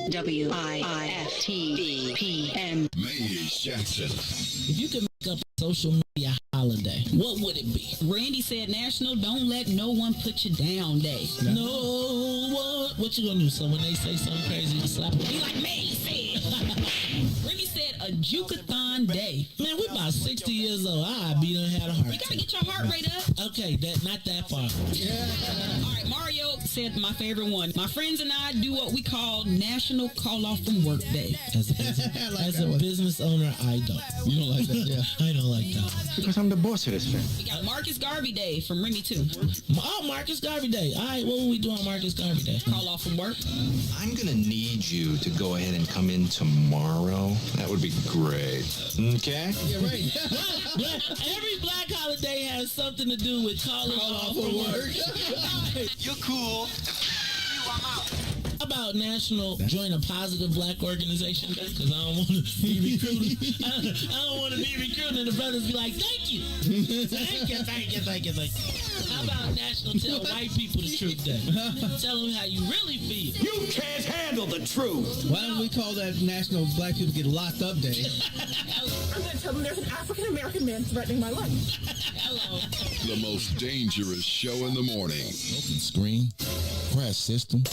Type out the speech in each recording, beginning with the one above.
WIFT PM. Mayor Jackson. If you could make up a social media holiday, what would it be? Randy said National Don't Let No One Put You Down Day. No one. What you gonna do? So when they say something crazy, you slap them? Be like May said. Randy said a Jukathon Day. Man, we about 60 years old. I'd be done had a heart You gotta get your heart rate up. Okay, not that far. All right, Mario said my favorite one. My friends and I do what we call National Call Off from Work Day. As a business owner, I don't. You don't like that? Yeah. I don't like that one. Because I'm the boss of this thing. We got Marcus Garvey Day from Remy too. Oh, Marcus Garvey Day. All right, what will we do on Marcus Garvey Day? Call off from work. I'm going to need you to go ahead and come in tomorrow. That would be great. Okay? Yeah, right. Every black holiday has something to do with calling off from work. You're cool. I'm out. How about National Join a Positive Black Organization Day? Because I don't want to be recruited. I don't want to be recruited and the brothers be like, thank you. Thank you. How about National Tell White People the Truth Day? Tell them how you really feel. You can't handle the truth. Why don't we call that National Black People Get Locked Up Day? I'm going to tell them there's an African-American man threatening my life. Hello. The most dangerous show in the morning. Broken screen, crash system.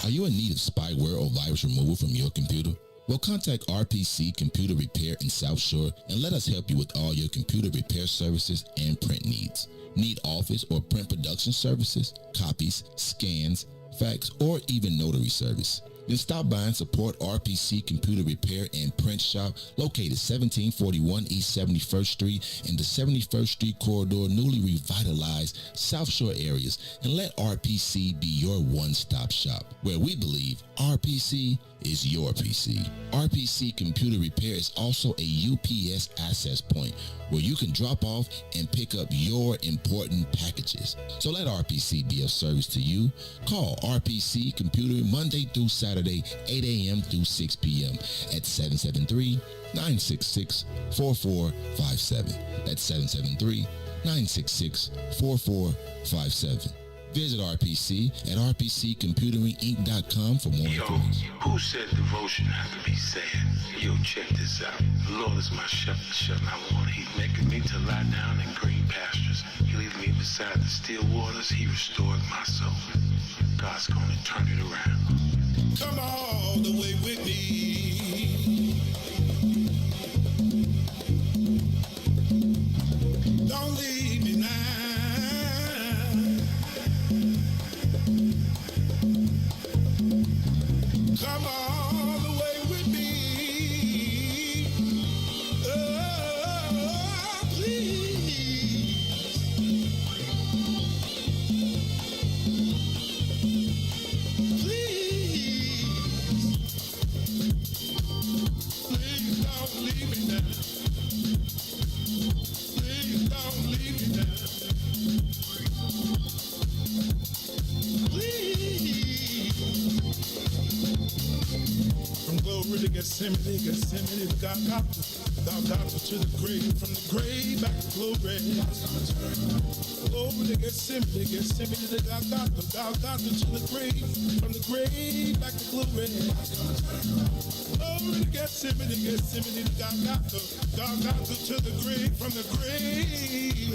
Are you in need of spyware or virus removal from your computer? Well, contact RPC Computer Repair in South Shore and let us help you with all your computer repair services and print needs. Need office or print production services, copies, scans, fax, or even notary service? Then stop by and support RPC Computer Repair and Print Shop located 1741 East 71st Street in the 71st Street corridor, newly revitalized South Shore areas, and let RPC be your one-stop shop, where we believe RPC is your PC. RPC Computer Repair is also a UPS access point where you can drop off and pick up your important packages. So let RPC be of service to you. Call RPC Computer Monday through Saturday, 8 a.m. through 6 p.m. at 773-966-4457. That's 773-966-4457. Visit RPC at rpccomputeringinc.com for more information. Who said devotion has to be sad? Yo, check this out. The Lord is my shepherd, I want. He's making me to lie down in green pastures. He leads me beside the still waters. He restored my soul. God's gonna turn it around. Come all the way with me. Don't leave me now. Come all the way with me. Oh, please. Please. Please don't leave me now. Please don't leave me now. From glory to Gethsemane, Gethsemane to Golgotha, Golgotha to the grave, from the grave back to glory. Glory to Gethsemane, Gethsemane to Golgotha, Golgotha to the grave, from the grave back to glory. Glory to Gethsemane, Gethsemane to Golgotha, Golgotha to the grave, from the grave.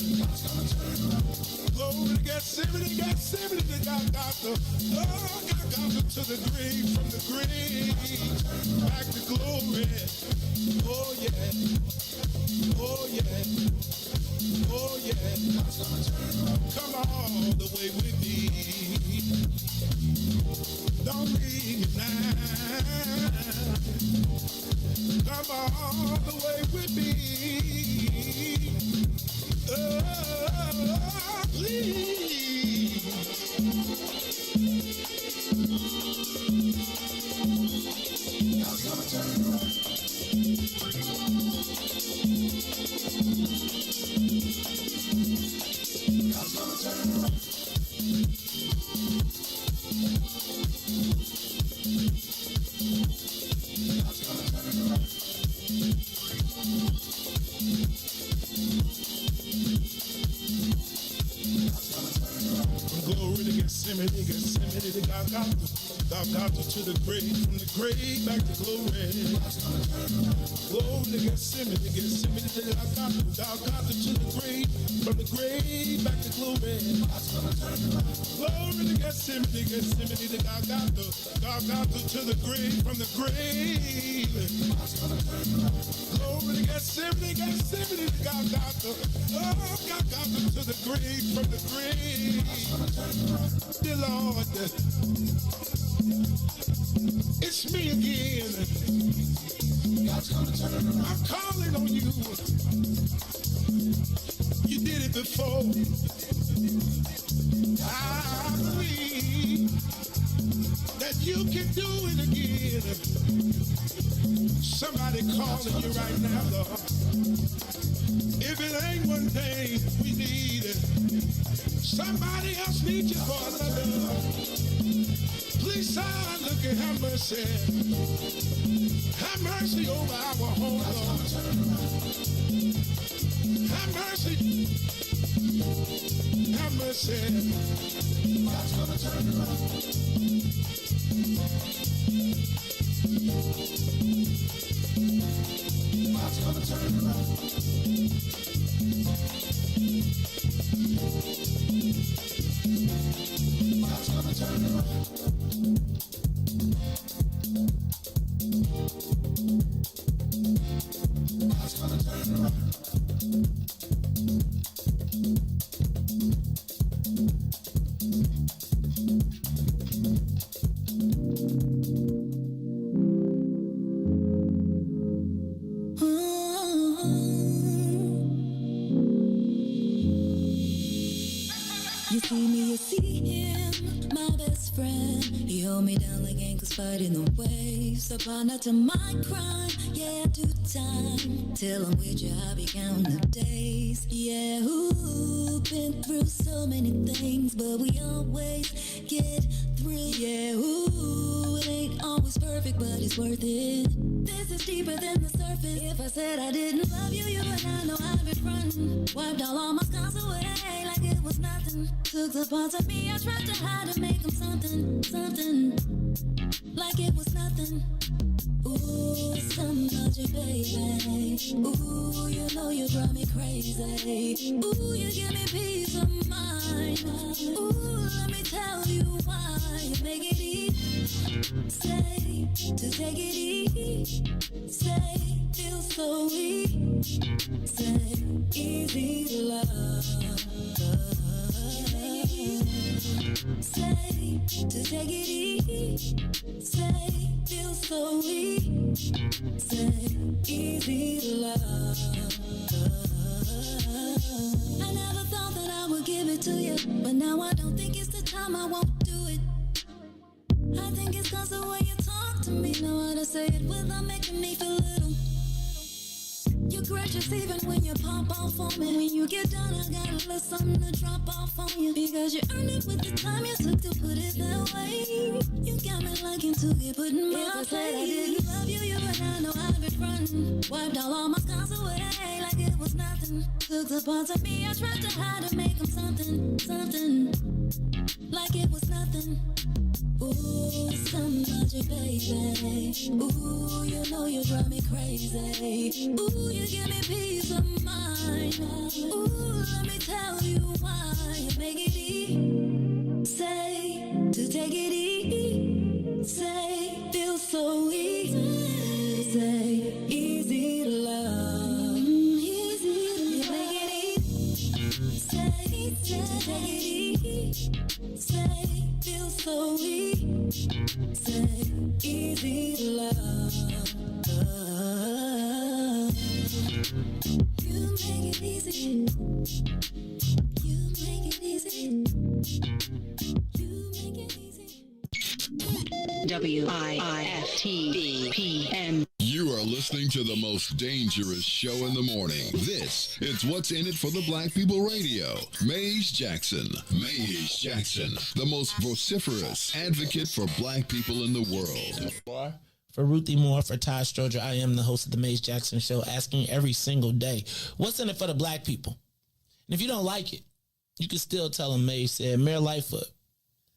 Glory to Gethsemane, Gethsemane to Golgotha, Golgotha to the grave, from the grave back to glory. Oh yeah, oh yeah, oh yeah. Come all the way with me. Don't leave me now. Come all the way with me. Oh, please. God's gonna turn it around. Golgotha to the grave, from the grave back to glory. Glory to Gethsemane to Golgotha, Golgotha to the grave, from the grave back to glory. Glory to Gethsemane to Golgotha, Golgotha to the grave, from the grave. Glory to Gethsemane to Golgotha, oh, Golgotha to the grave, from the grave. Dear Lord, it's me again. I'm calling on you. You did it before. I believe that you can do it again. Somebody calling you right now, Lord. If it ain't one thing we need, somebody else needs you for another. Please, son, look and have mercy. Have mercy over our home, Lord. Have mercy. Have mercy. God's gonna turn it around. God's gonna turn it around. God's gonna turn it around. God's gonna turn it around. You see me, you see him, my best friend. He hold me down like ankles fighting the waves. Upon not to my crime, yeah, I do time. Till I'm with you, I'll be counting the days. Yeah, ooh, been through so many things, but we always get through. Yeah, ooh, it ain't always perfect, but it's worth it. This is deeper than the surface. If I said I didn't love you, you would not know I've been frontin'. Wiped all my scars away like it was nothing. Took the parts of me I tried to hide and make them something, something like it was nothing. Ooh, something about you, baby. Ooh, you know you drive me crazy. Ooh, you give me peace of mind. Ooh, let me tell you why. You make it easy, say, to take it easy, say, feel so easy, say, easy to love. Say, to take it easy, say, feel so easy, say, easy to love. I never thought that I would give it to you, but now I don't think it's the time, I won't do it. I think it's cause the way you talk to me, know how to say it without making me feel little. You're gracious even when you pop off on me. When you get done, I got a little something to drop off on you. Because you earned it with the time you took to put it that way. You got me liking to get put in my place. I didn't love you, you and I know I've been frontin'. Wiped all my scars away like it was nothing. Took the parts of me I tried to hide and make them something, something like it was nothing. Ooh, something about you, baby. Ooh, you know you drive me crazy. Ooh, you give me peace of mind. Ooh, let me tell you why. You make it easy, say, to take it easy, say, feel so easy, say, easy to love. Easy to love. You make it easy, say, to take it easy, say, feel so easy, say, easy to love. You make it easy. You make it easy. You make it easy. WIFTPM. You are listening to the most dangerous show in the morning. This is What's in It for the Black People Radio. Maze Jackson. Maze Jackson, the most vociferous advocate for black people in the world. For Ruthie Moore, for Todd Stroger, I am the host of the Maze Jackson Show, asking every single day, what's in it for the black people? And if you don't like it, you can still tell them Maze said, Mayor Lightfoot,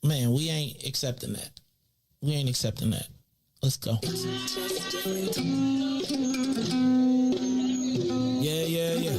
man, we ain't accepting that. We ain't accepting that. Let's go. Yeah.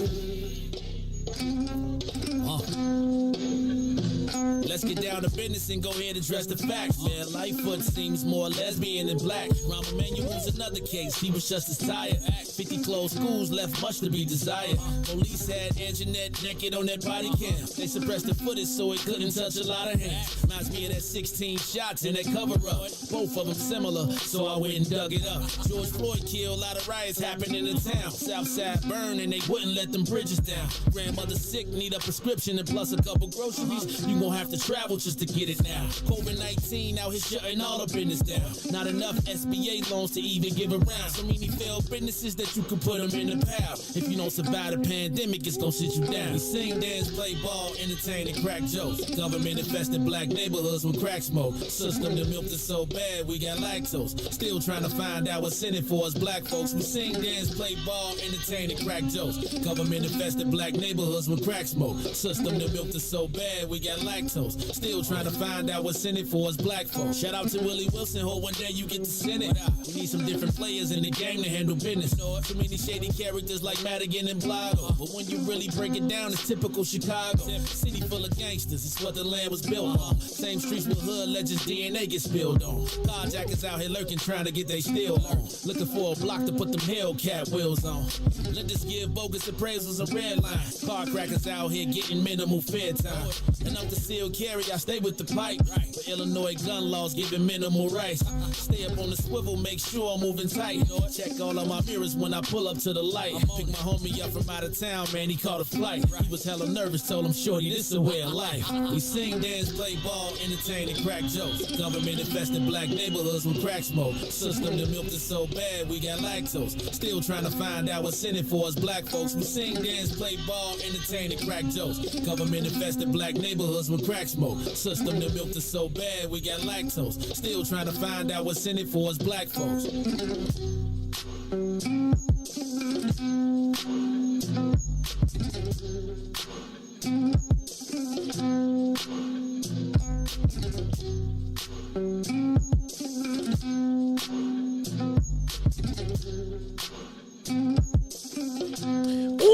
Let's get down to business and go ahead and address the facts. Mayor Lightfoot seems more lesbian than black. Rahm Emanuel's another case. He was just as tired. 50 closed schools left much to be desired. Police had Anjanette naked on that body cam. They suppressed the footage so it couldn't touch a lot of hands. Reminds me of that 16 shots in that cover up. Both of them similar, so I went and dug it up. George Floyd killed, a lot of riots happened in the town. Southside burned and they wouldn't let them bridges down. Grandmother sick, need a prescription and plus a couple groceries. You gon' have to travel just to get it now. COVID-19 out here shutting all the business down. Not enough SBA loans to even give around. So many failed businesses that you can put them in the pile. If you don't survive the pandemic, it's gonna sit you down. We sing, dance, play ball, entertain, and crack jokes. Government infested black neighborhoods with crack smoke. System that milked us so bad, we got lactose. Still trying to find out what's in it for us black folks. We sing, dance, play ball, entertain, and crack jokes. Government infested black neighborhoods with crack smoke. System that milked us so bad, we got lactose. Still trying to find out what's in it for us black folks. Shout out to Willie Wilson, hope one day you get to send it. We need some different players in the game to handle business. Too many shady characters like Madigan and Blago. But when you really break it down, it's typical Chicago. City full of gangsters, it's what the land was built on. Same streets with hood legends, DNA get spilled on. Carjackers out here lurking, trying to get they steal on. Looking for a block to put them Hellcat wheels on. Let us give bogus appraisals a red line. Car crackers out here getting minimal fair time. And I'm concealed carry, I stay with the pipe. But Illinois gun laws giving minimal rights. Stay up on the swivel, make sure I'm moving tight. Check all of my mirrors when I pull up to the light. Pick my homie up from out of town, man, he caught a flight. He was hella nervous, told him, shorty, this a way of life. We sing, dance, play ball, entertain, and crack jokes. Government infested black neighborhoods with crack smoke. System that milked us so bad, we got lactose. Still trying to find out what's in it for us black folks. We sing, dance, play ball, entertain, and crack jokes. Government infested black neighborhoods with crack smoke. System that milked us so bad, we got lactose. Still trying to find out what's in it for us black folks.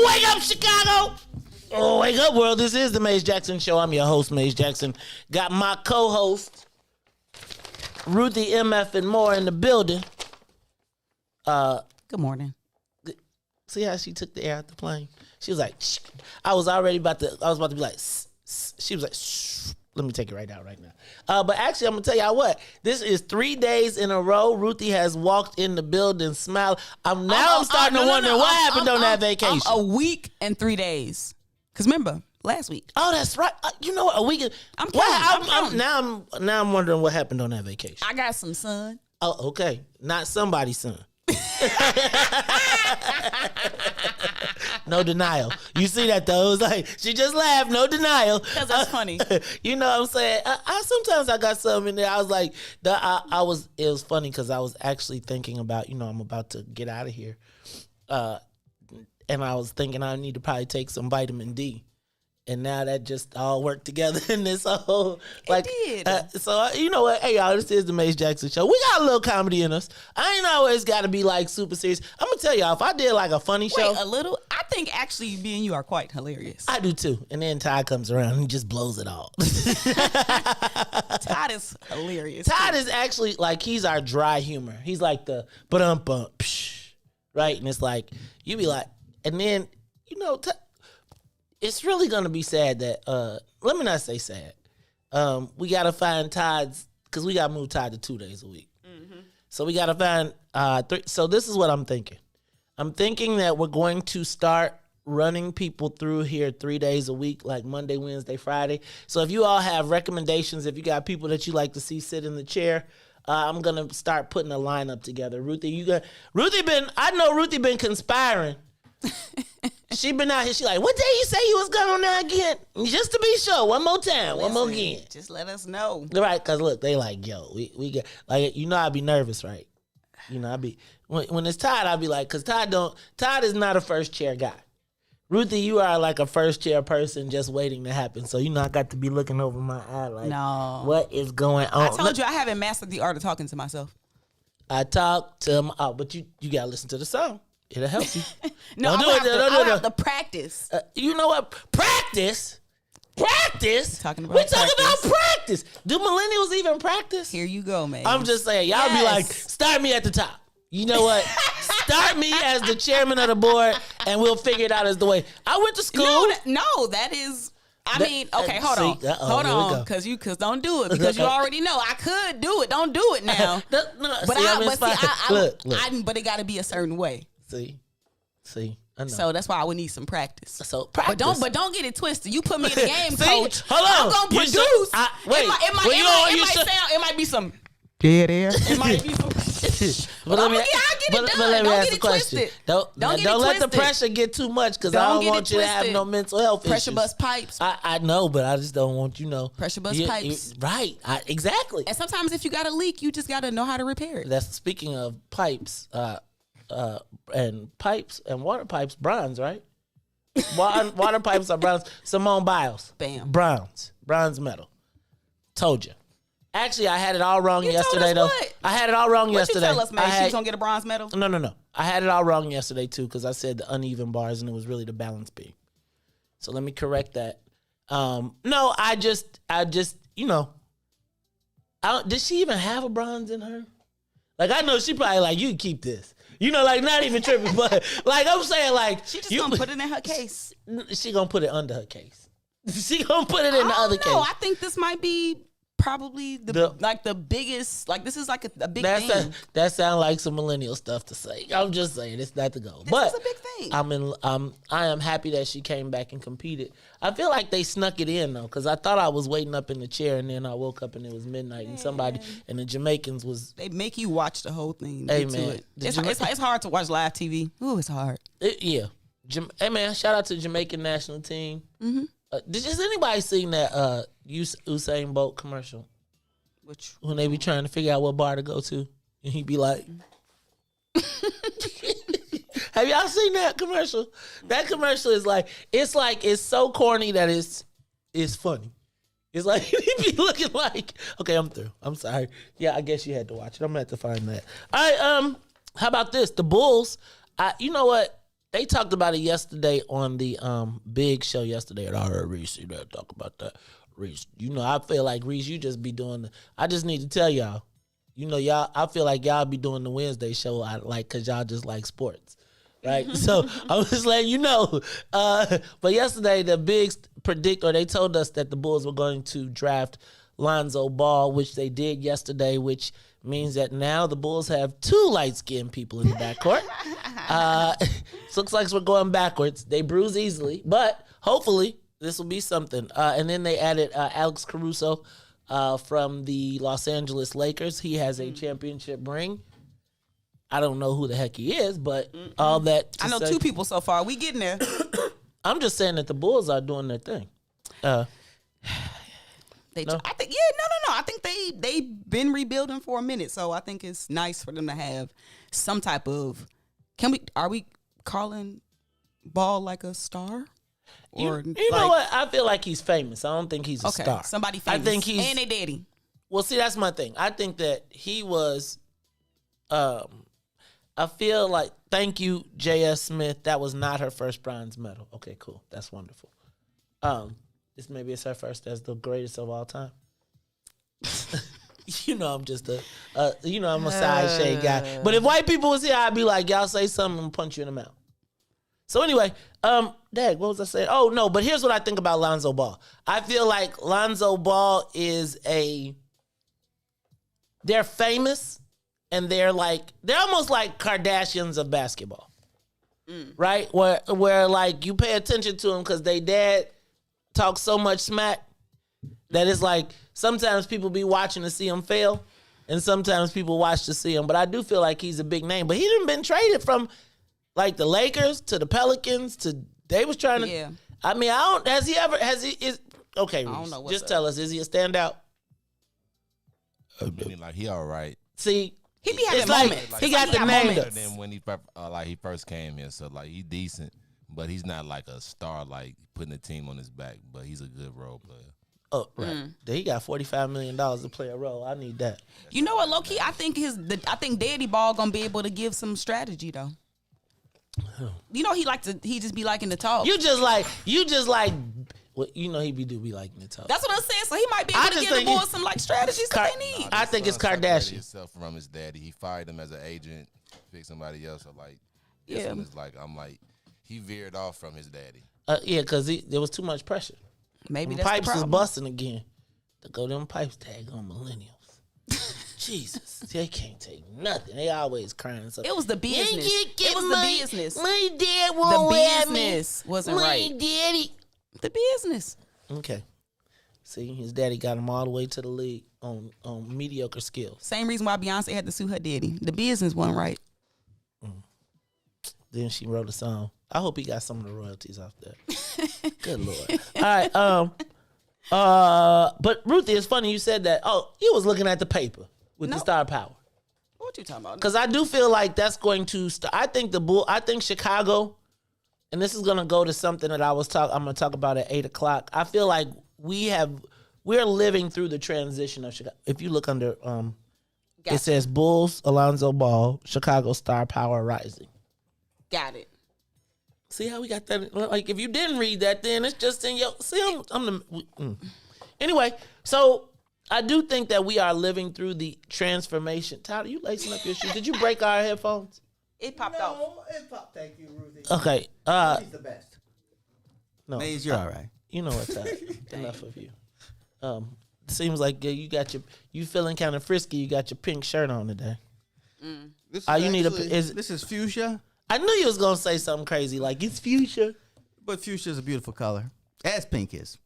Wake up, Chicago! Oh, wake up, world. This is the Maze Jackson Show. I'm your host, Maze Jackson. Got my co-host, Ruthie, MF, and more in the building. Good morning. See how she took the air out the plane? She was like, shh. I was about to be like, shh. She was like, shh. Let me take it right now. But actually, I'm going to tell y'all what. This is 3 days in a row. Ruthie has walked in the building, smiled. I'm starting to wonder what happened on that vacation. A week and 3 days. Because remember, last week. Oh, that's right. You know what? A week. Now I'm wondering what happened on that vacation. I got some sun. Oh, okay. Not somebody's son. No denial. You see that though? It was like she just laughed. No denial. Because that's funny. You know what I'm saying? I sometimes I got something in there. I was like, it was funny because I was actually thinking about, I'm about to get out of here, and I was thinking I need to probably take some vitamin D. And now that just all worked together in this whole, like, it did. You know what? Hey, y'all, this is the Maze Jackson Show. We got a little comedy in us. I ain't always got to be, like, super serious. I'm going to tell y'all, if I did, like, a funny show. Wait, a little? I think, actually, me and you are quite hilarious. I do, too. And then Todd comes around and he just blows it all. Todd is hilarious. Todd is actually, like, he's our dry humor. He's like the, right? And it's like, you be like, and then, it's really going to be sad that, let me not say sad. We got to find Todd's, because we got to move Todd to 2 days a week. Mm-hmm. So we got to find, so this is what I'm thinking. I'm thinking that we're going to start running people through here 3 days a week, like Monday, Wednesday, Friday. So if you all have recommendations, if you got people that you like to see sit in the chair, I'm going to start putting a lineup together. I know Ruthie been conspiring. She been out here. She like, what day you say you was going on there again? Just to be sure, one more time, one more again. Just let us know, right? Because look, they like, yo, we get like, I'd be nervous, right? I'd be when it's Todd, I'd be like, because Todd is not a first chair guy. Ruthie, you are like a first chair person just waiting to happen. So, I got to be looking over my eye like, No. what is going on? I told you I haven't mastered the art of talking to myself. I talk to my, but you got to listen to the song. It'll help you. No, I have to practice. You know what? Practice. Talking about We're talking about practice. Do millennials even practice? Here you go, man. I'm just saying, y'all be like, start me at the top. You know what? Start me as the chairman of the board, and we'll figure it out as the way. I went to school. No, that is. Okay, hold on, because don't do it because you already know I could do it. Don't do it now. But it got to be a certain way. See, I know. So that's why I would need some practice. So practice. But don't get it twisted. You put me in the game, See, coach. Hold on. I'm gonna produce. It might be some dead air. It might be some. But let me ask a question. Don't let the pressure get too much because I don't want you to have no mental health pressure issues. bust pipes. I know, but I just don't want pressure bust pipes. Right, exactly. And sometimes if you got a leak, you just got to know how to repair it. That's speaking of pipes, and water pipes, bronze, right? Water pipes are bronze. Simone Biles, bam, bronze metal. Told you. Actually, I had it all wrong yesterday, though. What? I had it all wrong yesterday. You tell us, man? She was gonna get a bronze medal? No. I had it all wrong yesterday too because I said the uneven bars and it was really the balance beam. So let me correct that. No, I just, did she even have a bronze in her? Like I know she probably like you can keep this. Like not even tripping, but like I'm saying, like she just gonna put it in her case. She gonna put it under her case. She gonna put it in the other case. I think this might be probably the biggest. Like this is like a big thing. That sounds like some millennial stuff to say. I'm just saying it's not the goal. But is a big thing. I am happy that she came back and competed. I feel like they snuck it in though, because I thought I was waiting up in the chair and then I woke up and it was midnight and somebody and the Jamaicans was. They make you watch the whole thing. Hey man, it's hard to watch live TV. Ooh, it's hard. Yeah. Hey man, shout out to the Jamaican national team. Mm-hmm. Has anybody seen that Usain Bolt commercial? Which when they be trying to figure out what bar to go to, and he be like, "Have y'all seen that commercial? That commercial is it's so corny that it's funny. It's like he be looking like, okay, I'm through. I'm sorry. Yeah, I guess you had to watch it. I'm gonna have to find that. All right, how about this? The Bulls. You know what? They talked about it yesterday on the big show yesterday. And I heard Reese talk about that. Reese, I feel like Reese, you just be doing. I just need to tell y'all, y'all. I feel like y'all be doing the Wednesday show. Because y'all just like sports, right? So I'm just letting you know. But yesterday, the Bigs they told us that the Bulls were going to draft Lonzo Ball, which they did yesterday, which means that now the Bulls have two light-skinned people in the backcourt. Looks like we're going backwards. They bruise easily, but hopefully this will be something. And then they added Alex Caruso from the Los Angeles Lakers. He has a championship ring. I don't know who the heck he is, but all that. I know two people so far. We getting there. I'm just saying that the Bulls are doing their thing. I think no. I think they've been rebuilding for a minute, so I think it's nice for them to have some type of. Are we calling Ball like a star? Or you know what? I feel like he's famous. I don't think he's a star. Somebody famous. I think he's and they daddy. Well, see, that's my thing. I think that he was. I feel like thank you, J.S. Smith. That was not her first bronze medal. Okay, cool. That's wonderful. This maybe it's her first as the greatest of all time. I'm just I'm a side shade guy. But if white people was here, I'd be like, y'all say something and punch you in the mouth. So anyway, Dag, what was I saying? Oh, no, but here's what I think about Lonzo Ball. I feel like Lonzo Ball they're famous and they're almost like Kardashians of basketball. Right? Where like you pay attention to them because they dad talk so much smack that it's like sometimes people be watching to see him fail and sometimes people watch to see him. But I do feel like he's a big name. But he done been traded from like the Lakers to the Pelicans to they was trying to. Yeah. I mean, okay, Reese, just tell us, is he a standout? I mean, like he all right. See, he be having moments. Like, he got the name. Than when he first came in, so like he decent. but he's not like a star, like putting a team on his back. But he's a good role player. Oh, right. He got $45 million to play a role. I need that. You know what, low key? I think Daddy Ball gonna be able to give some strategy though. You know he just be liking to talk. You just like well, you know he be liking to talk. That's what I'm saying. So he might be able to give the boys some like strategies that they need. I think it's Kardashian. Himself from his daddy. He fired him as an agent, picked somebody else. So like, yeah, it's like he veered off from his daddy. Yeah, because there was too much pressure. Maybe them that's pipes the problem. is busting again. To go them pipes tag on millennials. Jesus, they can't take nothing. They always crying. So it was the business. It was the business. My dad won't The business wasn't right. My daddy. The business. Okay. See, his daddy got him all the way to the league on mediocre skills. Same reason why Beyonce had to sue her daddy. The business wasn't right. Then she wrote a song. I hope he got some of the royalties off that. Good Lord. All right. But Ruthie, it's funny you said that. Oh, you was looking at the paper with the star power. What you talking about? Because I do feel like that's going to. I think Chicago, and this is going to go to something that I'm going to talk about at 8:00. I feel like we're living through the transition of Chicago. If you look under, it says Bulls, Alonzo Ball, Chicago star power rising. Got it. See how we got that? Like, if you didn't read that, then it's just in your. See, Anyway, so I do think that we are living through the transformation. Todd, are you lacing up your shoes? Did you break our headphones? It popped off. It popped. Thank you, Ruthie. Okay. He's the best. No, Maze, you're all right. You know what, Todd? Enough of you. Seems like you feeling kind of frisky. You got your pink shirt on today. This is fuchsia. I knew you was gonna say something crazy like it's fuchsia, but fuchsia is a beautiful color, as pink is.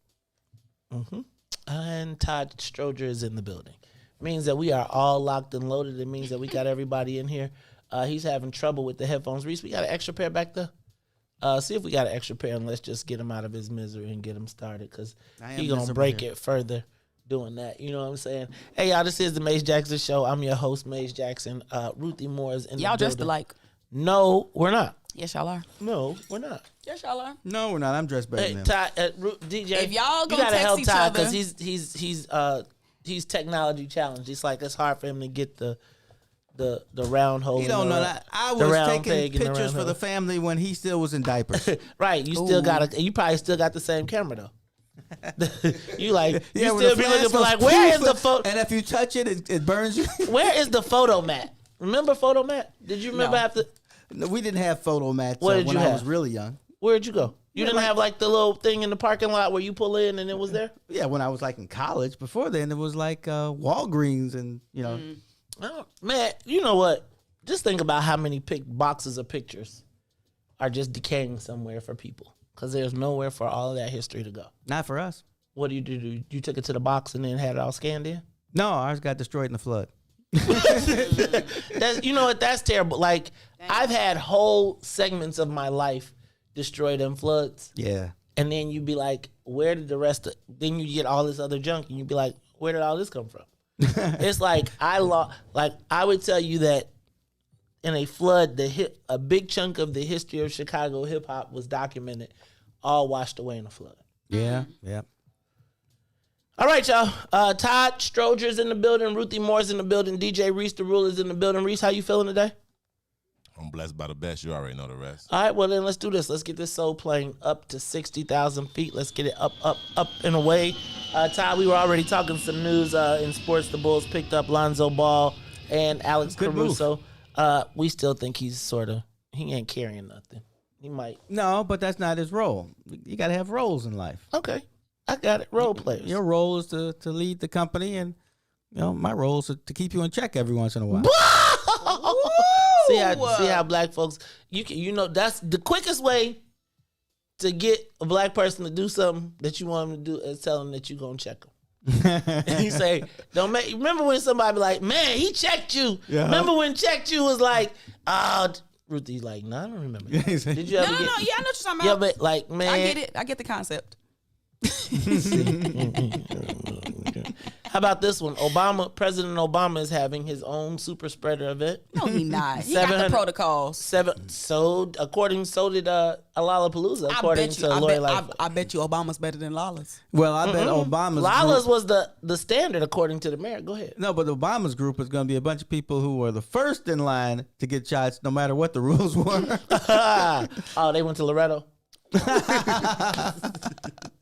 Mm-hmm. And Todd Stroger is in the building. Means that we are all locked and loaded. It means that we got everybody in here. He's having trouble with the headphones. Reese, we got an extra pair back there. See if we got an extra pair, and let's just get him out of his misery and get him started, because he's gonna break it further doing that. You know what I'm saying? Hey, y'all, this is the Maze Jackson Show. I'm your host, Maze Jackson. Ruthie Moore is in the building. Y'all dressed alike. No, we're not. Yes, y'all are. No, we're not. Yes, y'all are. No, we're not. I'm dressed better than him. Todd, DJ, if y'all you gotta text help each Todd, other, because he's technology challenged. It's like it's hard for him to get the round hole. You don't know that. I was taking pictures for the family when he still was in diapers. Right. You still you probably still got the same camera though. You still be looking for like, where is the photo? And if you touch it, it burns you. Where is the photo mat? Remember photo mat? Did you remember after? No, we didn't have photo mats when I was really young. Where'd you go? You didn't have like the little thing in the parking lot where you pull in and it was there? Yeah, when I was like in college. Before then, it was like Walgreens and, you know. Oh, man, you know what? Just think about how many boxes of pictures are just decaying somewhere for people, because there's nowhere for all of that history to go. Not for us. What do? You took it to the box and then had it all scanned in? No, ours got destroyed in the flood. You know what? That's terrible. Like, I've had whole segments of my life destroyed in floods. Yeah. And then you'd be like, where did the rest of... Then you get all this other junk and you'd be like, where did all this come from? It's like I would tell you that in a flood, a big chunk of the history of Chicago hip hop was documented, all washed away in a flood. Yeah, yeah. All right, y'all. Todd Stroger's in the building. Ruthie Moore's in the building. DJ Reese the Ruler's in the building. Reese, how you feeling today? I'm blessed by the best. You already know the rest. All right, well then let's do this. Let's get this soul plane up to 60,000 feet. Let's get it up and away. Todd, we were already talking some news in sports. The Bulls picked up Lonzo Ball and Alex Caruso. We still think he ain't carrying nothing. He might. No, but that's not his role. You got to have roles in life. Okay, I got it. Role players. Your role is to lead the company, and my role is to keep you in check every once in a while. See how black folks, that's the quickest way to get a black person to do something that you want them to do is tell them that you're going to check them. And you say, remember when somebody be like, man, he checked you. Yeah. Remember when checked you was like, Ruthie's like, no, I don't remember. Did you ever No, yeah, I know what you're talking about. Yeah, but like, man. I get it. I get the concept. How about this one? President Obama is having his own super spreader event. No, he not. He got the protocols. So did Lollapalooza, according to Lori Lightfoot. I bet you Obama's better than Lawless. Well, I bet Obama's Lawless group, was the standard, according to the mayor. Go ahead. No, but Obama's group is going to be a bunch of people who were the first in line to get shots, no matter what the rules were. Oh, they went to Loretto.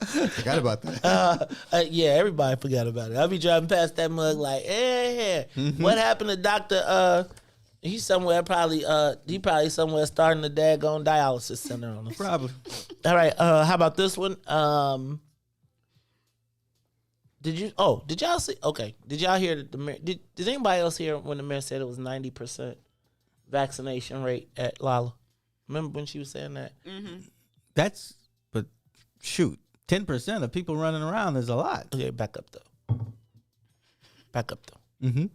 Forgot about that. Yeah, everybody forgot about it. I'll be driving past that mug like, hey, what happened to Dr. He's somewhere probably somewhere starting the daggone dialysis center on us. Probably. All right, how about this one? Did y'all see? Okay, did y'all hear that the mayor? Did anybody else hear when the mayor said it was 90% vaccination rate at Lala? Remember when she was saying that? Mm-hmm. But shoot, 10% of people running around is a lot. Okay, back up though. Mm-hmm.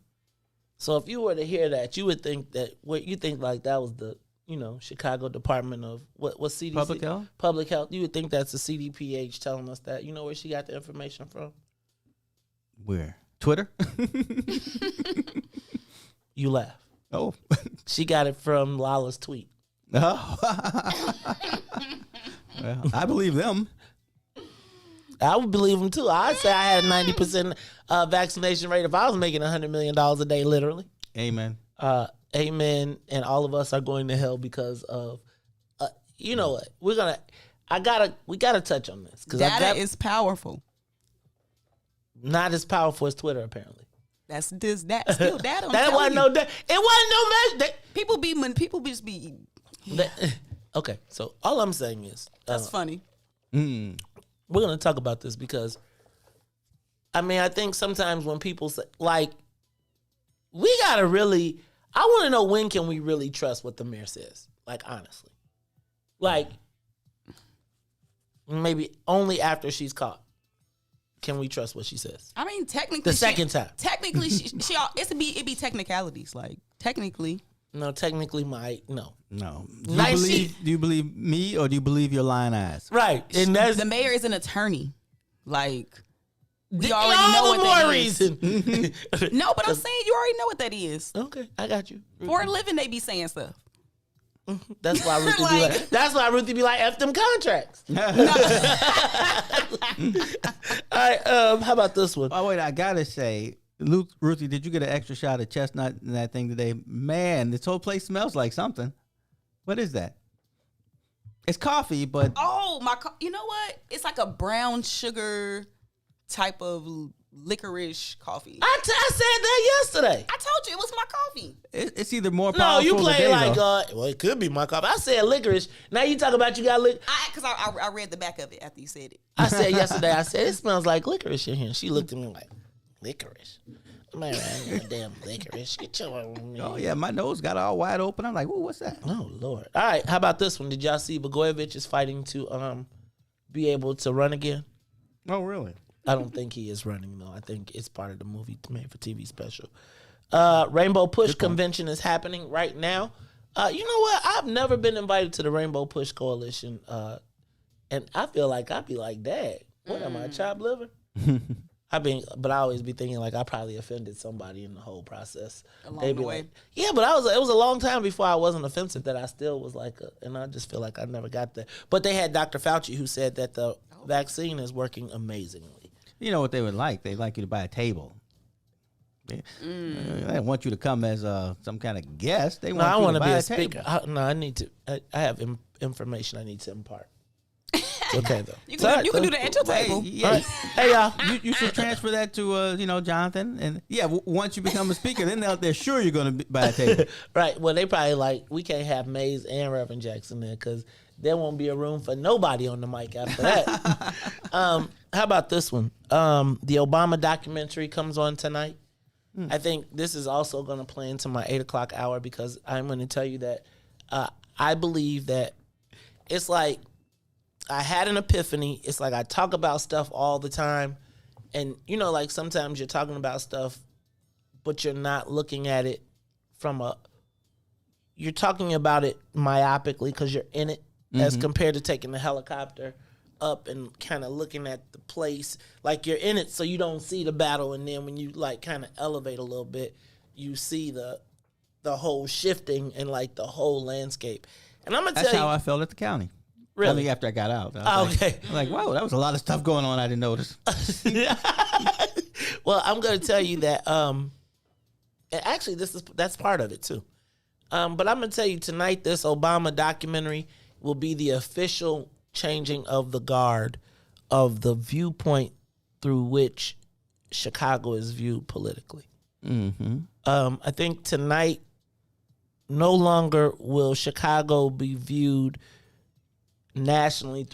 So if you were to hear that, you would think that that was the Chicago Department of what CDC Public Health. You would think that's the CDPH telling us that. You know where she got the information from? Where? Twitter? You laugh. Oh, she got it from Lala's tweet. Oh. Well, I believe them. I would believe them too. I'd say I had a 90% vaccination rate if I was making $100 million a day, literally. Amen. Amen. And all of us are going to hell because of, you know what? We gotta touch on this. Data is powerful. Not as powerful as Twitter, apparently. That's still data. That wasn't no data. It wasn't no measure. People just be. Okay, so all I'm saying is that's funny. We're gonna talk about this because, I think sometimes when people say, like, we gotta really, I want to know when can we really trust what the mayor says? Like, honestly, like maybe only after she's caught can we trust what she says. I mean, technically, the second time. Technically, it'd be technicalities. Like technically. No, technically, no. Do you believe me or do you believe your lying eyes? Right, and that's the mayor is an attorney. Like we already know what that is. No, but I'm saying you already know what that is. Okay, I got you. For a living, they be saying stuff. That's why Ruthie be like. That's why Ruthie be like, F them contracts. All right, how about this one? Oh wait, I gotta say. Ruthie, did you get an extra shot of chestnut in that thing today? Man, this whole place smells like something. What is that? It's coffee, but... Oh, you know what? It's like a brown sugar type of licorice coffee. I said that yesterday. I told you it was my coffee. It's either more powerful. No, you play today, like, well, it could be my coffee. I said licorice. Now you talk about you got licorice. Because I read the back of it after you said it. I said yesterday, it smells like licorice in here. And she looked at me like, licorice? Man, I ain't no damn licorice. Get your Oh, yeah, my nose got all wide open. I'm like, ooh, what's that? Oh, Lord. All right, how about this one? Did y'all see Blagojevich is fighting to be able to run again? Oh, really? I don't think he is running, though. I think it's part of the movie made for TV special. Rainbow Push Convention is happening right now. You know what? I've never been invited to the Rainbow Push Coalition. And I feel like I'd be like, Dad, what am I, chopped liver? But I always be thinking like I probably offended somebody in the whole process. Along the way. Like, yeah, but it was a long time before I wasn't offensive that I still was like, and I just feel like I never got that. But they had Dr. Fauci who said that the vaccine is working amazingly. You know what they would like? They'd like you to buy a table. They don't want you to come as some kind of guest. They want you to buy a speaker. I need to. I have information I need to impart. Okay, though. You can do that at your table. Yeah. Hey, y'all. You should transfer that to Jonathan. And once you become a speaker, then they're sure you're going to buy a table. Right. Well, they probably like, we can't have Mays and Reverend Jackson there because there won't be a room for nobody on the mic after that. How about this one? The Obama documentary comes on tonight. I think this is also going to play into my 8 o'clock hour because I'm going to tell you that I believe that it's like, I had an epiphany. It's like I talk about stuff all the time. And, like sometimes you're talking about stuff, but you're not looking at it you're talking about it myopically because you're in it as compared to taking the helicopter up and kind of looking at the place like you're in it, so you don't see the battle. And then when you like kind of elevate a little bit, you see the whole shifting and like the whole landscape. And I'm gonna tell you, that's how I felt at the county. Really? I mean, after I got out. I was Okay. like, wow, that was a lot of stuff going on I didn't notice. Well, I'm going to tell you that, and actually that's part of it too. But I'm going to tell you tonight, this Obama documentary will be the official changing of the guard of the viewpoint through which Chicago is viewed politically. Mm-hmm. I think tonight, no longer will Chicago be viewed nationally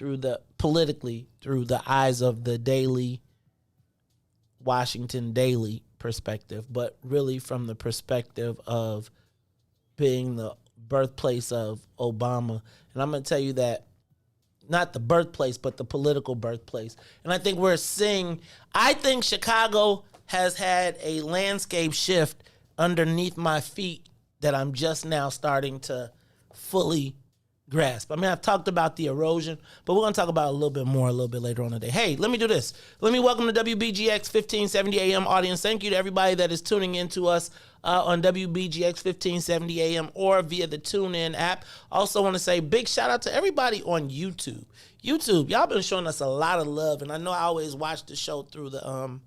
politically through the eyes of the daily Washington Daily perspective, but really from the perspective of being the birthplace of Obama. And I'm going to tell you that not the birthplace, but the political birthplace. And I think I think Chicago has had a landscape shift underneath my feet that I'm just now starting to fully grasp. I mean, I've talked about the erosion, but we're going to talk about it a little bit more a little bit later on today. Hey, let me do this. Let me welcome the WBGX 1570 AM audience. Thank you to everybody that is tuning in to us on WBGX 1570 AM or via the TuneIn app. Also want to say big shout out to everybody on YouTube. YouTube, y'all been showing us a lot of love, and I know I always watch the show through the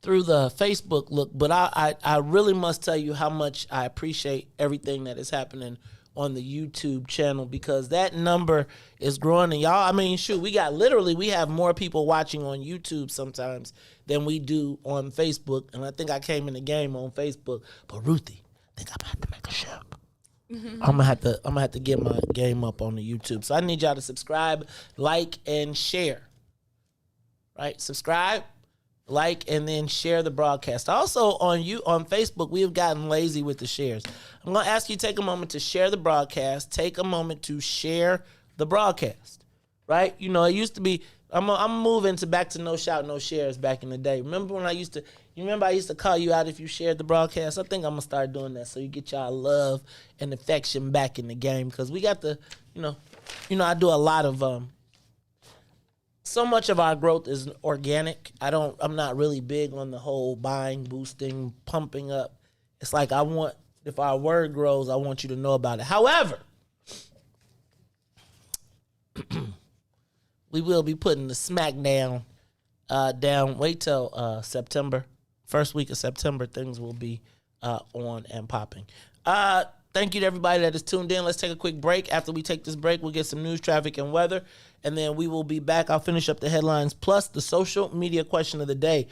Facebook look, but I really must tell you how much I appreciate everything that is happening on the YouTube channel, because that number is growing. And y'all, I mean, shoot, we have more people watching on YouTube sometimes than we do on Facebook. And I think I came in the game on Facebook. But Ruthie, I think I'm gonna have to make a shift. I'm gonna have to get my game up on the YouTube. So I need y'all to subscribe, like, and share. Right? Subscribe, like, and then share the broadcast. Also on Facebook, we have gotten lazy with the shares. I'm going to ask you to take a moment to share the broadcast. Take a moment to share the broadcast, right? You know, it used to be, I'm moving back to no shout, no shares back in the day. Remember when I used to call you out if you shared the broadcast? I think I'm going to start doing that so you get y'all love and affection back in the game, because we got the, I do a lot of, so much of our growth is organic. I'm not really big on the whole buying, boosting, pumping up. It's like if our word grows, I want you to know about it. However, we will be putting the smackdown down. Wait till September, first week of September, things will be on and popping. Thank you to everybody that is tuned in. Let's take a quick break. After we take this break, we'll get some news, traffic, and weather, and then we will be back. I'll finish up the headlines, plus the social media question of the day.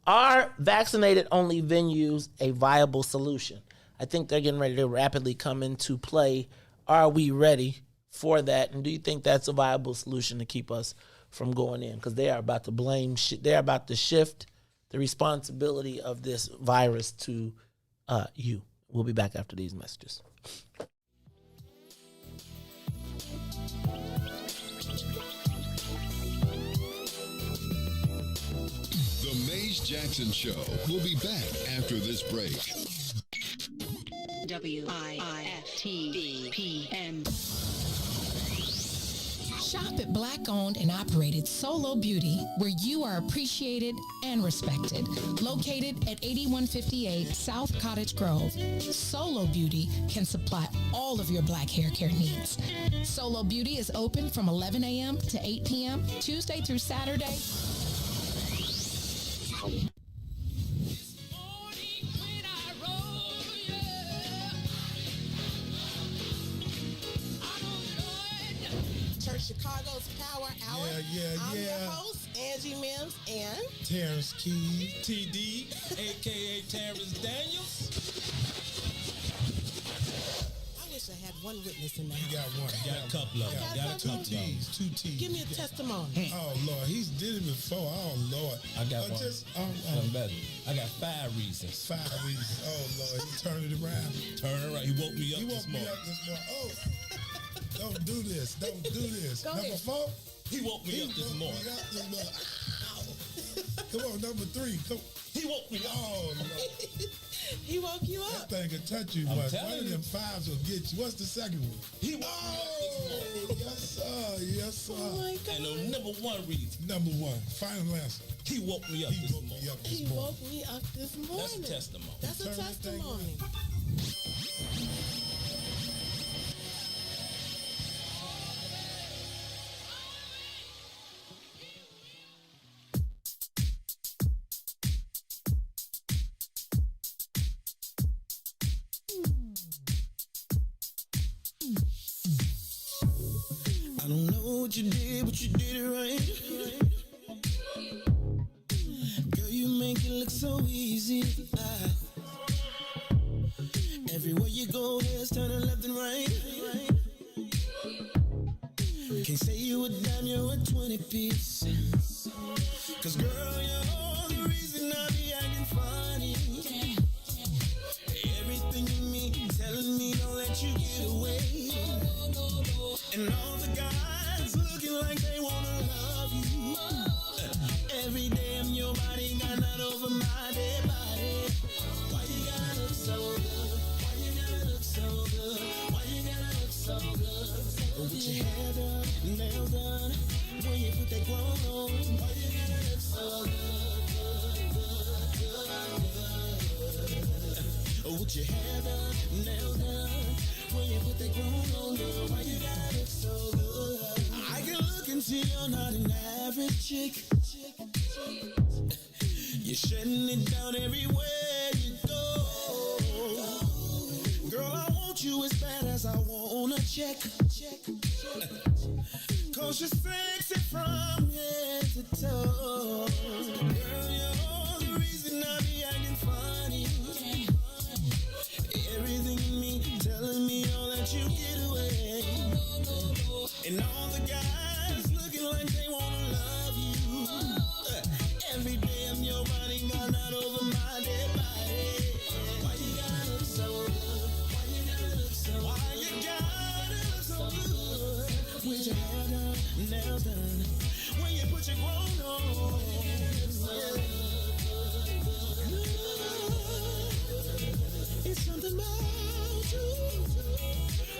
Are vaccinated-only venues a viable solution? I think they're getting ready to rapidly come into play. Are we ready for that? And do you think that's a viable solution to keep us from going in? Because they are about to they're about to shift the responsibility of this virus to you. We'll be back after these messages. The Mays Jackson Show will be back after this break. WIFTPM. Shop at Black-owned and operated Solo Beauty, where you are appreciated and respected. Located at 8158 South Cottage Grove, Solo Beauty can supply all of your black hair care needs. Solo Beauty is open from 11 a.m. to 8 p.m., Tuesday through Saturday. Chicago's Power Hour. I'm your host, Angie Mims, and Terrence Keys, TD, a.k.a. Terrence Daniels. I wish I had one witness in the house. You got one. Got a couple of them. Got a couple T's. Two T's. Give me a testimony. Oh, Lord. He's did it before. Oh, Lord. I got one. One better. I got 5 reasons. 5 reasons. Oh, Lord. He turned it around. Turn it around. He woke me up this morning. Oh. Don't do this. Don't do this. Go number ahead. 4. He woke me up this morning. Come on, number 3. Come. He woke me up. Oh, Lord. He woke you up. That thing can touch you. One of them 5s will get you. What's the second one? He woke me up this morning. Yes, sir. Yes, Yes, sir. Oh my God. And the number one reason. Number one. Final answer. He woke me up this morning. He woke me up this morning. That's a testimony. That's a Turn that thing testimony. I don't know what you did, but you did it right. Girl, you make it look so easy. Everywhere you go, heads turning left and right. Can't say you a dime, you're a 20 piece. Cause girl, you're the reason I be acting funny. Everything in me telling me don't let you get away. And all the guys looking like they wanna love you. Every day I'm your body, got not over my dead body. Why you gotta look so good? Why you gotta look so good? Why you gotta look so good? With your hair done, nails done, when you put that grown on. Why you gotta look so good? With your hair done, nails done, when you put that grown on, girl, why you gotta look so good? I can look and see you're not an average chick. You're shutting it down everywhere you go. Girl, I want you as bad as I want a check. Cause you're sexy from head to toe. Girl, you're the reason I be acting funny. Everything in me telling me all that you get away. And all the guys looking like they wanna love you. Every day I'm your body, got not over my dead body. Why you gotta look so good? Why you gotta look so good? Why you gotta look so good? With your hair done, nails done, when you put your grown on. It's something about you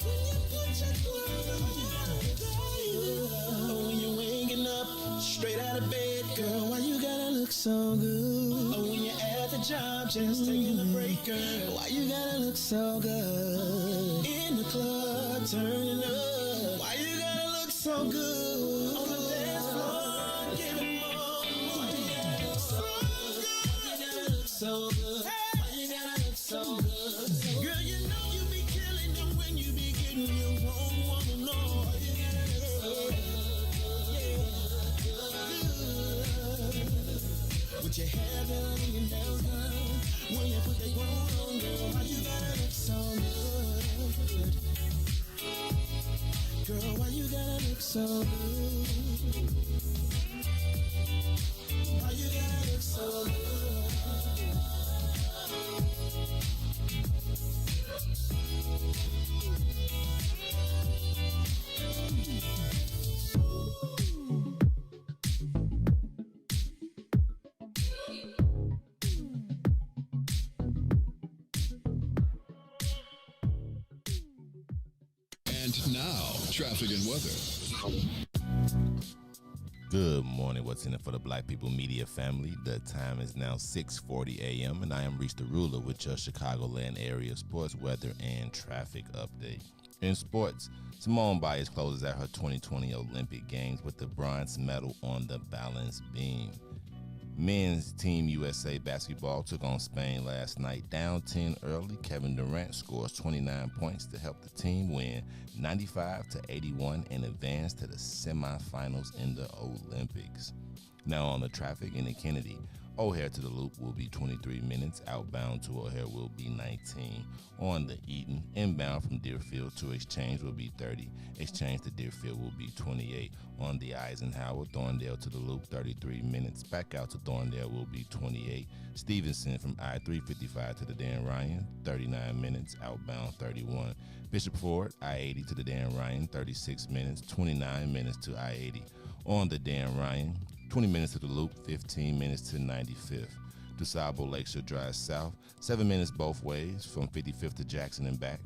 when you put your grown on. When you're waking up straight out of bed, girl, why you gotta look so good? When you're at the job just taking a break, girl, why you gotta look so good? In the club turning up, why you gotta look so good? On the dance floor giving more, why you gotta look so good? Why you gotta look so good? Why you gotta look so good? Girl, you know you be killing them when you be getting your own woman on. Why you gotta look so good? With your hair done and your nails done, when you put that grown on, girl, why you gotta look so good? Girl, why you gotta look so good? Why you gotta look so good? And now, traffic and weather. Good morning. What's in it for the Black People Media family? The time is now 6:40 a.m. and I am Reese the Ruler with your Chicagoland area sports, weather, and traffic update. In sports, Simone Biles closes out her 2020 Olympic Games with the bronze medal on the balance beam. Men's Team USA basketball took on Spain last night. Down 10 early, Kevin Durant scores 29 points to help the team win 95-81 and advance to the semifinals in the Olympics. Now on the traffic in the Kennedy, O'Hare to the Loop will be 23 minutes. Outbound to O'Hare will be 19. On the Eaton, inbound from Deerfield to Exchange will be 30. Exchange to Deerfield will be 28. On the Eisenhower, Thorndale to the Loop, 33 minutes. Back out to Thorndale will be 28. Stevenson from I-355 to the Dan Ryan, 39 minutes. Outbound, 31. Bishop Ford, I-80 to the Dan Ryan, 36 minutes. 29 minutes to I-80. On the Dan Ryan, 20 minutes to the Loop, 15 minutes to 95th. DuSable Lakeshore Drive South, 7 minutes both ways from 55th to Jackson and back.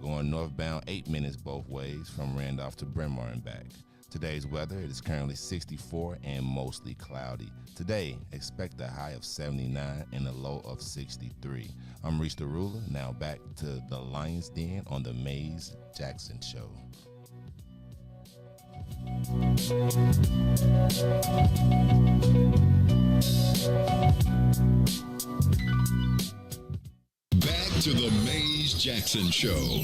Going northbound, 8 minutes both ways from Randolph to Bryn Mawr and back. Today's weather, it is currently 64 and mostly cloudy. Today, expect a high of 79 and a low of 63. I'm Reese the Ruler. Now back to the Lion's Den on the Mays Jackson Show. Back to the Mays Jackson Show.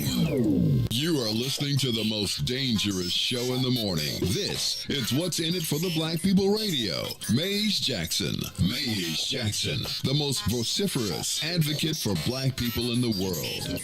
You are listening to the most dangerous show in the morning. This is What's in It for the Black People Radio. Mays Jackson. Mays Jackson, the most vociferous advocate for black people in the world.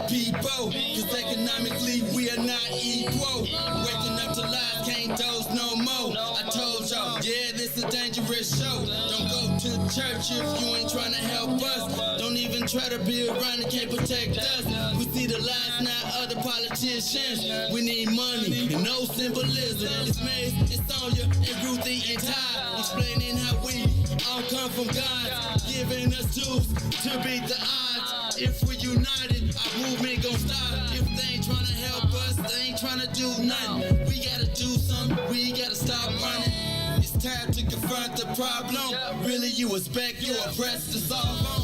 People, cause economically we are not equal. Waking up to lies, can't doze no more. I told y'all, yeah, this a dangerous show. Don't go to church if you ain't trying to help us. Don't even try to be around and can't protect us. We see the lies now of the politicians. We need money and no symbolism. It's Mays, it's Sonia, and Ruthie and Todd, explaining how we all come from God, giving us tools to beat the odds. If we're united, our movement gon' stop. If they ain't tryna help us, they ain't tryna do nothing. We gotta do something, we gotta stop running. It's time to confront the problem. Really, you expect you oppressed to solve them.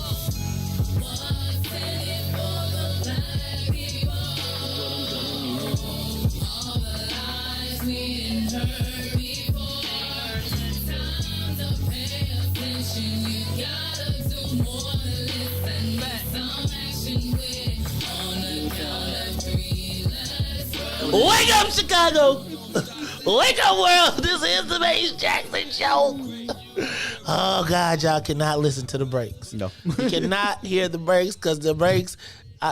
Wake up, Chicago! Wake up, world! This is the Mays Jackson Show. Oh God, y'all cannot listen to the breaks. No, you cannot hear the breaks because the breaks.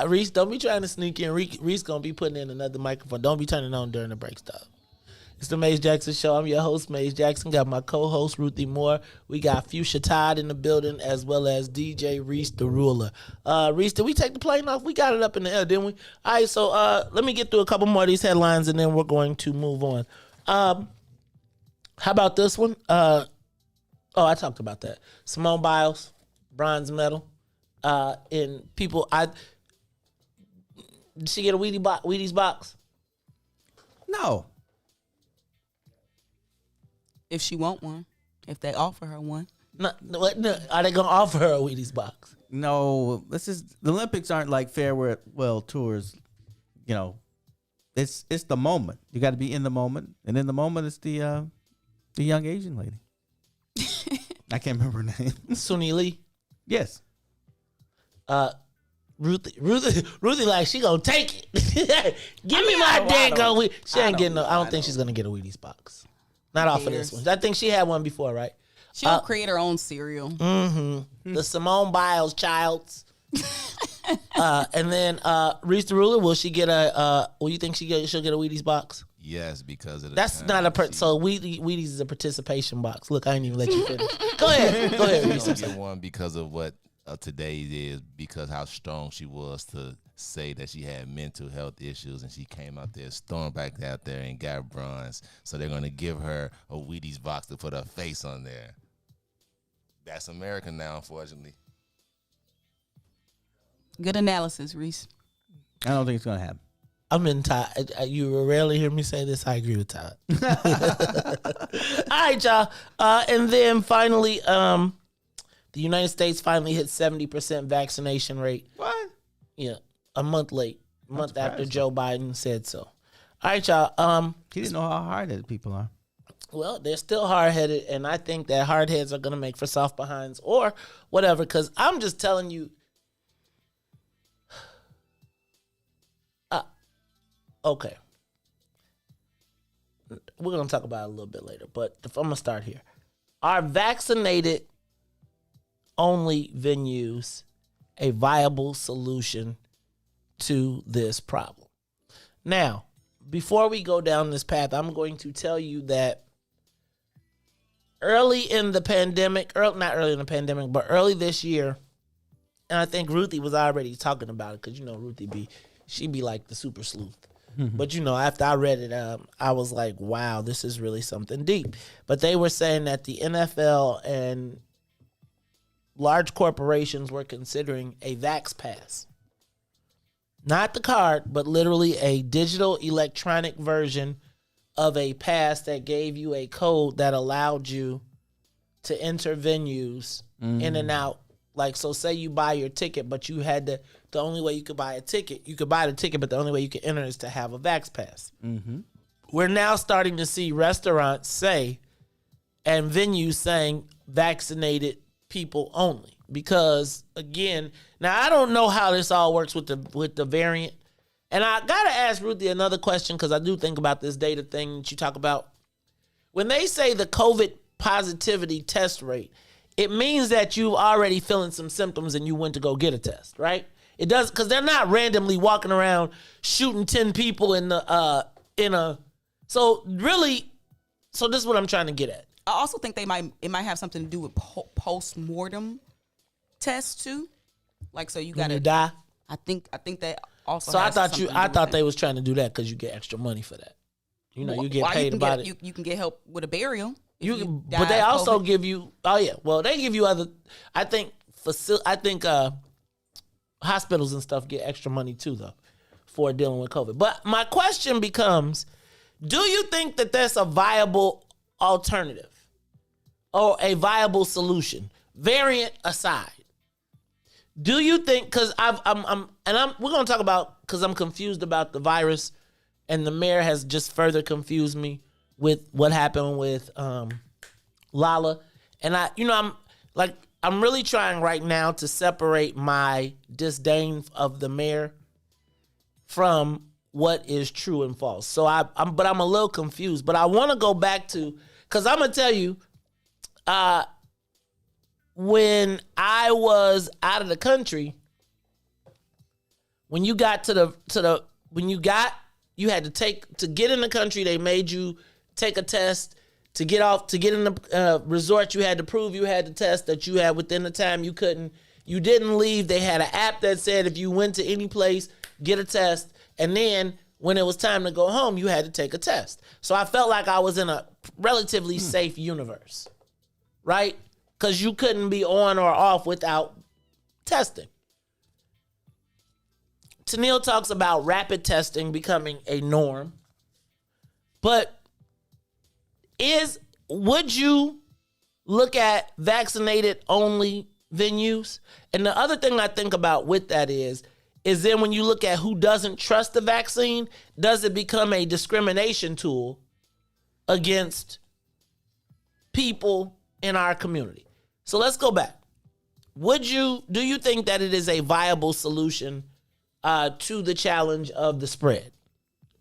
Reese, don't be trying to sneak in. Reese gonna be putting in another microphone. Don't be turning on during the break stuff. It's the Mays Jackson Show. I'm your host, Mays Jackson. Got my co-host, Ruthie Moore. We got Fuchsia Todd in the building, as well as DJ Reese the Ruler. Reese, did we take the plane off? We got it up in the air, didn't we? All right, so let me get through a couple more of these headlines, and then we're going to move on. How about this one? I talked about that. Simone Biles, bronze medal. In people, did she get a Wheaties box? No. If she want one, if they offer her one. No, are they gonna offer her a Wheaties box? No, the Olympics aren't like farewell tours. You know, it's the moment. You got to be in the moment, and in the moment, it's the young Asian lady. I can't remember her name. Sonia Lee. Yes. Ruthie, like she gonna take it. Give me my dang go. She ain't getting no. I don't think she's gonna get a Wheaties box. Not off of this one. I think she had one before, right? She'll create her own cereal. Mm-hmm. The Simone Biles childs. And then Reese the Ruler, will she get a? Will you think she'll get a Wheaties box? Yes, because of the that's time not a so Wheaties is a participation box. Look, I ain't even let you finish. Go ahead, Reese. She get one because of what today is, because how strong she was to say that she had mental health issues, and she came out there, stormed back out there, and got bronze. So they're gonna give her a Wheaties box to put her face on there. That's America now, unfortunately. Good analysis, Reese. I don't think it's gonna happen. I'm in Todd. You will rarely hear me say this. I agree with Todd. All right, y'all. And then finally, the United States finally hit 70% vaccination rate. What? Yeah, a month late. A month after Joe Biden said so. All right, y'all. He didn't know how hard-headed people are. Well, they're still hard-headed, and I think that hard heads are going to make for soft behinds or whatever, because I'm just telling you. Okay. We're going to talk about it a little bit later, but I'm going to start here. Are vaccinated only venues a viable solution to this problem? Now, before we go down this path, I'm going to tell you that early this year, and I think Ruthie was already talking about it because Ruthie she be like the super sleuth. But after I read it, I was like, wow, this is really something deep. But they were saying that the NFL and large corporations were considering a Vax Pass. Not the card, but literally a digital electronic version of a pass that gave you a code that allowed you to enter venues in and out. Like, so say you buy your ticket, but you had the only way you could buy a ticket, you could buy the ticket, but the only way you could enter is to have a Vax Pass. We're now starting to see restaurants say, and venues saying, vaccinated people only. Because, again, now I don't know how this all works with the variant. And I got to ask Ruthie another question because I do think about this data thing that you talk about. When they say the COVID positivity test rate, it means that you've already feeling some symptoms and you went to go get a test, right? It does, because they're not randomly walking around shooting 10 people so this is what I'm trying to get at. I also think it might have something to do with post-mortem tests too. Like, so you gotta die. I think that also. So has I thought they was trying to do that because you get extra money for that. You get paid about it. You can get help with a burial. But they also give you. Oh yeah, well they give you other. I think hospitals and stuff get extra money too though for dealing with COVID. But my question becomes, do you think that that's a viable alternative or a viable solution, variant aside? Do you think, because we're going to talk about, because I'm confused about the virus and the mayor has just further confused me with what happened with Lala. And I'm really trying right now to separate my disdain of the mayor from what is true and false. So I'm a little confused, but I want to go back to, because I'm going to tell you, when I was out of the country, when you got you had to get in the country, they made you take a test to get in the resort. You had to prove you had the test that you had within the time you didn't leave. They had an app that said if you went to any place, get a test. And then when it was time to go home, you had to take a test. So I felt like I was in a relatively safe universe, right? Because you couldn't be on or off without testing. Tennille talks about rapid testing becoming a norm. But would you look at vaccinated only venues? And the other thing I think about with that is then when you look at who doesn't trust the vaccine, does it become a discrimination tool against people in our community? So let's go back. Do you think that it is a viable solution to the challenge of the spread?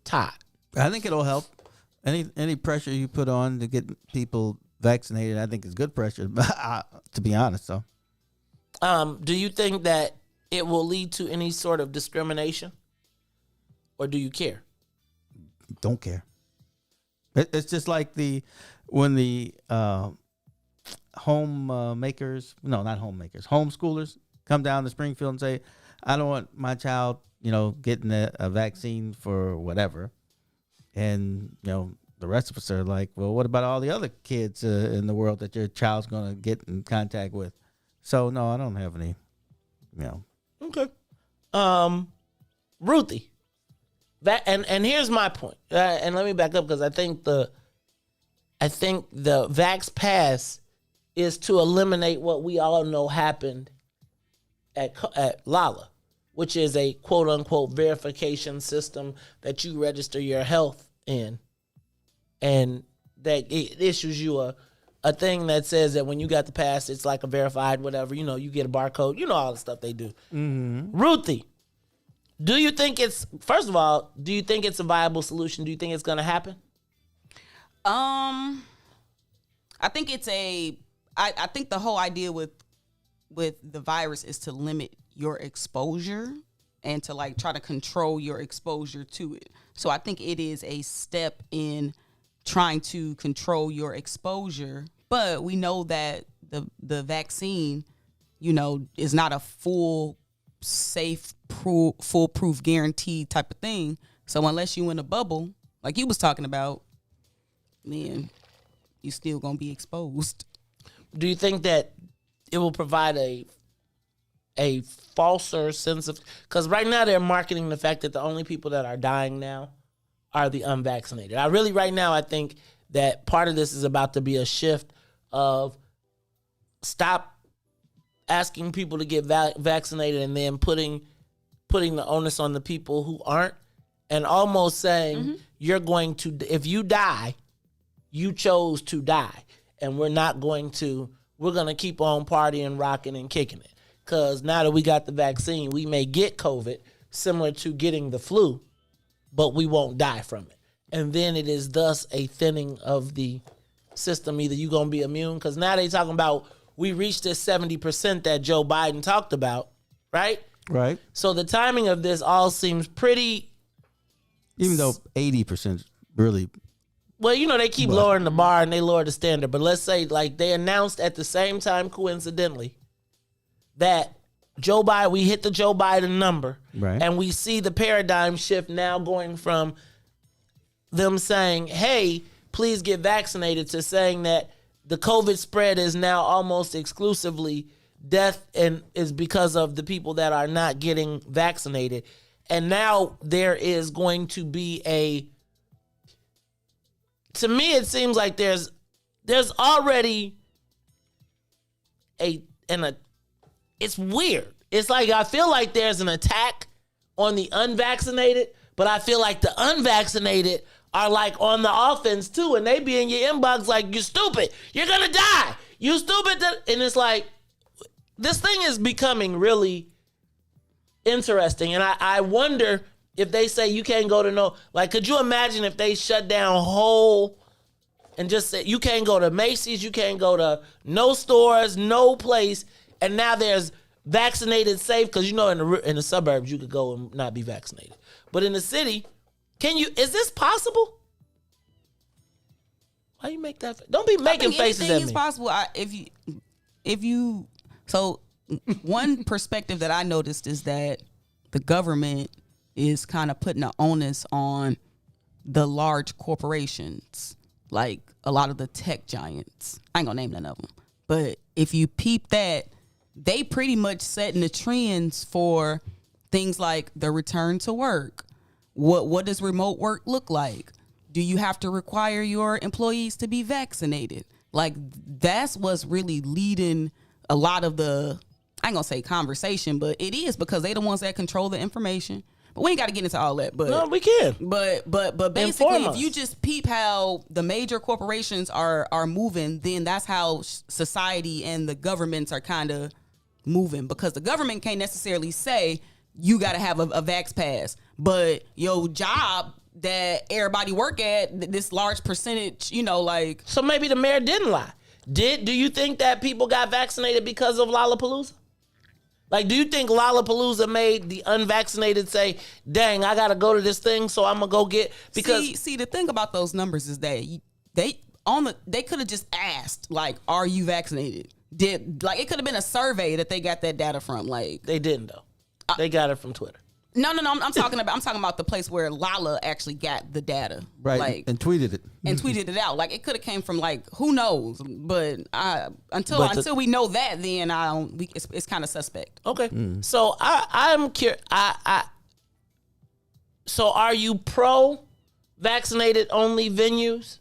Todd. I think it'll help. Any pressure you put on to get people vaccinated, I think is good pressure, to be honest. So, do you think that it will lead to any sort of discrimination? Or do you care? Don't care. It's just like when the homeschoolers come down to Springfield and say, I don't want my child, getting a vaccine for whatever. And, the rest of us are like, well, what about all the other kids in the world that your child's going to get in contact with? So, no, I don't have any, Okay. Ruthie. And here's my point. And let me back up because I think the Vax Pass is to eliminate what we all know happened at Lala, which is a quote unquote verification system that you register your health in, and that it issues you a thing that says that when you got the pass, it's like a verified whatever. You get a barcode. All the stuff they do. Mm-hmm. Ruthie, do you think it's a viable solution? Do you think it's going to happen? I think I think the whole idea with the virus is to limit your exposure and to try to control your exposure to it. So I think it is a step in trying to control your exposure, but we know that the vaccine is not a full, safe, foolproof, guaranteed type of thing. So unless you in a bubble, like you was talking about, then you still gonna be exposed. Do you think that it will provide a falser sense of, because right now they're marketing the fact that the only people that are dying now are the unvaccinated. Right now I think that part of this is about to be a shift of stop asking people to get vaccinated and then putting the onus on the people who aren't, and almost saying you're going to, if you die, you chose to die, and we're going to keep on partying, rocking, and kicking it. Because now that we got the vaccine, we may get COVID, similar to getting the flu, but we won't die from it. And then it is thus a thinning of the system. Either you're going to be immune, because now they talking about we reached this 70% that Joe Biden talked about, right? Right. So the timing of this all seems pretty... Even though 80% really... Well, they keep lowering the bar and they lower the standard. But let's say, like, they announced at the same time, coincidentally, that Joe Biden, we hit the Joe Biden number. Right. And we see the paradigm shift now going from them saying, hey, please get vaccinated, to saying that the COVID spread is now almost exclusively death and is because of the people that are not getting vaccinated. And now there is going to be to me, it seems like there's already it's weird. It's like, I feel like there's an attack on the unvaccinated, but I feel like the unvaccinated are like on the offense too, and they be in your inbox like, you stupid, you're gonna die, you stupid. And it's like, this thing is becoming really interesting. And I wonder if they say you can't go to could you imagine if they shut down whole and just say you can't go to Macy's, you can't go to no stores, no place, and now there's vaccinated safe, because in the suburbs you could go and not be vaccinated, but in the city, is this possible? Why you make that? Don't be making faces at me. Anything is possible. So one perspective that I noticed is that the government is kind of putting the onus on the large corporations, like a lot of the tech giants. I ain't gonna name none of them, but if you peep that, they pretty much setting the trends for things like the return to work. What does remote work look like? Do you have to require your employees to be vaccinated? Like, that's what's really leading a lot of the, I ain't gonna say conversation, but it is, because they the ones that control the information. But we ain't got to get into all that. But no, we can. But basically, if you just peep how the major corporations are moving, then that's how society and the governments are kind of moving. Because the government can't necessarily say you got to have a vax pass, but your job that everybody work at, this large percentage, So maybe the mayor didn't lie. Do you think that people got vaccinated because of Lollapalooza? Like, do you think Lollapalooza made the unvaccinated say, dang, I got to go to this thing, so I'm going to go get... Because See, the thing about those numbers is that they could have just asked, like, are you vaccinated? It could have been a survey that they got that data from. Like, they didn't, though. They got it from Twitter. No. I'm talking about the place where Lala actually got the data, right? And tweeted it. Tweeted it out. Like, it could have came from, like, who knows? But until we know that, then it's kind of suspect. Okay. So I'm curious. So are you pro vaccinated only venues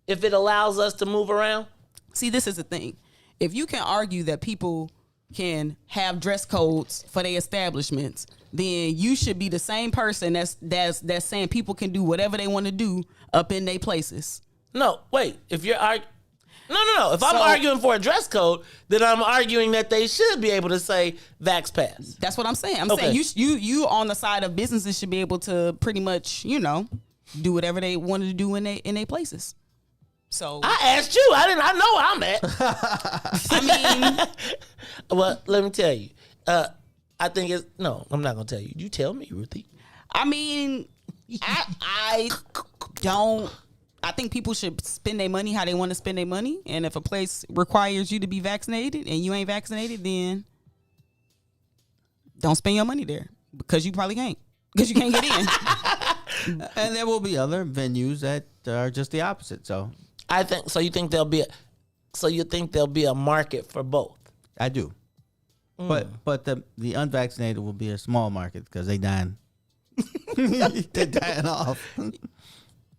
if it allows us to move around? See, this is the thing. If you can argue that people can have dress codes for their establishments, then you should be the same person that's saying people can do whatever they want to do up in their places. No, wait. If you're No. If I'm arguing for a dress code, then I'm arguing that they should be able to say Vax Pass. That's what I'm saying. I'm saying you on the side of businesses should be able to pretty much, do whatever they wanted to do in their places. So I asked you. I know where I'm at. I mean, well, let me tell you. I think it's no. I'm not gonna tell you. You tell me, Ruthie. I mean, I don't. I think people should spend their money how they want to spend their money, and if a place requires you to be vaccinated and you ain't vaccinated, then don't spend your money there because you probably can't. Because you can't get in. And there will be other venues that are just the opposite. So I think so. You think there'll be a market for both? I do. But the unvaccinated will be a small market because they dying. They're dying off.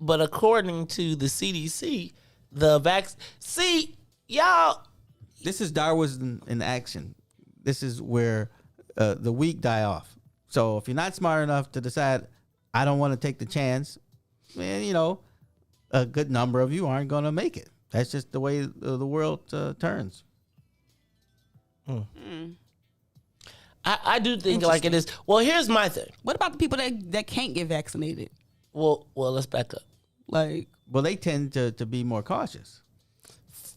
But according to the CDC, see y'all. This is Darwinism in action. This is where the weak die off. So if you're not smart enough to decide, I don't want to take the chance, man, a good number of you aren't going to make it. That's just the way the world turns. I do think like it is. Well, here's my thing. What about the people that can't get vaccinated? Well, let's back up. Well, they tend to be more cautious.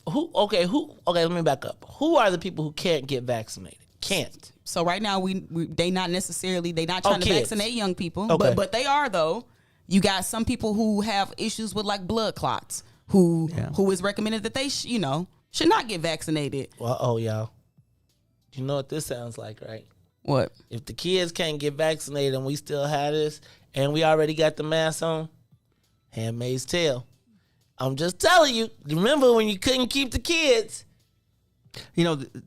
Okay, let me back up. Who are the people who can't get vaccinated? Can't. So right now they not trying to vaccinate young people, okay. but they are though. You got some people who have issues with like blood clots who is recommended that they should not get vaccinated. Well, y'all. You know what this sounds like, right? What? If the kids can't get vaccinated and we still have this and we already got the mask on, Handmaid's Tale. I'm just telling you, remember when you couldn't keep the kids?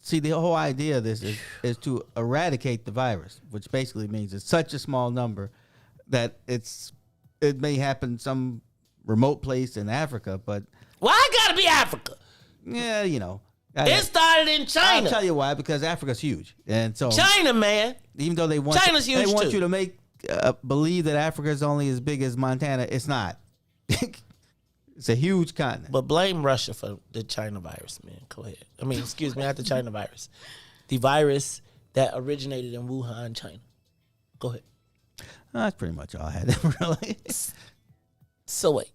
See, the whole idea of this is to eradicate the virus, which basically means it's such a small number that it may happen some remote place in Africa, but why gotta be Africa? Yeah, it started in China. I'll tell you why, because Africa's huge, and so China, man. Even though they want China's huge they want too. you to make believe that Africa is only as big as Montana. It's not. It's a huge continent. But blame Russia for the China virus, man. Go ahead. Excuse me, not the China virus. The virus that originated in Wuhan, China. Go ahead. That's pretty much all I had, really. So wait.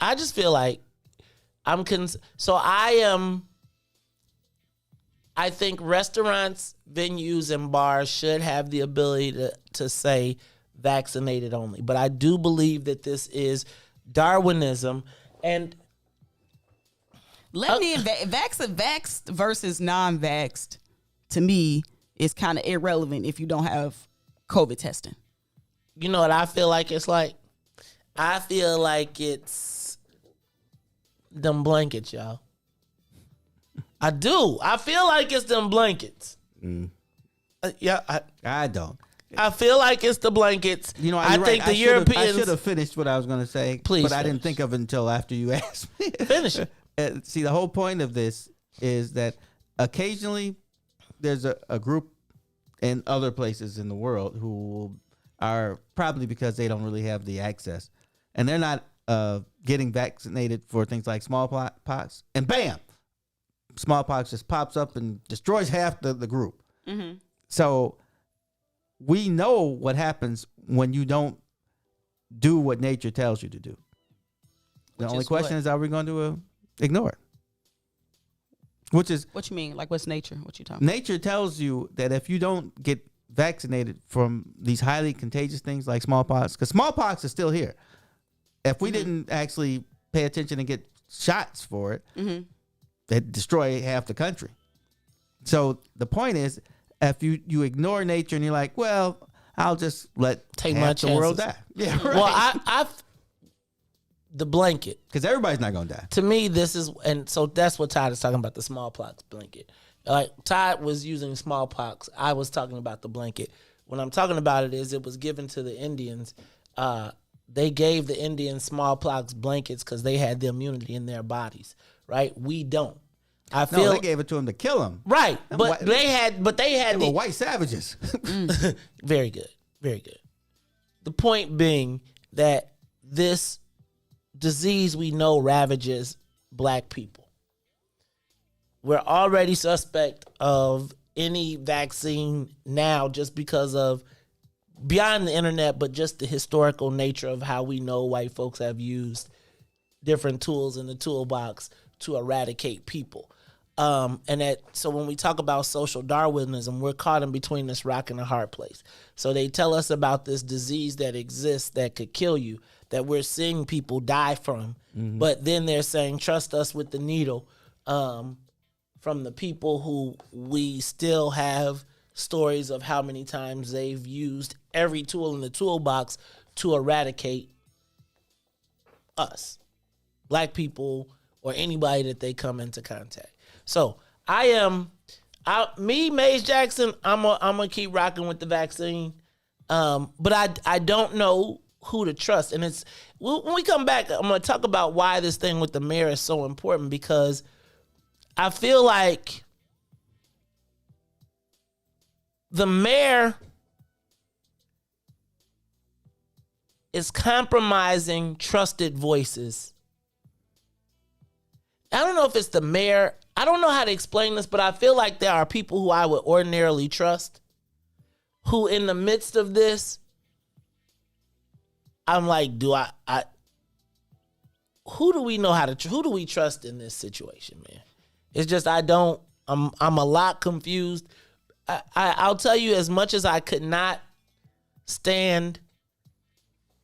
I just feel like I think restaurants, venues, and bars should have the ability to say vaccinated only. But I do believe that this is Darwinism, and vaxxed versus non-vaxxed to me is kind of irrelevant if you don't have COVID testing. You know what I feel like it's like? I feel like it's them blankets, y'all. I do. I feel like it's them blankets. I don't. I feel like it's the blankets. I think the Europeans. I should have finished what I was going to say, please, but I didn't think of it until after you asked me. Finish it. See, the whole point of this is that occasionally there's a group in other places in the world who are probably because they don't really have the access, and they're not getting vaccinated for things like smallpox, and bam, smallpox just pops up and destroys half the group. Mm-hmm. So we know what happens when you don't do what nature tells you to do. The only question is, are we going to ignore it? Which is what you mean? Like, what's nature? What you talking? Nature tells you that if you don't get vaccinated from these highly contagious things like smallpox, because smallpox is still here. If we didn't actually pay attention and get shots for it, that'd destroy half the country. So the point is, if you ignore nature and you're like, well, I'll just take half the world die. Yeah, right. Well, the blanket, because everybody's not gonna die. To me, this is, and so that's what Todd is talking about, the smallpox blanket. Like Todd was using smallpox, I was talking about the blanket. When I'm talking about it was given to the Indians. They gave the Indians smallpox blankets because they had the immunity in their bodies. Right? We don't. They gave it to them to kill them. Right, but they were white savages. Very good, very good. The point being that this disease we know ravages black people. We're already suspect of any vaccine now just because of beyond the internet, but just the historical nature of how we know white folks have used different tools in the toolbox to eradicate people. So when we talk about social Darwinism, we're caught in between this rock and a hard place. So they tell us about this disease that exists that could kill you, that we're seeing people die from. Mm-hmm. But then they're saying, trust us with the needle, from the people who we still have stories of how many times they've used every tool in the toolbox to eradicate us, black people, or anybody that they come into contact. So Maze Jackson, I'm gonna keep rocking with the vaccine. But I don't know who to trust. And when we come back, I'm gonna talk about why this thing with the mayor is so important, because I feel like the mayor is compromising trusted voices. I don't know if it's the mayor. I don't know how to explain this, but I feel like there are people who I would ordinarily trust who, in the midst of this, I'm like, who do we know who do we trust in this situation, man? It's just, I'm a lot confused. I'll tell you, as much as I could not stand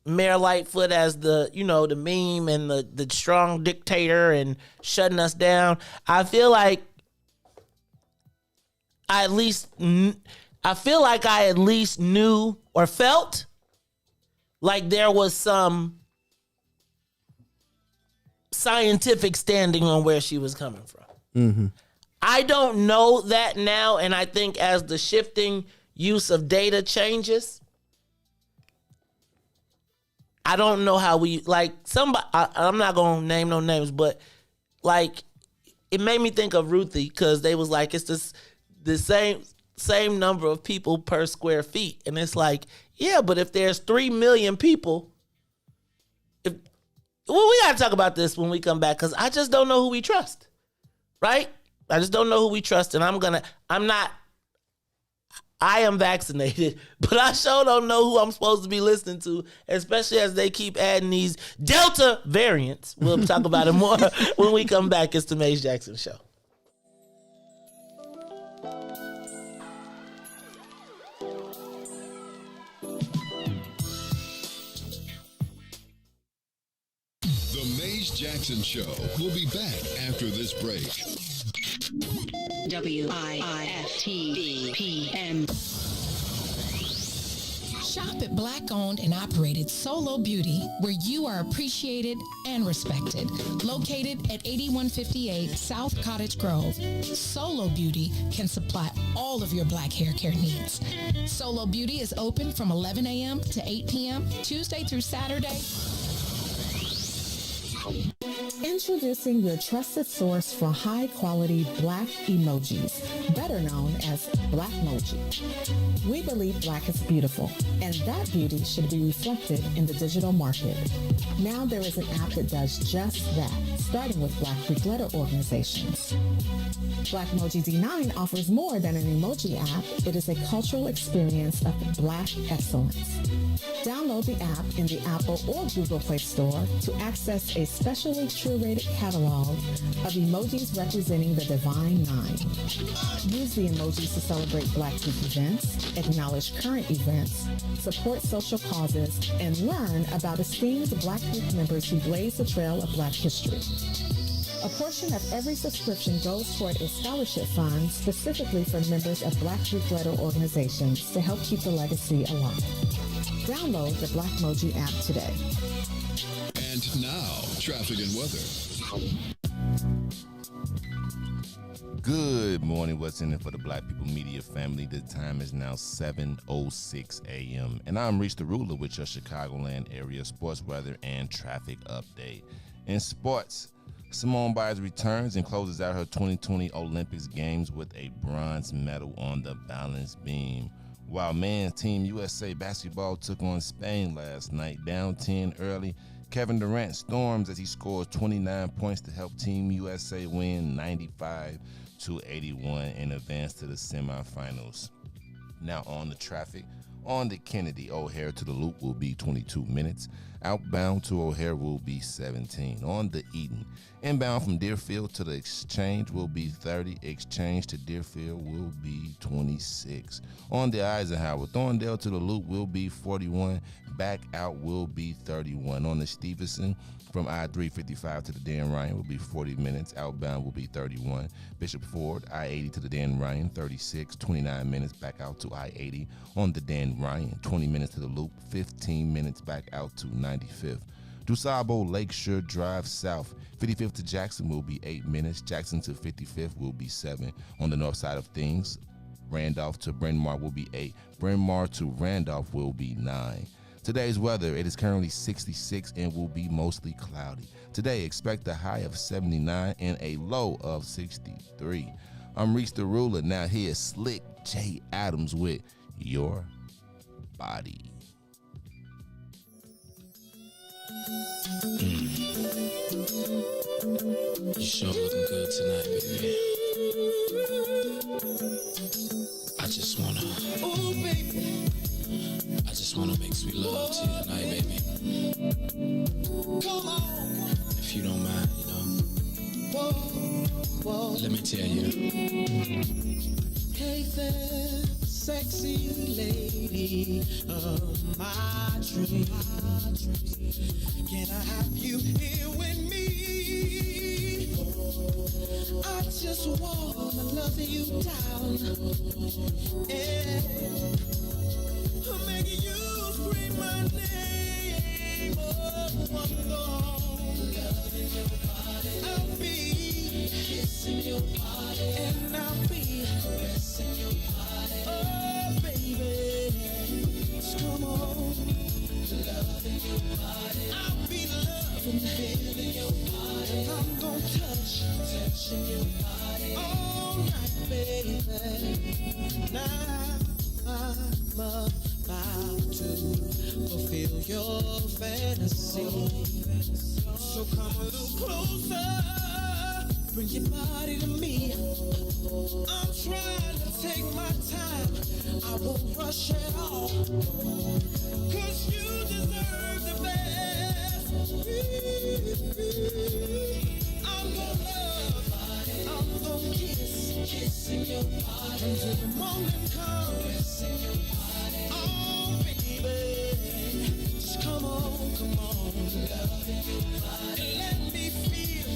Mayor Lightfoot as the meme and the strong dictator and shutting us down, I feel like I at least knew or felt like there was some scientific standing on where she was coming from. Mm-hmm. I don't know that now, and I think as the shifting use of data changes, I don't know how we, like, somebody, I'm not going to name no names, but, like, it made me think of Ruthie, because they was like, it's the same number of people per square feet. And it's like, yeah, but if there's 3 million people, we got to talk about this when we come back, because I just don't know who we trust, right? I just don't know who we trust, and I am vaccinated, but I sure don't know who I'm supposed to be listening to, especially as they keep adding these Delta variants. We'll talk about it more when we come back. It's the Maze Jackson Show. The Maze Jackson Show will be back after this break. WIIFTBPM. Shop at Black-owned and operated Solo Beauty, where you are appreciated and respected. Located at 8158 South Cottage Grove, Solo Beauty can supply all of your black hair care needs. Solo Beauty is open from 11 a.m. to 8 p.m., Tuesday through Saturday. Introducing your trusted source for high-quality black emojis, better known as Blackmoji. We believe black is beautiful, and that beauty should be reflected in the digital market. Now there is an app that does just that, starting with Black Greek letter organizations. Blackmoji D9 offers more than an emoji app. It is a cultural experience of black excellence. Download the app in the Apple or Google Play Store to access a specially curated catalog of emojis representing the Divine Nine. Use the emojis to celebrate Black Greek events, acknowledge current events, support social causes, and learn about esteemed Black Greek members who blaze the trail of Black history. A portion of every subscription goes toward a scholarship fund specifically for members of Black Greek letter organizations to help keep the legacy alive. Download the Blackmoji app today. And now, traffic and weather. Good morning. What's in it for the Black People Media family? The time is now 7:06 a.m. And I'm Reese the Ruler with your Chicagoland area sports weather and traffic update. In sports, Simone Biles returns and closes out her 2020 Olympics Games with a bronze medal on the balance beam. While men's Team USA basketball took on Spain last night, down 10 early, Kevin Durant storms as he scores 29 points to help Team USA win 95-81 and advance to the semifinals. Now on the traffic, On the Kennedy O'Hare to the Loop will be 22 minutes. Outbound to O'Hare will be 17. On the Eden, inbound from Deerfield to the Exchange will be 30. Exchange to Deerfield will be 26. On the Eisenhower, Thorndale to the Loop will be 41. Back out will be 31. On the Stevenson, from I-355 to the Dan Ryan will be 40 minutes. Outbound will be 31. Bishop Ford, I-80 to the Dan Ryan, 36, 29 minutes back out to I-80. On the Dan Ryan, 20 minutes to the Loop, 15 minutes back out to 95th. DuSable Lakeshore Drive South, 55th to Jackson will be 8 minutes. Jackson to 55th will be 7. On the north side of things, Randolph to Bryn Mawr will be 8. Bryn Mawr to Randolph will be 9. Today's weather, it is currently 66 and will be mostly cloudy. Today, expect a high of 79 and a low of 63. I'm Reese the Ruler. Now here's Slick J. Adams with Your Body. You sure looking good tonight, baby. I just wanna, oh baby, I just wanna make sweet love to you tonight, baby. Come on, if you don't mind, let me tell you. Hey there, sexy lady of my dreams. Can I have you here with me? I just wanna love you down. Yeah. I'm making you scream my name. Loving your body. I'll be kissing your body. And I'll be caressing your body. Oh, baby. Just come on. Loving your body. I'll be loving, feeling your body. I'm gonna touching your body all night, baby. Now I'm about to fulfill your fantasy. So come a little closer, bring your body to me. I'm trying to take my time, I won't rush at all, 'cause you deserve the best. I'm gonna love, I'm gonna kissing your body until the morning comes. Caressing your body, oh baby, just come on, loving your body, and let me feel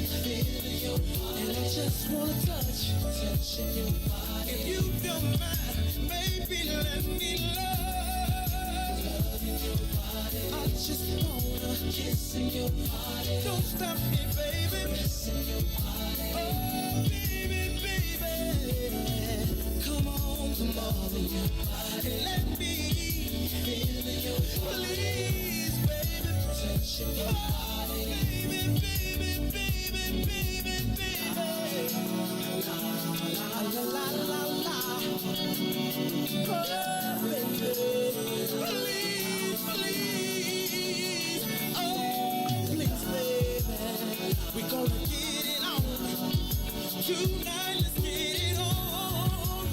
your body, and I just wanna touching your body. If you don't mind, baby, let me love, loving your body. I just wanna kissing your body. Don't stop me, baby, kissing your body. Oh, baby, come on, loving your body. Let me feel your body. Please, baby, touching your body. Baby. La la la la la. Oh, baby, please. Oh, please, baby. We're gonna get it on tonight. Let's get it on.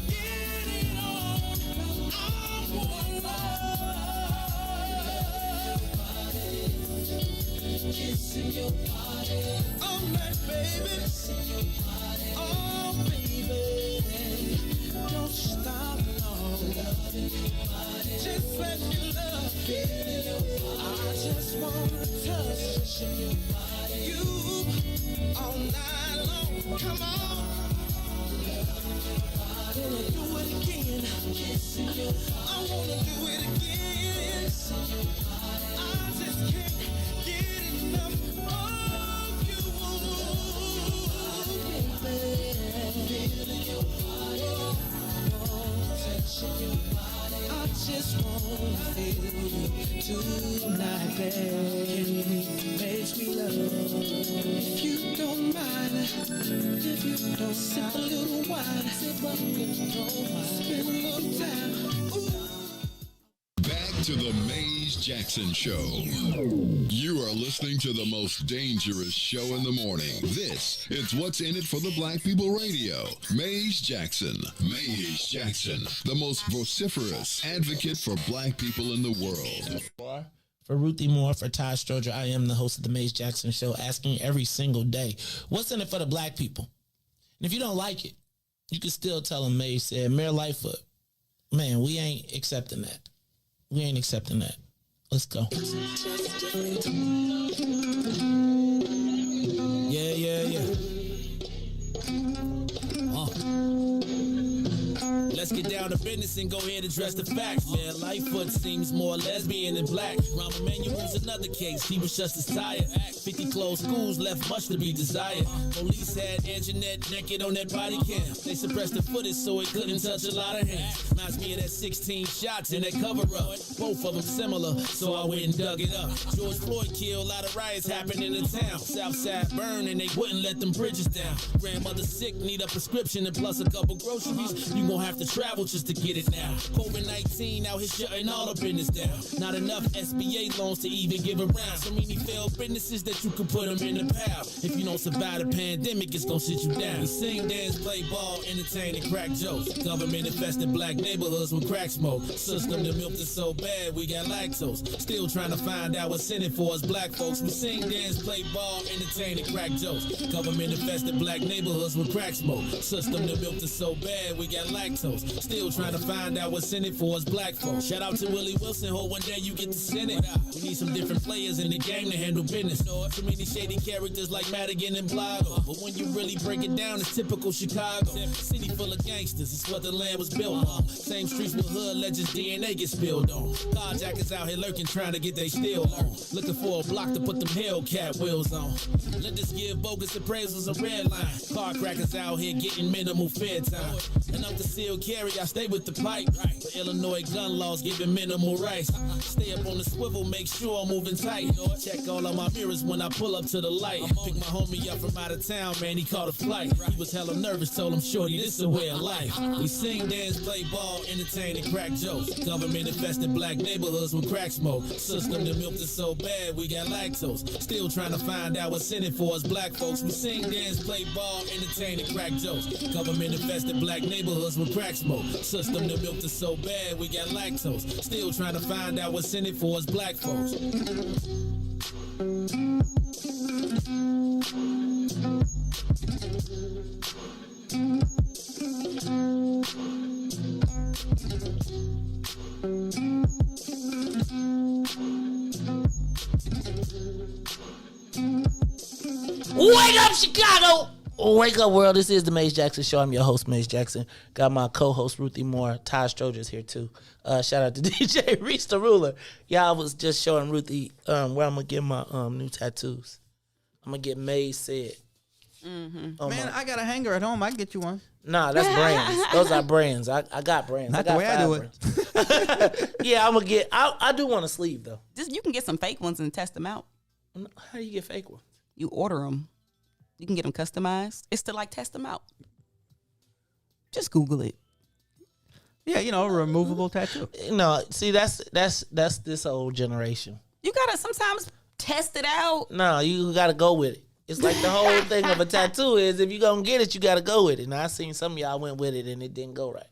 Get it on. I wanna love. Kissing your body all night, baby. Kissing your body, oh baby. Don't stop long. Loving your body, just let me love you. I just wanna touch your body, you all night long. Come on. I wanna do it again. Kissing your body. I wanna do it again. Kissing your body. I just can't get enough of you, baby. Feeling your body, touching your body. I just wanna feel you tonight, baby. Makes me love. If you don't mind, sip a little wine, spend a little time. Ooh. Back to the Maze Jackson Show. You are listening to the most dangerous show in the morning. This is What's in It for the Black People Radio. Maze Jackson. Maze Jackson, the most vociferous advocate for black people in the world. For Ruthie Moore, for Todd Stroger, I am the host of the Maze Jackson Show, asking every single day, what's in it for the black people? And if you don't like it, you can still tell them Maze said, Mayor Lightfoot, man, we ain't accepting that. We ain't accepting that. Let's go. Yeah. Let's get down to business and go ahead and address the facts. Mayor Lightfoot seems more lesbian than black. Rahm Emanuel's another case. He was just as tired. 50 closed schools left much to be desired. Police had Anjanette naked on that body cam. They suppressed the footage so it couldn't touch a lot of hands. Reminds me of that 16 shots in that cover-up. Both of them similar, so I went and dug it up. George Floyd killed, a lot of riots happened in the town. Southside burned and they wouldn't let them bridges down. Grandmother sick, need a prescription and plus a couple groceries. You gon' have to travel just to get it now. COVID-19 out here shutting all the business down. Not enough SBA loans to even give around. So many failed businesses that you could put them in the pile. If you don't survive the pandemic, it's gonna sit you down. We sing, dance, play ball, entertain, and crack jokes. Government infested black neighborhoods with crack smoke. System that milked us so bad, we got lactose. Still trying to find out what's in it for us black folks. We sing, dance, play ball, entertain, and crack jokes. Government infested black neighborhoods with crack smoke. System that milked us so bad, we got lactose. Still trying to find out what's in it for us black folks. Shout out to Willie Wilson, hope one day you get to send it. We need some different players in the game to handle business. Too many shady characters like Madigan and Blago. But when you really break it down, it's typical Chicago. City full of gangsters, it's what the land was built on. Same streets with hood legends, DNA get spilled on. Carjackers out here lurking, trying to get they steal on. Looking for a block to put them Hellcat wheels on. Let us give bogus appraisals a red line. Car crackers out here getting minimal fair time. And up to seal carry, I stay with the pipe. For Illinois gun laws giving minimal rights. Stay up on the swivel, make sure I'm moving tight. Check all of my mirrors when I pull up to the light. Pick my homie up from out of town, man, he caught a flight. He was hella nervous, told him, shorty, this a way of life. We sing, dance, play ball, entertain, and crack jokes. Government infested black neighborhoods with crack smoke. System that milked us so bad, we got lactose. Still trying to find out what's in it for us black folks. We sing, dance, play ball, entertain, and crack jokes. Government infested black neighborhoods with crack smoke. System that milked us so bad, we got lactose. Still trying to find out what's in it for us black folks. Wake up, Chicago! Wake up, world. This is the Maze Jackson Show. I'm your host, Maze Jackson. Got my co-host, Ruthie Moore. Todd Stroger's here, too. Shout out to DJ Reese the Ruler. Yeah, I was just showing Ruthie where I'm going to get my new tattoos. I'm going to get Maze Said. Mm-hmm. Man, I got a hanger at home. I can get you one. Nah, that's brands. Those are brands. I got brands. Not the way I do it. Yeah, I'm going to get... I do want a sleeve, though. Just you can get some fake ones and test them out. How do you get fake ones? You order them. You can get them customized. It's to like test them out. Just Google it. Yeah, you know, a removable tattoo. No, see, that's this old generation. You gotta sometimes test it out. No, you gotta go with it. It's like the whole thing of a tattoo is if you gonna get it, you gotta go with it. Now I seen some of y'all went with it and it didn't go right.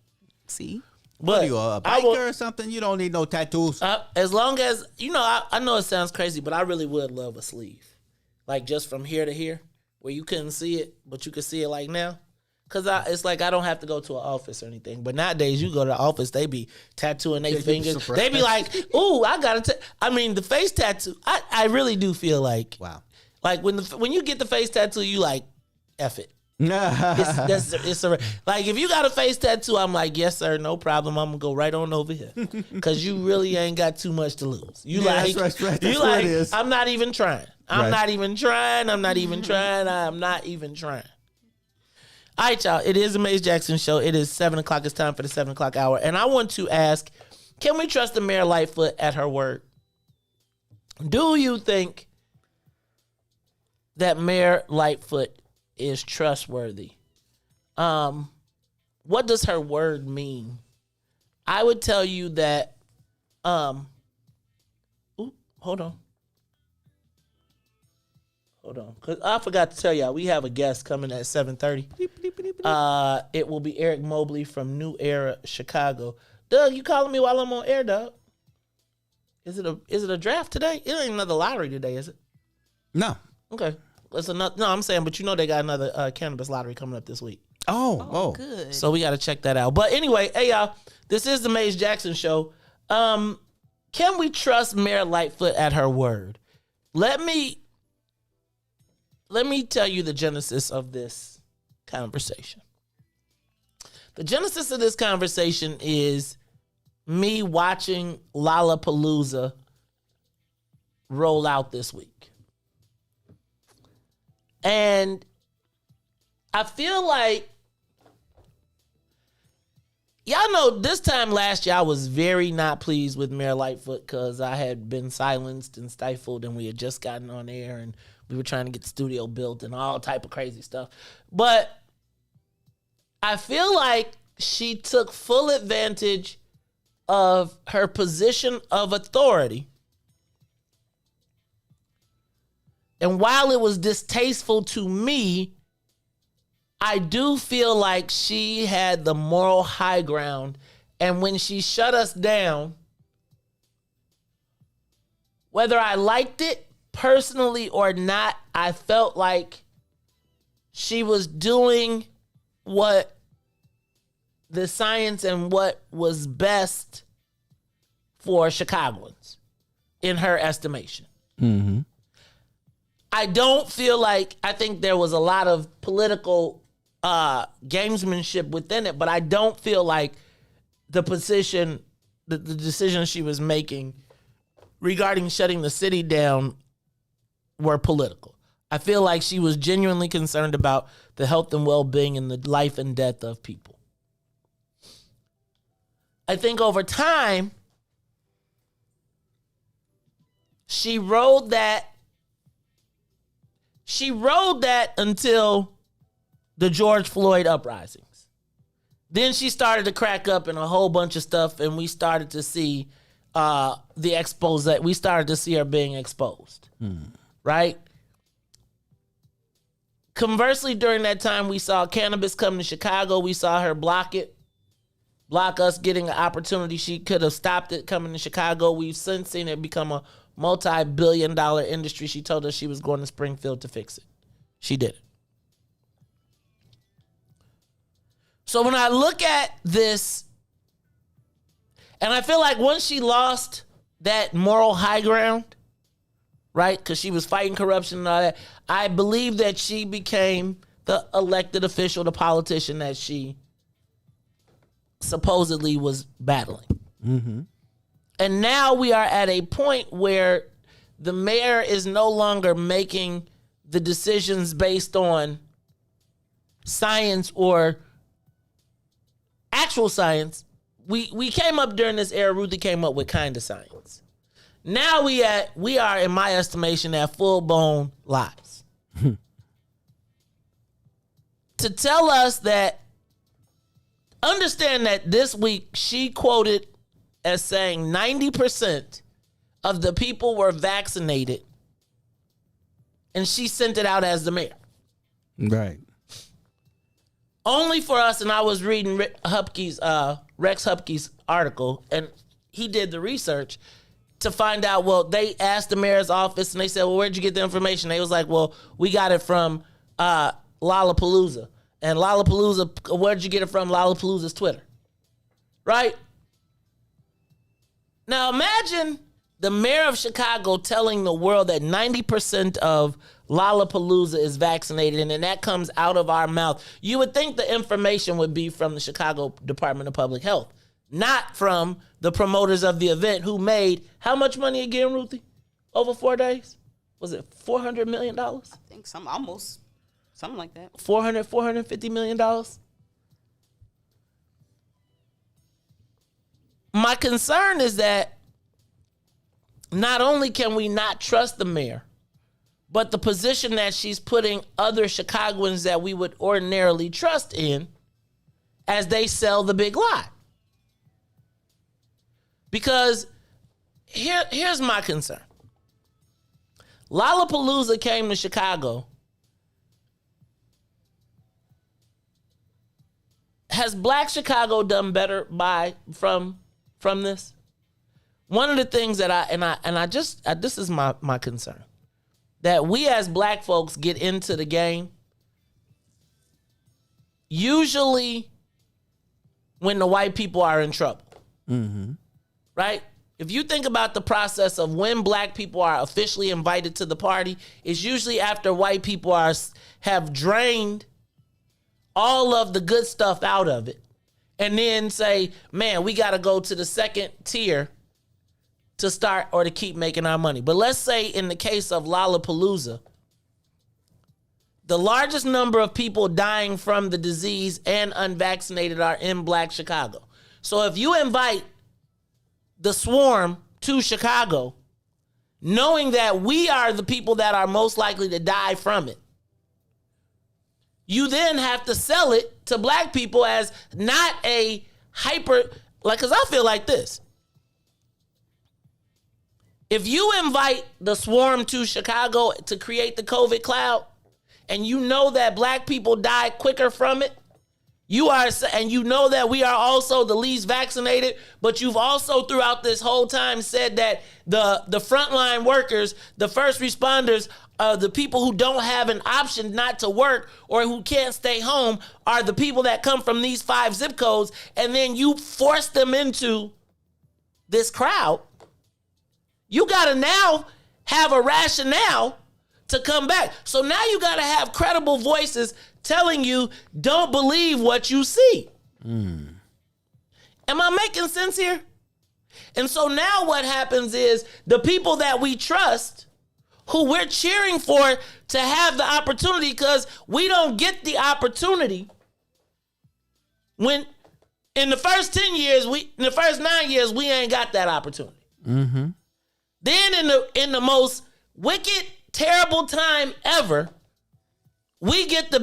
See, but what are you, a biker or something? You don't need no tattoos. As long as you know, I know it sounds crazy, but I really would love a sleeve, like just from here to here, where you couldn't see it, but you could see it like now. Cause it's like I don't have to go to an office or anything. But nowadays you go to the office, they be tattooing their fingers. They be like, "Ooh, I got to." I mean, the face tattoo. I really do feel like wow. Like when you get the face tattoo, you like, F it. It's like if you got a face tattoo, I'm like, yes sir, no problem. I'm gonna go right on over here, cause you really ain't got too much to lose. You like, that's right. That's you like, it is. I'm not even trying. I'm not even trying. I'm not even trying. I'm not even trying. All right, y'all. It is the Maze Jackson Show. It is 7 o'clock. It's time for the 7 o'clock hour, and I want to ask: can we trust the Mayor Lightfoot at her word? Do you think that Mayor Lightfoot is trustworthy? What does her word mean? I would tell you that Hold on. Because I forgot to tell y'all, we have a guest coming at 7:30. It will be Eric Mobley from New Era, Chicago. Doug, you calling me while I'm on air, Doug? Is it a draft today? It ain't another lottery today, is it? No. Okay. I'm saying, but they got another cannabis lottery coming up this week. Oh. Good. So we got to check that out. But anyway, hey, y'all, this is the Maze Jackson Show. Can we trust Mayor Lightfoot at her word? Let me tell you the genesis of this conversation. The genesis of this conversation is me watching Lollapalooza roll out this week. And I feel like, y'all know this time last year I was very not pleased with Mayor Lightfoot because I had been silenced and stifled and we had just gotten on air and we were trying to get the studio built and all type of crazy stuff. But I feel like she took full advantage of her position of authority. And while it was distasteful to me, I do feel like she had the moral high ground. And when she shut us down, whether I liked it personally or not, I felt like she was doing what the science and what was best for Chicagoans in her estimation. Mm-hmm. I don't feel like, I think there was a lot of political gamesmanship within it, but I don't feel like the decision she was making regarding shutting the city down were political. I feel like she was genuinely concerned about the health and well-being and the life and death of people. I think over time, she rode that until the George Floyd uprisings. Then she started to crack up in a whole bunch of stuff, and we started to see the expose. We started to see her being exposed, right? Conversely, during that time, we saw cannabis come to Chicago. We saw her block us getting an opportunity. She could have stopped it coming to Chicago. We've since seen it become a multi-billion-dollar industry. She told us she was going to Springfield to fix it. She did it. So when I look at this, and I feel like once she lost that moral high ground, right, because she was fighting corruption and all that, I believe that she became the elected official, the politician that she supposedly was battling. Mm-hmm. And now we are at a point where the mayor is no longer making the decisions based on science or actual science. We came up during this era, Ruthie came up with kind of science. Now we are, in my estimation, at full-blown lies. To tell us that, understand that this week she quoted as saying 90% of the people were vaccinated, and she sent it out as the mayor. Right. Only for us, and I was reading Rex Hupke's article, and he did the research to find out, well, they asked the mayor's office, and they said, well, where'd you get the information? They was like, well, we got it from Lollapalooza. And Lollapalooza, where'd you get it from? Lollapalooza's Twitter. Right? Now imagine the mayor of Chicago telling the world that 90% of Lollapalooza is vaccinated, and then that comes out of our mouth. You would think the information would be from the Chicago Department of Public Health, not from the promoters of the event who made how much money again, Ruthie? Over 4 days? Was it $400 million? I think something like that. $450 million? My concern is that not only can we not trust the mayor, but the position that she's putting other Chicagoans that we would ordinarily trust in as they sell the big lie. Because here's my concern. Lollapalooza came to Chicago. Has Black Chicago done better from this? One of the things that this is my concern, that we as Black folks get into the game usually when the white people are in trouble, right? If you think about the process of when Black people are officially invited to the party, it's usually after white people have drained all of the good stuff out of it, and then say, man, we got to go to the second tier to start or to keep making our money. But let's say in the case of Lollapalooza, the largest number of people dying from the disease and unvaccinated are in Black Chicago. So if you invite the swarm to Chicago, knowing that we are the people that are most likely to die from it, you then have to sell it to Black people as not a because I feel like this. If you invite the swarm to Chicago to create the COVID cloud, and you know that Black people die quicker from it, and you know that we are also the least vaccinated, but you've also throughout this whole time said that the frontline workers, the first responders, the people who don't have an option not to work or who can't stay home are the people that come from these 5 zip codes, and then you force them into this crowd. You got to now have a rationale to come back. So now you got to have credible voices telling you, don't believe what you see. Am I making sense here? And so now what happens is the people that we trust, who we're cheering for to have the opportunity, because we don't get the opportunity when in the first 10 years, in the first 9 years, we ain't got that opportunity. Then in the most wicked, terrible time ever, we get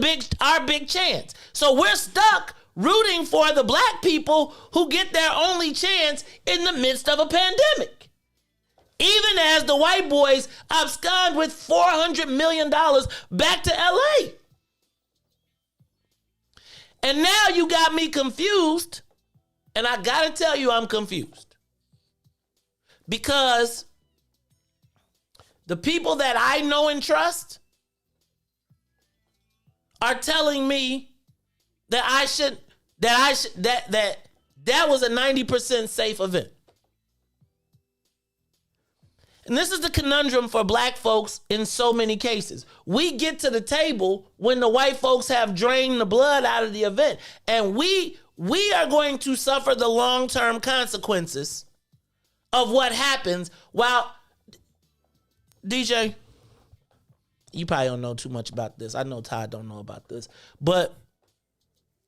our big chance. So we're stuck rooting for the Black people who get their only chance in the midst of a pandemic. Even as the white boys abscond with $400 million back to LA. And now you got me confused, and I gotta tell you I'm confused. Because the people that I know and trust are telling me that that was a 90% safe event. And this is the conundrum for Black folks in so many cases. We get to the table when the white folks have drained the blood out of the event, and we are going to suffer the long-term consequences of what happens. While DJ, you probably don't know too much about this. I know Todd don't know about this. But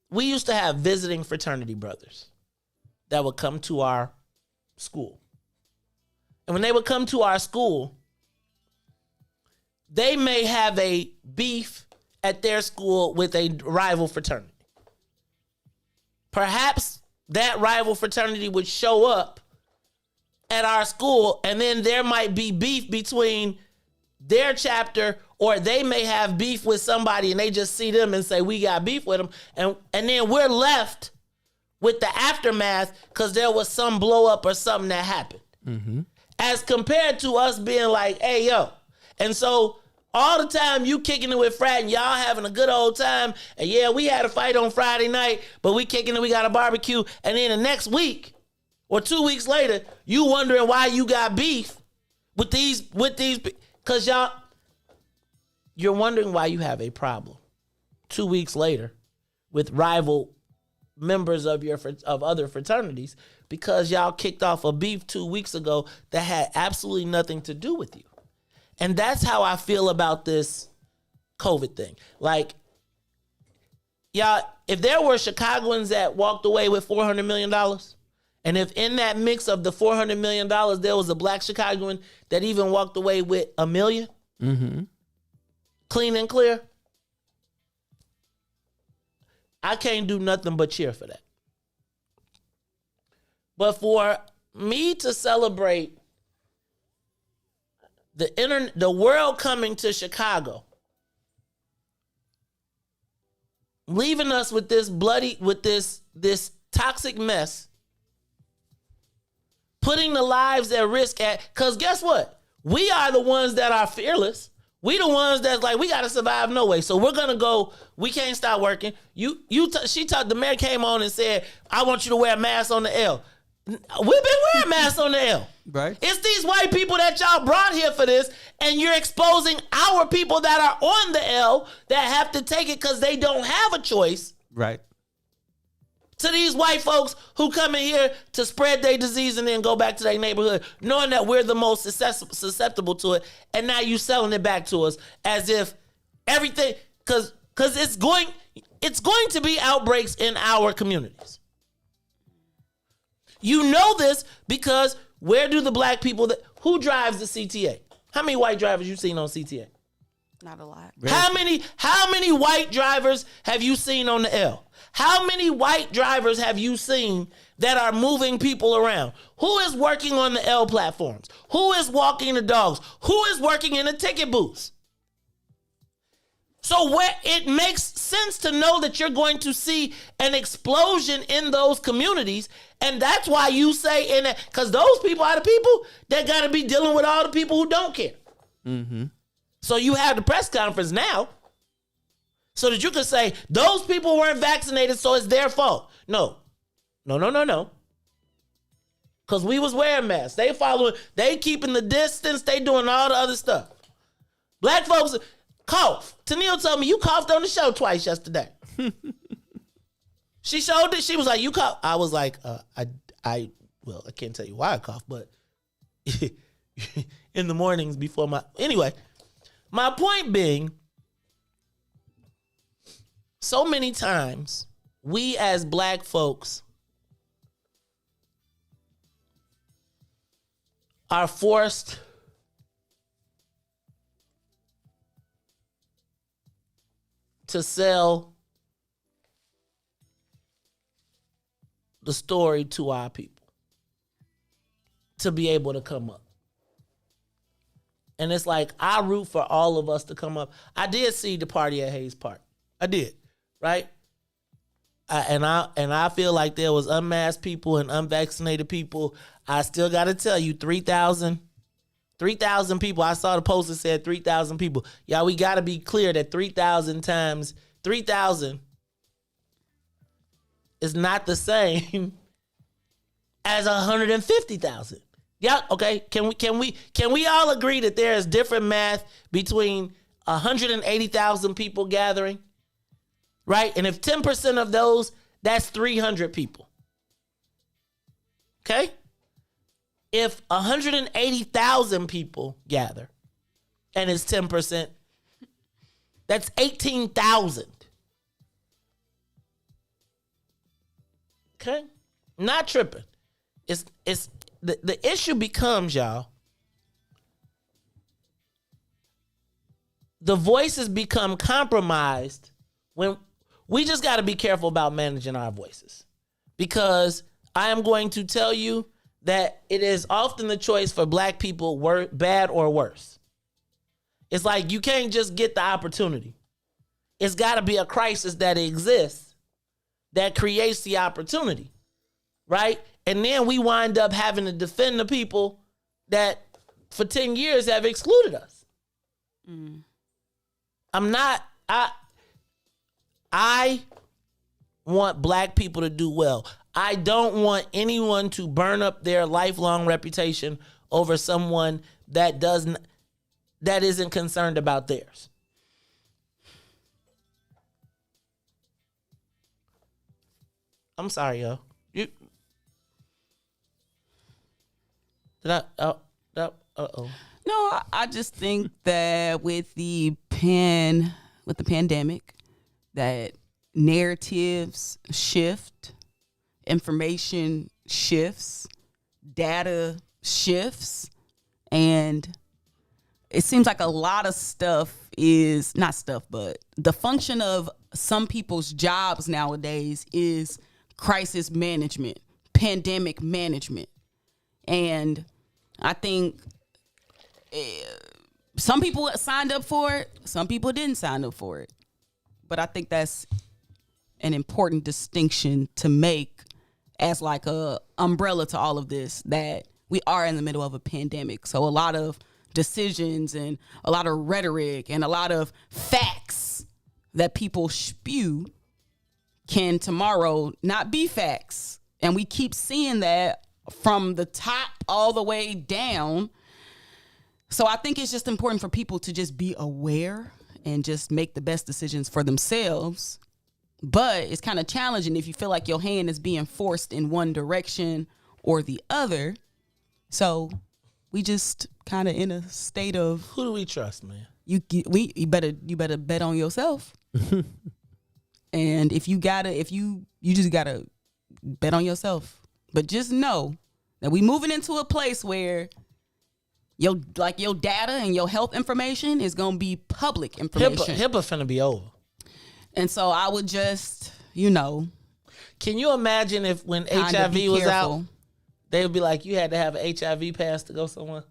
we used to have visiting fraternity brothers that would come to our school. And when they would come to our school, they may have a beef at their school with a rival fraternity. Perhaps that rival fraternity would show up at our school, and then there might be beef between their chapter, or they may have beef with somebody and they just see them and say, we got beef with them. And then we're left with the aftermath because there was some blow up or something that happened. As compared to us being like, hey, yo. And so all the time you kicking it with frat and y'all having a good old time. And yeah, we had a fight on Friday night, but we kicking it, we got a barbecue. And then the next week or 2 weeks later, you wondering why you got beef with these, because you're wondering why you have a problem 2 weeks later with rival members of other fraternities, because y'all kicked off a beef 2 weeks ago that had absolutely nothing to do with you. And that's how I feel about this COVID thing. Like, y'all, if there were Chicagoans that walked away with $400 million, and if in that mix of the $400 million, there was a Black Chicagoan that even walked away with $1 million, clean and clear, I can't do nothing but cheer for that. But for me to celebrate the world coming to Chicago, leaving us with this this toxic mess, putting the lives at risk because guess what? We are the ones that are fearless. We the ones that's like, we got to survive no way. So we're going to go, we can't stop working. The mayor came on and said, I want you to wear a mask on the L. We've been wearing masks on the L. Right. It's these white people that y'all brought here for this, and you're exposing our people that are on the L that have to take it because they don't have a choice. Right. To these white folks who come in here to spread their disease and then go back to their neighborhood, knowing that we're the most susceptible to it, and now you selling it back to us as if everything, because it's going to be outbreaks in our communities. You know this because where do the black people who drives the CTA? How many white drivers you seen on CTA? Not a lot. How many white drivers have you seen on the L? How many white drivers have you seen that are moving people around? Who is working on the L platforms? Who is walking the dogs? Who is working in the ticket booths? So where it makes sense to know that you're going to see an explosion in those communities. And that's why you say in that, because those people are the people that got to be dealing with all the people who don't care. Mm-hmm. So you have the press conference now so that you can say those people weren't vaccinated, so it's their fault. No. Because we was wearing masks. They keeping the distance. They doing all the other stuff. Black folks cough. Tennille told me you coughed on the show twice yesterday. She showed it. She was like, you cough. I was like, I can't tell you why I cough, but in the mornings before anyway, my point being, so many times we as black folks are forced to sell the story to our people to be able to come up. And it's like, I root for all of us to come up. I did see the party at Hayes Park. I did, right? And I feel like there was unmasked people and unvaccinated people. I still got to tell you, 3,000 people. I saw the post that said 3,000 people. Y'all, we got to be clear that 3,000 times 3,000 is not the same as 150,000. Yeah, okay. Can we all agree that there is different math between 180,000 people gathering, right? And if 10% of those, that's 300 people. Okay? If 180,000 people gather and it's 10%, that's 18,000. Okay? Not tripping. It's the issue becomes, y'all, the voices become compromised when we just got to be careful about managing our voices. Because I am going to tell you that it is often the choice for black people, bad or worse. It's like you can't just get the opportunity. It's got to be a crisis that exists that creates the opportunity, right? And then we wind up having to defend the people that for 10 years have excluded us. Mm. I want black people to do well. I don't want anyone to burn up their lifelong reputation over someone that isn't concerned about theirs. I'm sorry, yo. No, I just think that with the pandemic, that narratives shift, information shifts, data shifts, and it seems like a lot of stuff is not stuff, but the function of some people's jobs nowadays is crisis management, pandemic management. And I think some people signed up for it. Some people didn't sign up for it. But I think that's an important distinction to make as like a umbrella to all of this, that we are in the middle of a pandemic. So a lot of decisions and a lot of rhetoric and a lot of facts that people spew can tomorrow not be facts. And we keep seeing that from the top all the way down. So I think it's just important for people to just be aware and just make the best decisions for themselves. But it's kind of challenging if you feel like your hand is being forced in one direction or the other. So we just kind of in a state of, who do we trust, man? You better bet on yourself. And if you just gotta bet on yourself. But just know that we moving into a place where your data and your health information is gonna be public information. HIPAA finna be over. And so I would just, can you imagine if when HIV was out, they would be like, you had to have an HIV pass to go somewhere?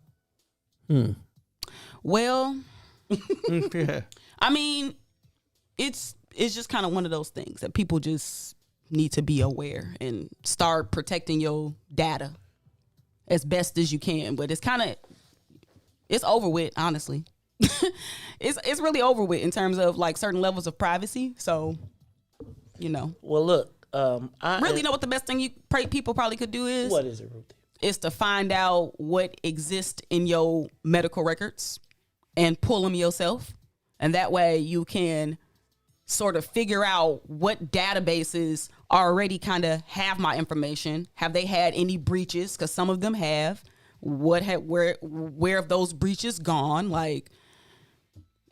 Well, yeah. I mean, it's just kind of one of those things that people just need to be aware and start protecting your data as best as you can. But it's over with, honestly. It's really over with in terms of like certain levels of privacy. So, Well, look, really know what the best thing people probably could do is. What is it, Ruthie? Is to find out what exists in your medical records and pull them yourself. And that way you can sort of figure out what databases already kind of have my information. Have they had any breaches? Because some of them have. Where have those breaches gone?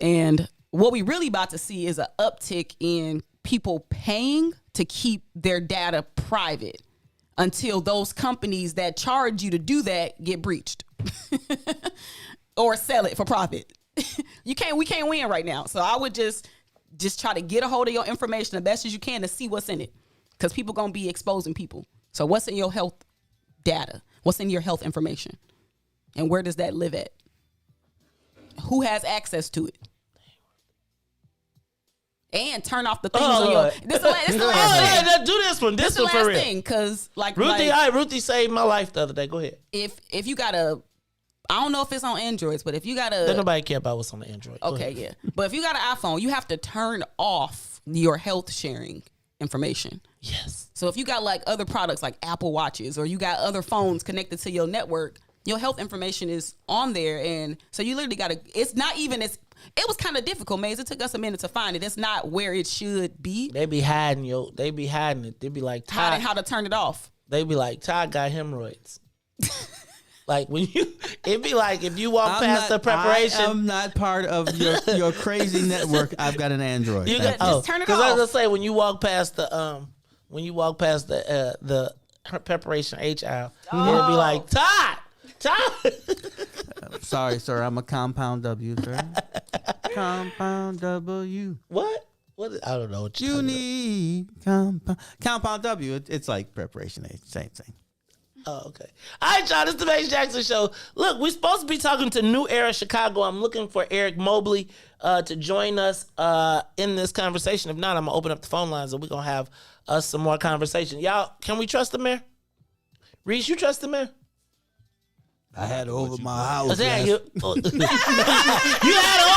And what we really about to see is an uptick in people paying to keep their data private until those companies that charge you to do that get breached or sell it for profit. We can't win right now. So I would just try to get a hold of your information the best as you can to see what's in it, because people going to be exposing people. So what's in your health data? What's in your health information? And where does that live at? Who has access to it? And turn off the things on your. This is the last thing. Let's do this one. This one for real. Thing, because Ruthie saved my life the other day. Go ahead. If you got a, I don't know if it's on Androids, but if you got a, don't nobody care about what's on the Android. Okay, yeah. But if you got an iPhone, you have to turn off your health sharing information. Yes. So if you got like other products like Apple Watches, or you got other phones connected to your network, your health information is on there, and so you literally got to. It's not even as. It was kind of difficult, Maze. It took us a minute to find it. It's not where it should be. They be hiding it. They be like, Todd, how to turn it off. They be like, Todd got hemorrhoids. Like it'd be like if you walk past the preparation. I'm not part of your crazy network. I've got an Android. Just turn it off. Because I was gonna say when you walk past the preparation H aisle, it'll be like Todd. Sorry, sir. I'm a compound W, sir. Compound W. What? I don't know what you need. Compound W. It's like preparation H. Same thing. Oh, okay. All right, y'all. This is the Mace Jackson Show. Look, we're supposed to be talking to New Era Chicago. I'm looking for Eric Mobley to join us in this conversation. If not, I'm going to open up the phone lines and we're going to have us some more conversation. Y'all, can we trust the mayor? Reese, you trust the mayor? I had it over my house. You had it over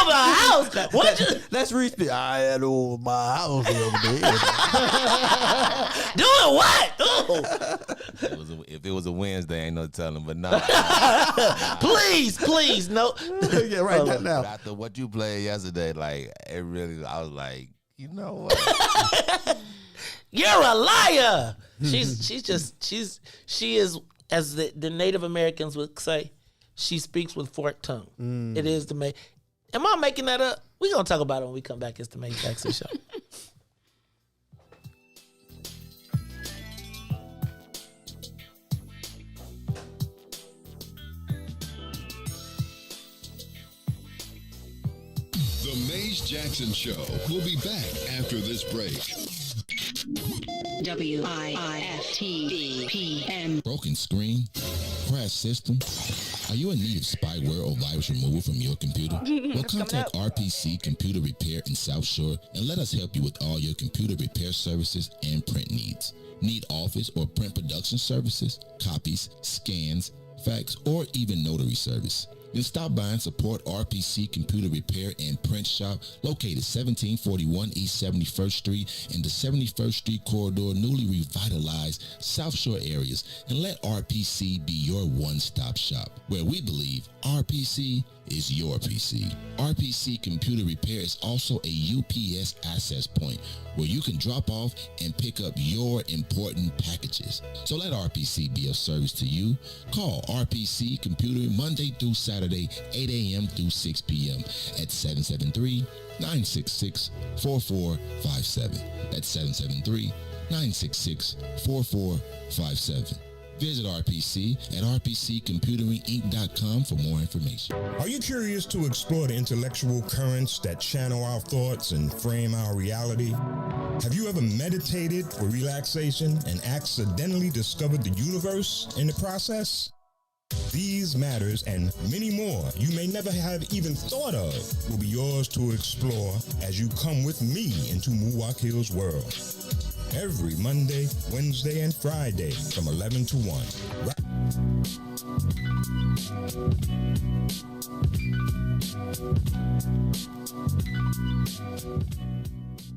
my house. What? Let's Reese. I had it over my house the other day. Doing what? If it was a Wednesday, ain't no telling. But no. Please, no. Yeah, right now. After what you played yesterday, it really, I was like, you know what? You're a liar. She is, as the Native Americans would say, she speaks with forked tongue. It is the May. Am I making that up? We're going to talk about it when we come back. It's the May Jackson Show. The Maze Jackson Show will be back after this break. WIIFTBPM. Broken screen, crash system. Are you in need of spyware or virus removal from your computer? Well, contact RPC Computer Repair in South Shore and let us help you with all your computer repair services and print needs. Need office or print production services, copies, scans, fax, or even notary service? Then stop by and support RPC Computer Repair and Print Shop located 1741 East 71st Street in the 71st Street corridor, newly revitalized South Shore areas, and let RPC be your one-stop shop, where we believe RPC is your PC. RPC Computer Repair is also a UPS access point where you can drop off and pick up your important packages. So let RPC be of service to you. Call RPC Computer Monday through Saturday, 8 a.m. through 6 p.m. at 773-966-4457. That's 773-966-4457. Visit RPC at rpccomputeringinc.com for more information. Are you curious to explore the intellectual currents that channel our thoughts and frame our reality? Have you ever meditated for relaxation and accidentally discovered the universe in the process? These matters and many more you may never have even thought of will be yours to explore as you come with me into Muwak Hill's world. Every Monday, Wednesday, and Friday from 11 to 1.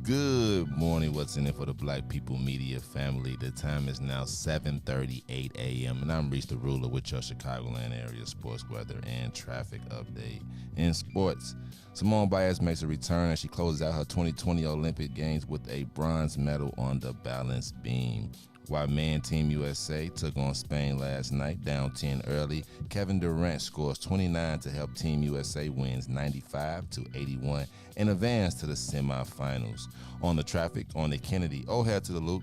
Good morning. What's in it for the Black People Media family? The time is now 7:38 a.m. and I'm Reese the Ruler with your Chicagoland area sports weather and traffic update. In sports, Simone Biles makes a return as she closes out her 2020 Olympic Games with a bronze medal on the balance beam. While men Team USA took on Spain last night, down 10 early, Kevin Durant scores 29 to help Team USA wins 95-81 and advance to the semifinals. On the traffic, on the Kennedy O'Hare to the Loop,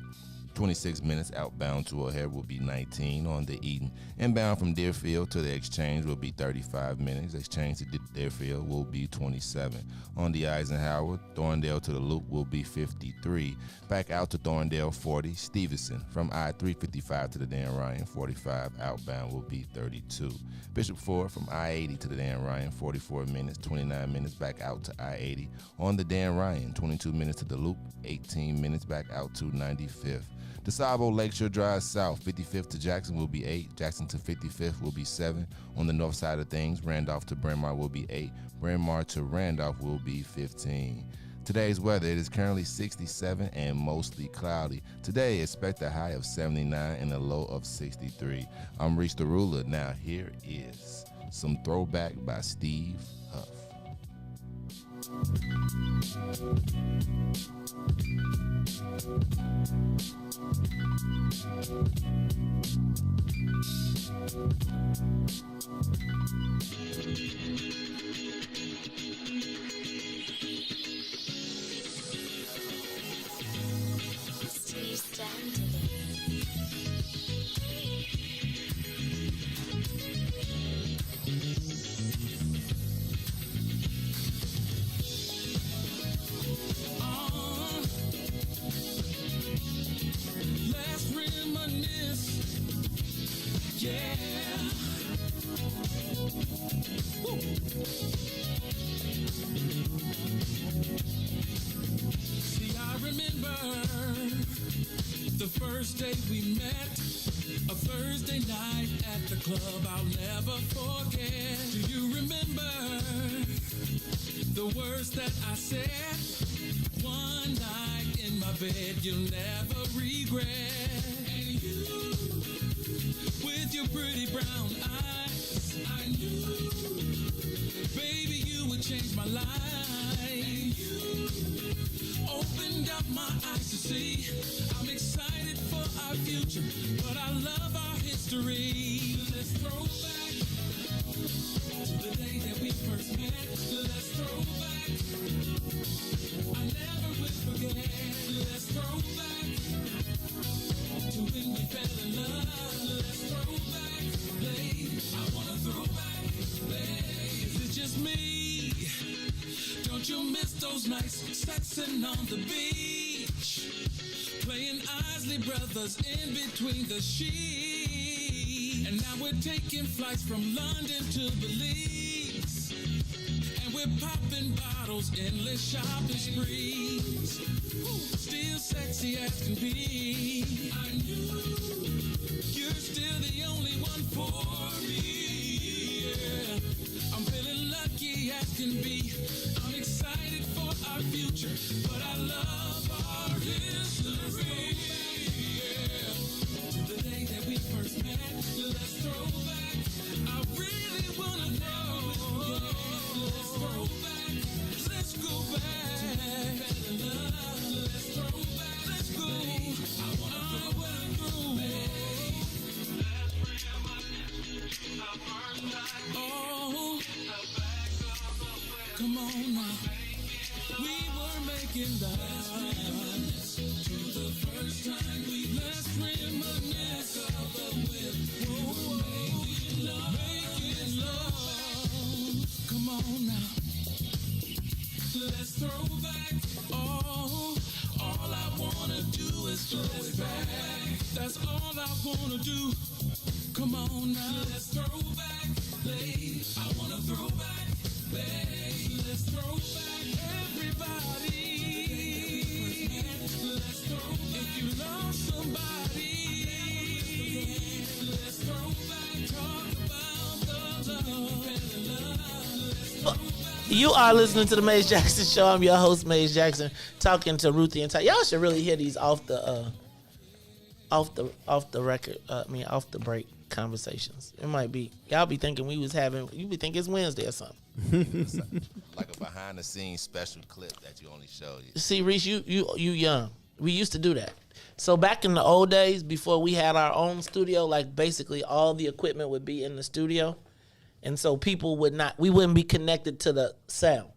26 minutes outbound to O'Hare will be 19 on the Eden. Inbound from Deerfield to the Exchange will be 35 minutes. Exchange to Deerfield will be 27. On the Eisenhower, Thorndale to the Loop will be 53. Back out to Thorndale, 40. Stevenson from I-355 to the Dan Ryan, 45. Outbound will be 32. Bishop Ford from I-80 to the Dan Ryan, 44 minutes, 29 minutes back out to I-80. On the Dan Ryan, 22 minutes to the Loop, 18 minutes back out to 95th. DeSable Lakeshore Drive South, 55th to Jackson will be 8. Jackson to 55th will be 7. On the north side of things, Randolph to Bryn Mawr will be 8. Bryn Mawr to Randolph will be 15. Today's weather, it is currently 67 and mostly cloudy. Today, expect a high of 79 and a low of 63. I'm Reese the Ruler. Now, here is some throwback by Steve Huff. See, I remember the first day we met, a Thursday night at the club I'll never forget. Do you remember the words that I said? One night in my bed you'll never regret. And you, with your pretty brown eyes, I knew, baby, you would change my life. And you opened up my eyes to see I'm excited for our future, but I love our history. Let's throw back to the day that we first met. Let's throw back, I never will forget. Let's throw back to when we fell in love. Let's throw back, babe. I wanna throw back, babe. Is it just me? Don't you miss those nights sexing on the beach, playing Isley Brothers in between the sheets? And Now we're taking flights from London to Belize. And we're popping bottles, endless shopping sprees. Still sexy as can be. I knew you're still the only one for me. Yeah. I'm feeling lucky as can be. I'm excited for our future, but I love our history. Yeah. To the day that we first met, let's throw back. I really wanna know. Let's throw back. Let's go back. Let's throw back. Let's go. I wanna go. Oh, come on now. We were making love to the first time we let's reminisce of the whip. Oh, making love. Come on now. Let's throw back. Oh, all I wanna do is throw it back. That's all I wanna do. Come on now. Let's throw back, babe. I wanna throw back, babe. Let's throw back, everybody. Let's throw back. If you love somebody, let's throw back. Talk about the love. You are listening to the Maze Jackson Show. I'm your host, Maze Jackson, talking to Ruthie and Todd. Y'all should really hear these off the record. Off the break conversations. It might be y'all be thinking we was having. You be thinking it's Wednesday or something. Like a behind the scenes special clip that you only show you. See, Reese, you young. We used to do that. So back in the old days, before we had our own studio, like basically all the equipment would be in the studio. And so people we wouldn't be connected to the sound.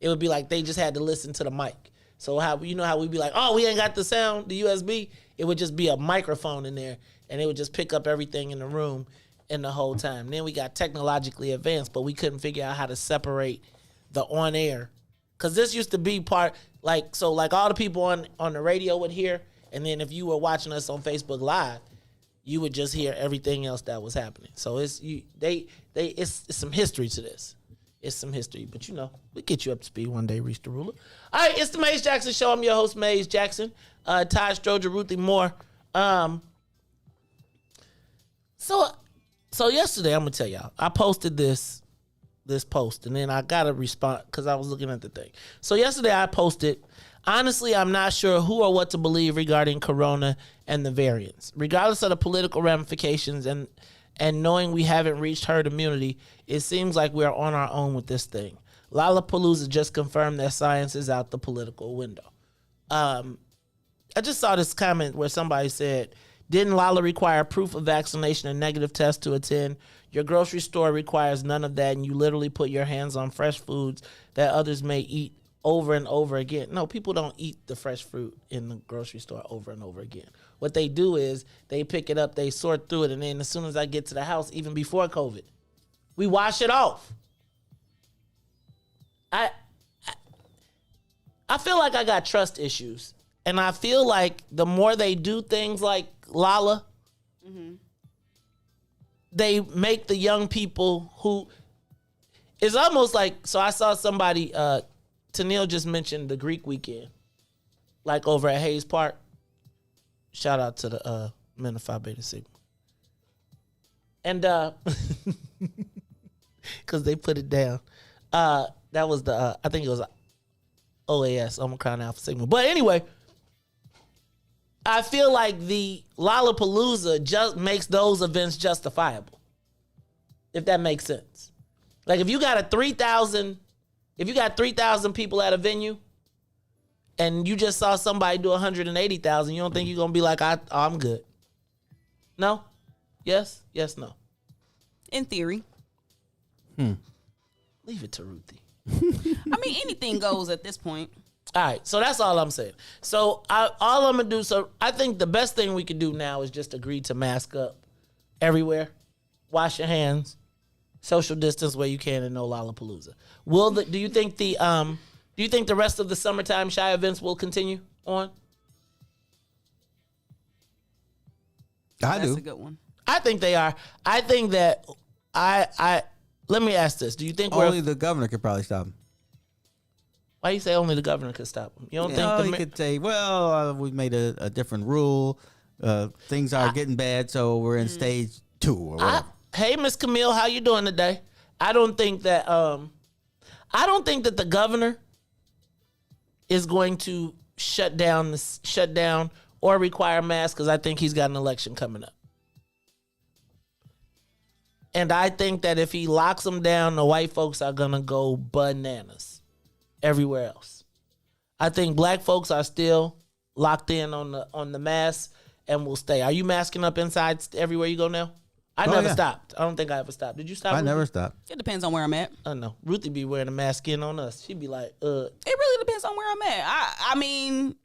It would be like they just had to listen to the mic. So how we'd be like, oh, we ain't got the sound, the USB. It would just be a microphone in there, and it would just pick up everything in the room in the whole time. Then we got technologically advanced, but we couldn't figure out how to separate the on air. Because this used to be part, like all the people on the radio would hear, and then if you were watching us on Facebook Live, you would just hear everything else that was happening. So it's some history to this. It's some history, but we'll get you up to speed one day, Reese the Ruler. All right, it's the Maze Jackson Show. I'm your host, Maze Jackson. Todd, Stroger, Ruthie, Moore. So yesterday, I'm gonna tell y'all, I posted this post, and then I got a response because I was looking at the thing. So yesterday, I posted, honestly, I'm not sure who or what to believe regarding Corona and the variants. Regardless of the political ramifications and knowing we haven't reached herd immunity, it seems like we're on our own with this thing. Lollapalooza just confirmed that science is out the political window. I just saw this comment where somebody said, didn't Lala require proof of vaccination and negative test to attend? Your grocery store requires none of that, and you literally put your hands on fresh foods that others may eat over and over again. No, people don't eat the fresh fruit in the grocery store over and over again. What they do is they pick it up, they sort through it, and then as soon as I get to the house, even before COVID, we wash it off. I feel like I got trust issues. And I feel like the more they do things like Lala, they make the young people who... It's almost like... So I saw somebody... Tennille just mentioned the Greek weekend. Like over at Hayes Park. Shout out to the Men of Phi Beta Sigma. And... Because they put it down. That was the... I think it was OAS, Omicron Alpha Sigma. But anyway... I feel like the Lollapalooza just makes those events justifiable. If that makes sense. Like if you got 3,000 people at a venue and you just saw somebody do 180,000, you don't think you're going to be like, I'm good. No? Yes? Yes, no. In theory. Leave it to Ruthie. I mean, anything goes at this point. All right, so that's all I'm saying. So all I'm going to do, so I think the best thing we could do now is just agree to mask up everywhere, wash your hands, social distance where you can, and no Lollapalooza. Do you think the rest of the summertime Shy events will continue on? I do. That's a good one. I think they are. I think that I let me ask this. Do you think only the governor could probably stop him? Why you say only the governor could stop him? You don't think he could say, well, we made a different rule. Things are getting bad, so we're in stage 2 or whatever. Hey, Miss Camille, how you doing today? I don't think that the governor is going to shut down or require masks because I think he's got an election coming up. And I think that if he locks them down, the white folks are gonna go bananas everywhere else. I think black folks are still locked in on the mask and will stay. Are you masking up inside everywhere you go now? I never stopped. I don't think I ever stopped. Did you stop? I Ruthie? never stopped. It depends on where I'm at. I know. Ruthie be wearing a mask in on us. She'd be like, It really depends on where I'm at. I mean,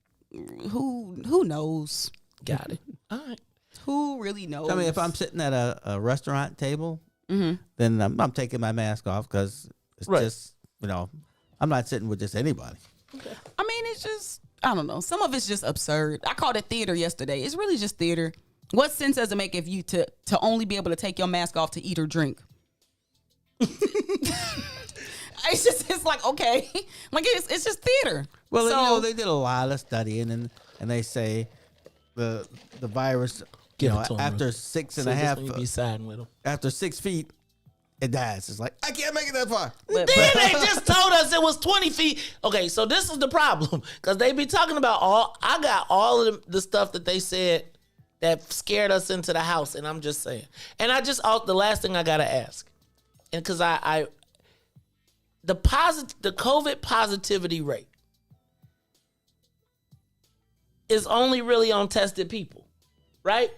who knows? Got it. All right. Who really knows? I mean, if I'm sitting at a restaurant table, then I'm taking my mask off because it's just, I'm not sitting with just anybody. Okay. I mean, it's just, I don't know. Some of it's just absurd. I called it theater yesterday. It's really just theater. What sense does it make if you to only be able to take your mask off to eat or drink? It's like, okay. Like, it's just theater. Well, they did a lot of studying and they say the virus, after 6.5, you be siding with them. After 6 feet, it dies. It's like, I can't make it that far. Then they just told us it was 20 feet. Okay, so this is the problem. Because they be talking about I got all of the stuff that they said that scared us into the house. And I'm just saying. And the last thing I got to ask. And because the COVID positivity rate is only really on tested people, right?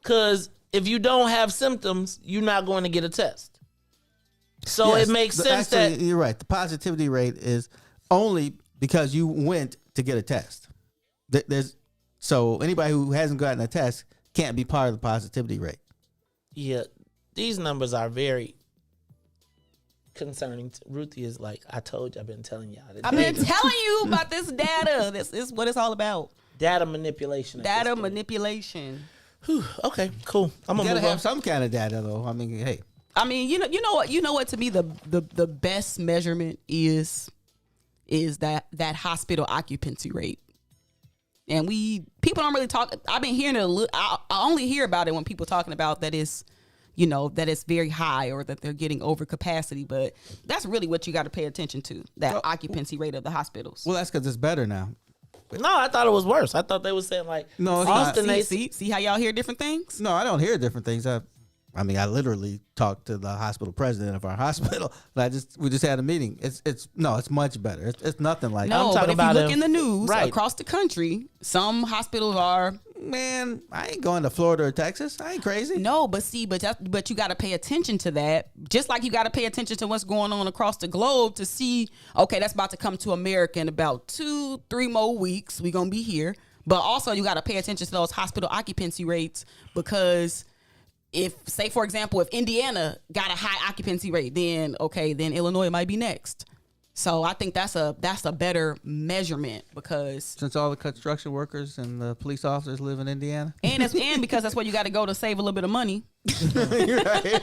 Because if you don't have symptoms, you're not going to get a test. So it makes sense that you're right. The positivity rate is only because you went to get a test. So anybody who hasn't gotten a test can't be part of the positivity rate. Yeah, these numbers are very concerning. Ruthie is like, I told you, I've been telling y'all. I've been telling you about this data. This is what it's all about. Data manipulation. Data manipulation. Whew, okay, cool. I'm gonna have some kind of data though. I mean, hey. I mean, you know what to me the best measurement is that hospital occupancy rate. And people don't really talk. I've been hearing it I only hear about it when people talking about that it's very high or that they're getting over capacity, but that's really what you got to pay attention to, that occupancy rate of the hospitals. Well, that's because it's better now. No, I thought it was worse. I thought they were saying like, no, it's Austin, not. See how y'all hear different things? No, I don't hear different things. I literally talked to the hospital president of our hospital. We just had a meeting. It's much better. It's nothing like. No, but if you look in the news across the country, some hospitals are. Man, I ain't going to Florida or Texas. I ain't crazy. No, but you got to pay attention to that. Just like you got to pay attention to what's going on across the globe to see. Okay, that's about to come to America in about 2-3 more weeks. We're gonna be here, but also you got to pay attention to those hospital occupancy rates because. If, say, for example, if Indiana got a high occupancy rate, then Illinois might be next. So I think that's a better measurement because since all the construction workers and the police officers live in Indiana, and because that's where you got to go to save a little bit of money. You're right.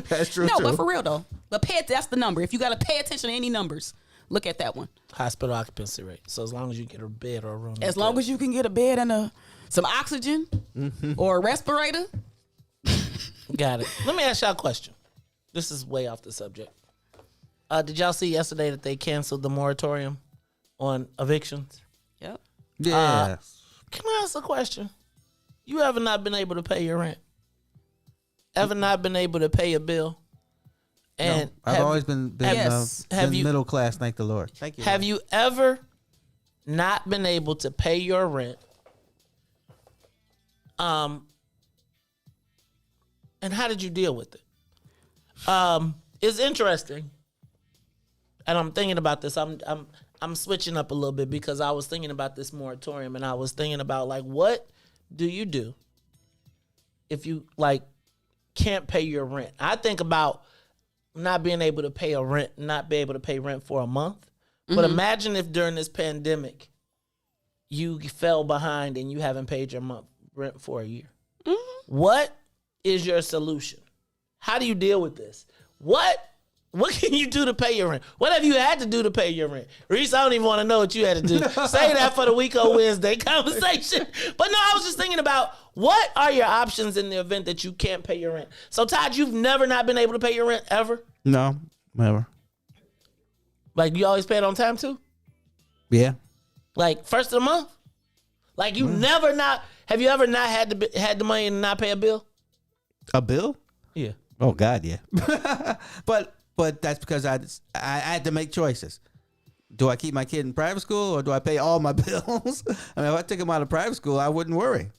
That's true. No, but for real though, that's the number. If you got to pay attention to any numbers, look at that one. Hospital occupancy rate. So as long as you get a bed or a room, as long as you can get a bed and some oxygen or a respirator. Got it. Let me ask y'all a question. This is way off the subject. Did y'all see yesterday that they canceled the moratorium on evictions? Yep. Yeah. Can I ask a question? You ever not been able to pay your rent? Ever not been able to pay a bill? And no, I've always been middle class, thank the Lord. Thank you. Have you ever not been able to pay your rent? And how did you deal with it? It's interesting. And I'm thinking about this. I'm switching up a little bit because I was thinking about this moratorium and I was thinking about like, what do you do if you like can't pay your rent? I think about not being able to pay not be able to pay rent for a month. Mm-hmm. But imagine if during this pandemic you fell behind and you haven't paid your month rent for a year. Mm-hmm. What is your solution? How do you deal with this? What can you do to pay your rent? What have you had to do to pay your rent? Reese, I don't even want to know what you had to do. Say that for the Weeko Wednesday conversation. But no, I was just thinking about what are your options in the event that you can't pay your rent? So, Todd, you've never not been able to pay your rent ever? No, never. Like, you always pay it on time, too? Yeah. Like, first of the month? Like, you never not... Have you ever not had the money and not pay a bill? A bill? Yeah. Oh, God, yeah. But that's because I had to make choices. Do I keep my kid in private school or do I pay all my bills? I mean, if I took him out of private school, I wouldn't worry.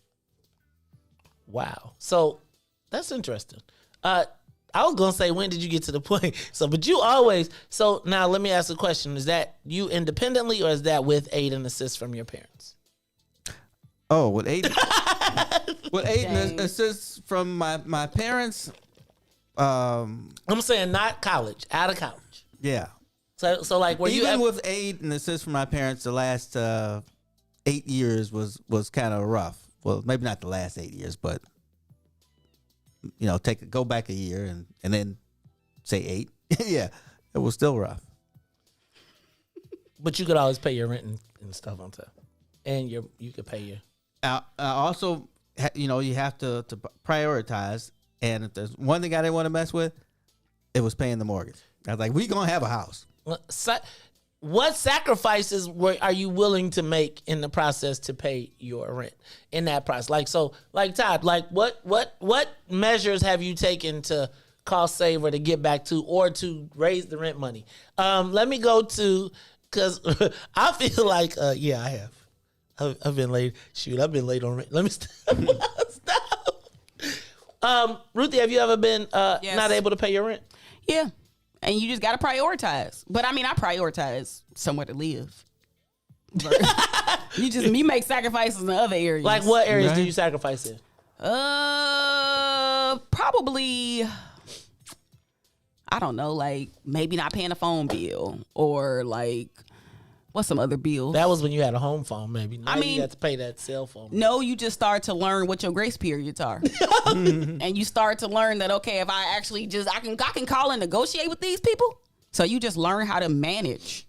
Wow. So that's interesting. I was going to say, when did you get to the point? But you always, so now let me ask a question. Is that you independently or is that with aid and assist from your parents? Oh, with aid, and assist from my parents. I'm saying not college, out of college. Yeah. So like, were even you with aid and assist from my parents, the last 8 years was kind of rough. Well, maybe not the last 8 years, but go back a year and then say 8. Yeah, it was still rough. But you could always pay your rent and stuff on time, and you could pay your. Also, you have to prioritize. And if there's one thing I didn't want to mess with, it was paying the mortgage. I was like, we going to have a house. What sacrifices are you willing to make in the process to pay your rent in that process? Like Todd, like what measures have you taken to cost save or to get back to or to raise the rent money? Let me go to, because I feel like, yeah, I have. I've been late. Shoot, I've been late on rent. Let me stop. Ruthie, have you ever been not able to pay your rent? Yeah. And you just got to prioritize. But I mean, I prioritize somewhere to live. you make sacrifices in other areas. Like what areas do you sacrifice in? Probably, I don't know, like maybe not paying a phone bill or like, what's some other bills? That was when you had a home phone, maybe. Now you have to pay that cell phone bill. No, you just start to learn what your grace periods are. And you start to learn that, okay, if I actually I can call and negotiate with these people. So you just learn how to manage.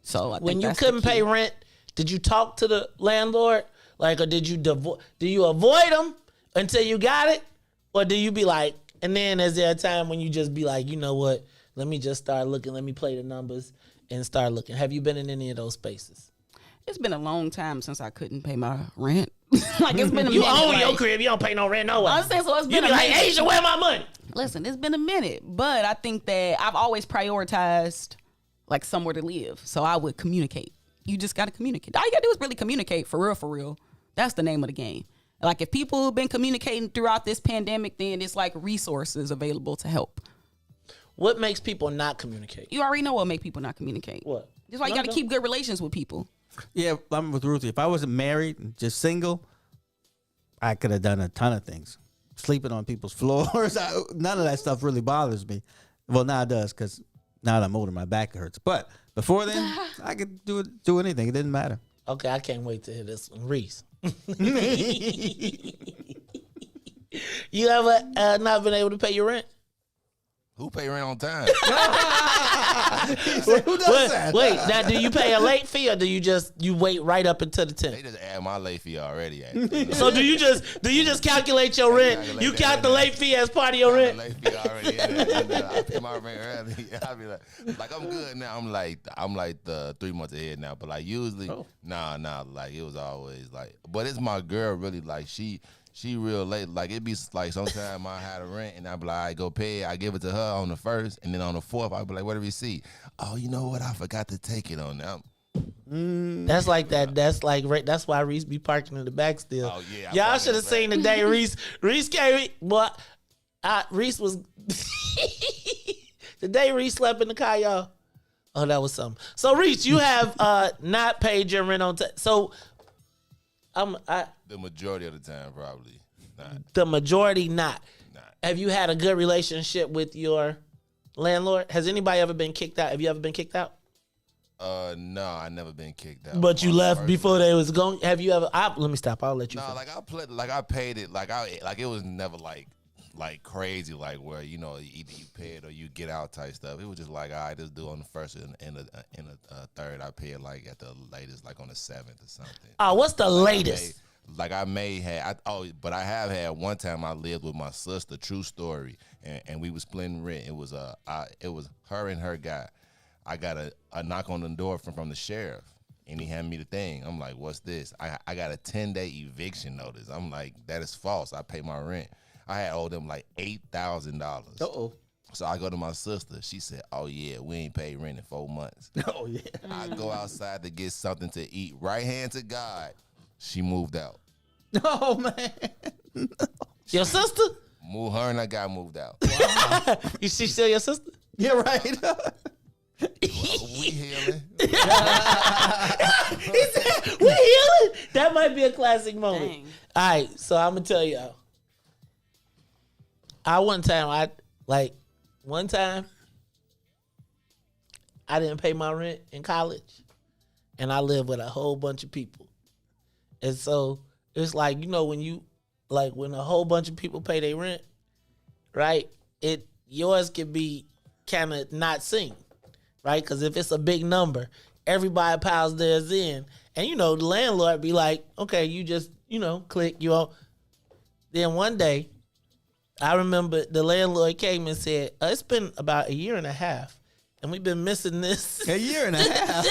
So when you couldn't pay rent, did you talk to the landlord? Like, or did you do you avoid them until you got it? Or do you be like, and then is there a time when you just be like, you know what, let me just start looking, let me play the numbers and start looking? Have you been in any of those spaces? It's been a long time since I couldn't pay my rent. Like, it's been a minute. You own your crib, you don't pay no rent, no way. I'm saying, so it's been you be like, Asia, where my money? Listen, it's been a minute, but I think that I've always prioritized like somewhere to live. So I would communicate. You just got to communicate. All you got to do is really communicate, for real, for real. That's the name of the game. Like, if people have been communicating throughout this pandemic, then it's like resources available to help. What makes people not communicate? You already know what makes people not communicate. What? Just why you got to keep good relations with people. Yeah, I'm with Ruthie. If I wasn't married and just single, I could have done a ton of things. Sleeping on people's floors. None of that stuff really bothers me. Well, now it does, because now that I'm older, my back hurts. But before then, I could do anything. It didn't matter. Okay, I can't wait to hear this one. Reese. You ever not been able to pay your rent? Who pay rent on time? Who does that? Wait, now do you pay a late fee or do you wait right up until the 10th? They just add my late fee already. So do you just calculate your rent? You count the late fee as part of your rent? Late fee already. I pay my rent early. I be like I'm good now. I'm like the 3 months ahead now. But like usually, nah. Like it was always like. But it's my girl really like she real late. Like, it be like sometimes I had a rent and I be like, all right, go pay it. I give it to her on the 1st. And then on the 4th, I be like, what the receipt? Oh, you know what? I forgot to take it on them. That's like that. That's why Reese be parking in the back still. Oh, yeah. Y'all should have seen the day Reese came. Boy, Reese was... the day Reese slept in the car, y'all. Oh, that was something. So, Reese, you have not paid your rent on time. So... the majority of the time, probably not. The majority not. Have you had a good relationship with your landlord? Has anybody ever been kicked out? Have you ever been kicked out? No, I never been kicked out. But you left before they was going. Have you ever? Let me stop. I'll let you. No, finish. I paid it, like it was never like crazy, like where either you pay it or you get out type stuff. It was just like I just do on the first and the third. I pay it like at the latest, like on the 7th or something. Oh, what's the latest? But I have had one time I lived with my sister. True story, and we was splitting rent. It was her and her guy. I got a knock on the door from the sheriff, and he handed me the thing. I'm like, what's this? I got a 10-day eviction notice. I'm like, that is false. I pay my rent. I had owed them like $8,000. Uh-oh. So I go to my sister. She said, oh, yeah, we ain't paid rent in 4 months. Oh, yeah. I go outside to get something to eat. Right hand to God, she moved out. Oh, man. Your sister? Her and that guy moved out. Wow. Is she still your sister? Yeah, right. We healing. He said, we healing? That might be a classic moment. Dang. All right, so I'm going to tell y'all. One time I didn't pay my rent in college, and I lived with a whole bunch of people. And so it's like, when a whole bunch of people pay their rent, right? Yours can be kind of not seen, right? Because if it's a big number, everybody piles theirs in. And, the landlord be like, okay, you just, click, Then one day, I remember the landlord came and said, it's been about a year and a half, and we've been missing this. A year and a half?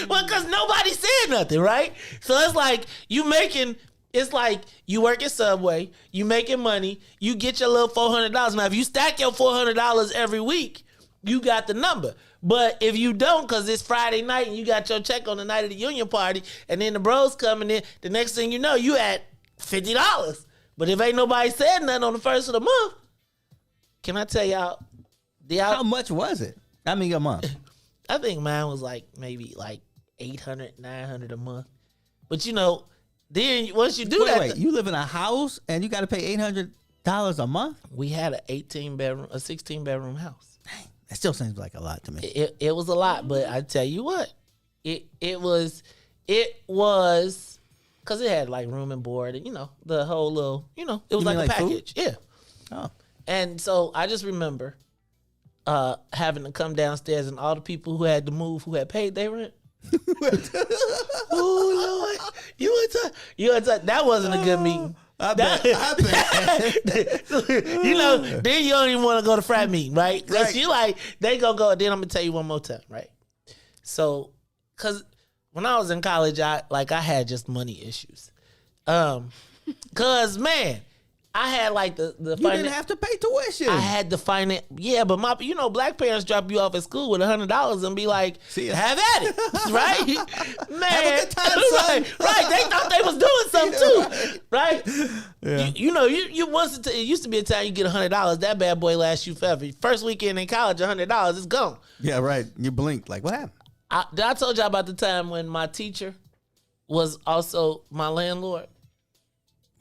Well, because nobody said nothing, right? So it's like it's like you work at Subway, you making money, you get your little $400. Now, if you stack your $400 every week, you got the number. But if you don't, because it's Friday night and you got your check on the night of the union party, and then the bros coming in, the next thing you know, you at $50. But if ain't nobody said nothing on the first of the month, can I tell y'all? How much was it? I mean, a month. I think mine was maybe $800, $900 a month. But then once you do wait, you live in a house and you got to pay $800 a month? We had a 16-bedroom house. Dang, that still seems like a lot to me. It was a lot, but I tell you what, it was because it had room and board and the whole little it was like a package. Food? Yeah. Oh. And so I just remember having to come downstairs and all the people who had to move who had paid their rent. Oh Lord, you want to that wasn't a good meeting. I bet. Then you don't even want to go to frat meeting, right? Because you they gonna go. Then I'm gonna tell you one more time, right? So, because when I was in college, I had just money issues. Cause man, I had the you didn't have to pay tuition. I had to finance. Yeah, but my black parents drop you off at school with $100 and be like, have at it, right? Man, have a good time, son. right? They thought they was doing something too, right? Yeah. It used to be a time you get $100. That bad boy lasts you forever. First weekend in college, $100 is gone. Yeah, right. You blinked. What happened? I told y'all about the time when my teacher was also my landlord.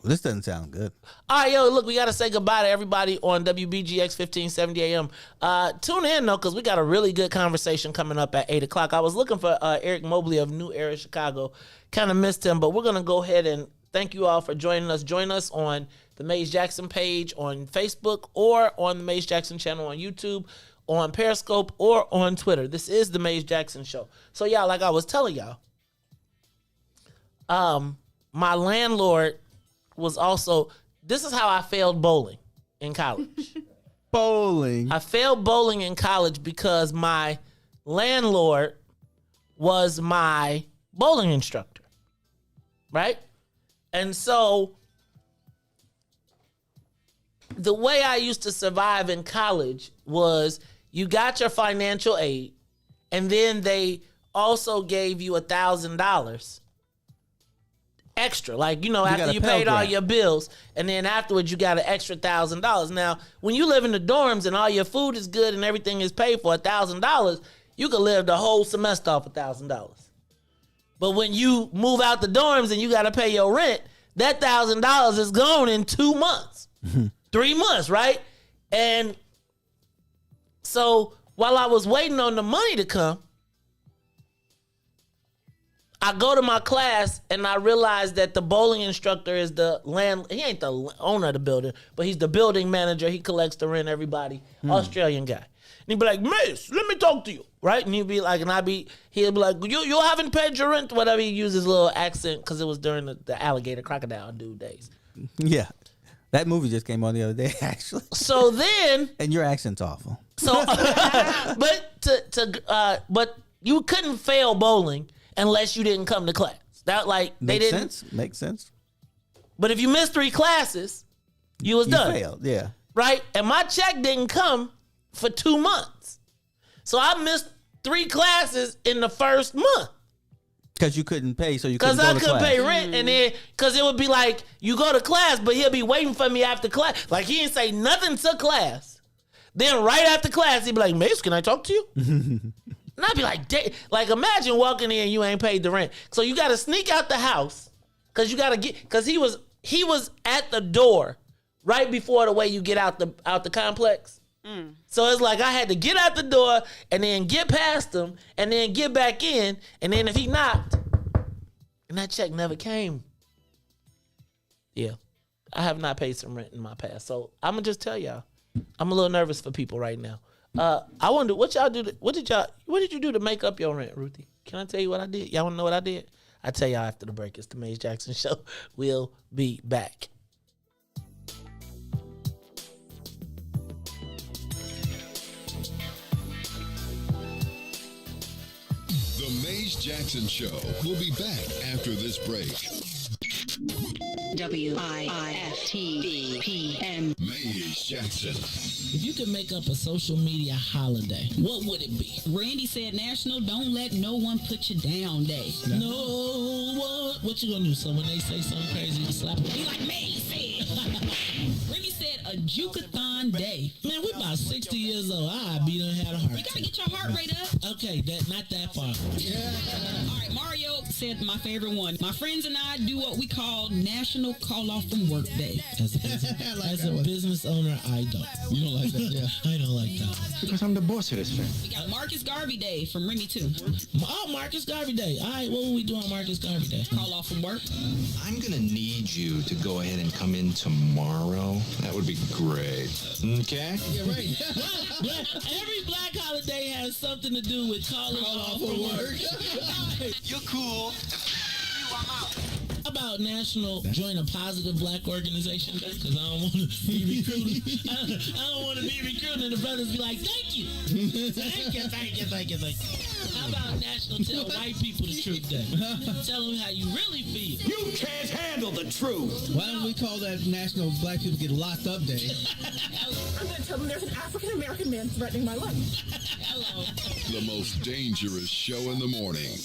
Well, this doesn't sound good. All right, look, we got to say goodbye to everybody on WBGX 1570 AM. Tune in, though, because we got a really good conversation coming up at 8 o'clock. I was looking for Eric Mobley of New Era, Chicago. Kind of missed him, but we're going to go ahead and thank you all for joining us. Join us on the Maze Jackson page on Facebook or on the Maze Jackson channel on YouTube, on Periscope, or on Twitter. This is the Maze Jackson Show. So, y'all, like I was telling y'all, my landlord was also, this is how I failed bowling in college. Bowling? I failed bowling in college because my landlord was my bowling instructor, right? And so the way I used to survive in college was you got your financial aid, and then they also gave you $1,000 extra, after you paid all your bills, and then afterwards you got an extra $1,000. Now, when you live in the dorms and all your food is good and everything is paid for, $1,000, you can live the whole semester off $1,000. But when you move out the dorms and you got to pay your rent, that $1,000 is gone in 2 months, 3 months, right? And so while I was waiting on the money to come, I go to my class and I realize that the bowling instructor is the he ain't the owner of the building, but he's the building manager. He collects the rent, everybody. Australian guy. And he'd be like, "Miss, let me talk to you." Right? And he'd be like, he'd be like, you haven't paid your rent, whatever. He used his little accent because it was during the alligator crocodile dude days. Yeah. That movie just came on the other day, actually. So then, and your accent's awful. So, but you couldn't fail bowling unless you didn't come to class. That Makes sense. But if you missed 3 classes, you was done. Failed, yeah. Right? And my check didn't come for 2 months. So I missed 3 classes in the first month. Because you couldn't pay, so you couldn't go to class. Because I couldn't pay rent, and then, because it would be like, you go to class, but he'll be waiting for me after class. Like, he didn't say nothing to class. Then right after class, he'd be like, "Mace, can I talk to you?" And I'd be like, imagine walking in and you ain't paid the rent. So you got to sneak out the house, because you got to because he was at the door right before the way you get out the complex. So it's like I had to get out the door and then get past him and then get back in. And then if he knocked, and that check never came. Yeah. I have not paid some rent in my past. So I'm going to just tell y'all, I'm a little nervous for people right now. I wonder what y'all do. What did you do to make up your rent, Ruthie? Can I tell you what I did? Y'all want to know what I did? I'll tell y'all after the break. It's the Maze Jackson Show. We'll be back. The Maze Jackson Show will be back after this break. WIFTBPM. Maze Jackson. If you could make up a social media holiday, what would it be? Randy said National Don't Let No One Put You Down Day. No one. What you gonna do? So when they say something crazy, you slap them? Be like me said. Randy said a Jukathon Day. Man, we about 60 years old. I be done had a heart. You gotta get your heart rate up. Okay, not that far. All right, Mario said my favorite one. My friends and I do what we call National Call Off from Work Day. As a business owner, I don't. You don't like that? Yeah. I don't like that. Because I'm the boss of this thing. We got Marcus Garvey Day from Remy too. Oh, Marcus Garvey Day. All right, what will we do on Marcus Garvey Day? Call off from work. I'm going to need you to go ahead and come in tomorrow. That would be great. Okay? Yeah, right. Every black holiday has something to do with calling off from work. You're cool. How about National Join a Positive Black Organization Day? Because I don't want to be recruited. I don't want to be recruited and the brothers be like, "Thank you. Thank you. How about National Tell White People the Truth Day? Tell them how you really feel. You can't handle the truth. Why don't we call that National Black People Get Locked Up Day? I'm going to tell them there's an African-American man threatening my life. Hello. The most dangerous show in the morning.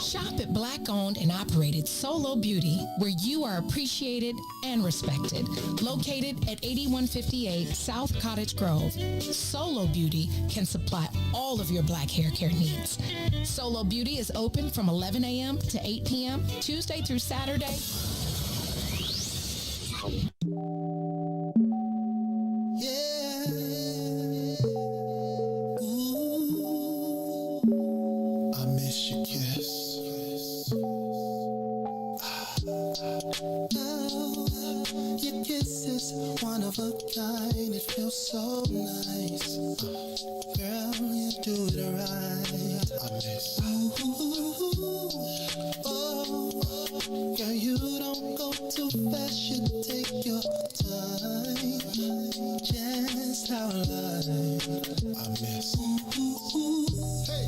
Shop at Black-owned and operated Solo Beauty, where you are appreciated and respected. Located at 8158 South Cottage Grove, Solo Beauty can supply all of your black hair care needs. Solo Beauty is open from 11 a.m. to 8 p.m., Tuesday through Saturday. I miss your kiss. Your kiss is one of a kind. It feels so nice. Girl, you do it right. I miss. Oh, girl, you don't go too fast. You take your time. Just how I miss. Hey.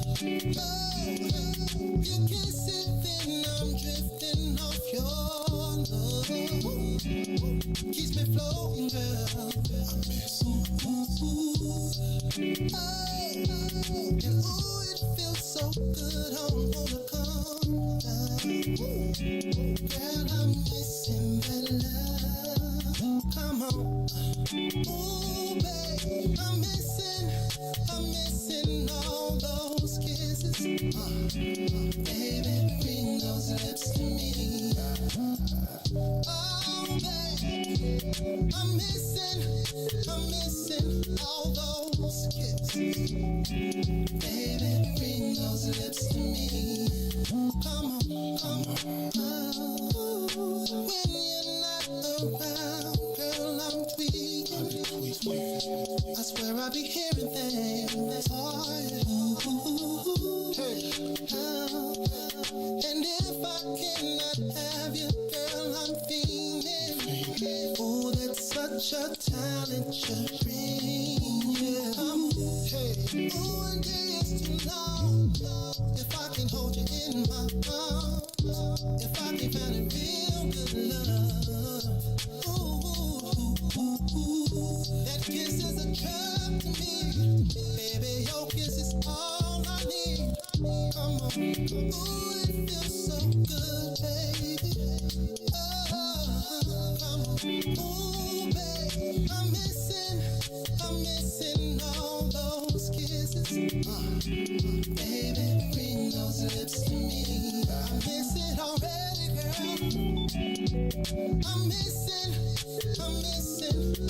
You kiss it, then I'm drifting off your love. Keeps me floating, girl. I miss. And ooh, it feels so good. I wanna come down. Girl, I'm missing that love. Come on. Ooh, babe, I'm missing all those kisses. Baby, bring those lips to me. Oh, babe, I'm missing all those kisses. Baby, bring those lips to me. Come on. Oh, when you're not around, girl, I'm tweaking. I swear I'll be hearing things. And if I cannot have you, girl, I'm fiending. Oh, that's such a talent you bring. Yeah. Oh, one day is too long. If I can hold you in my arms, if I can find a real good love. Ooh, that kiss is a drug to me. Baby, your kiss is all I need. Come on. Ooh, it feels so good, baby. Oh, come on. Ooh, babe, I'm missing all those kisses. Baby, bring those lips to me. I miss it already, girl. I'm missing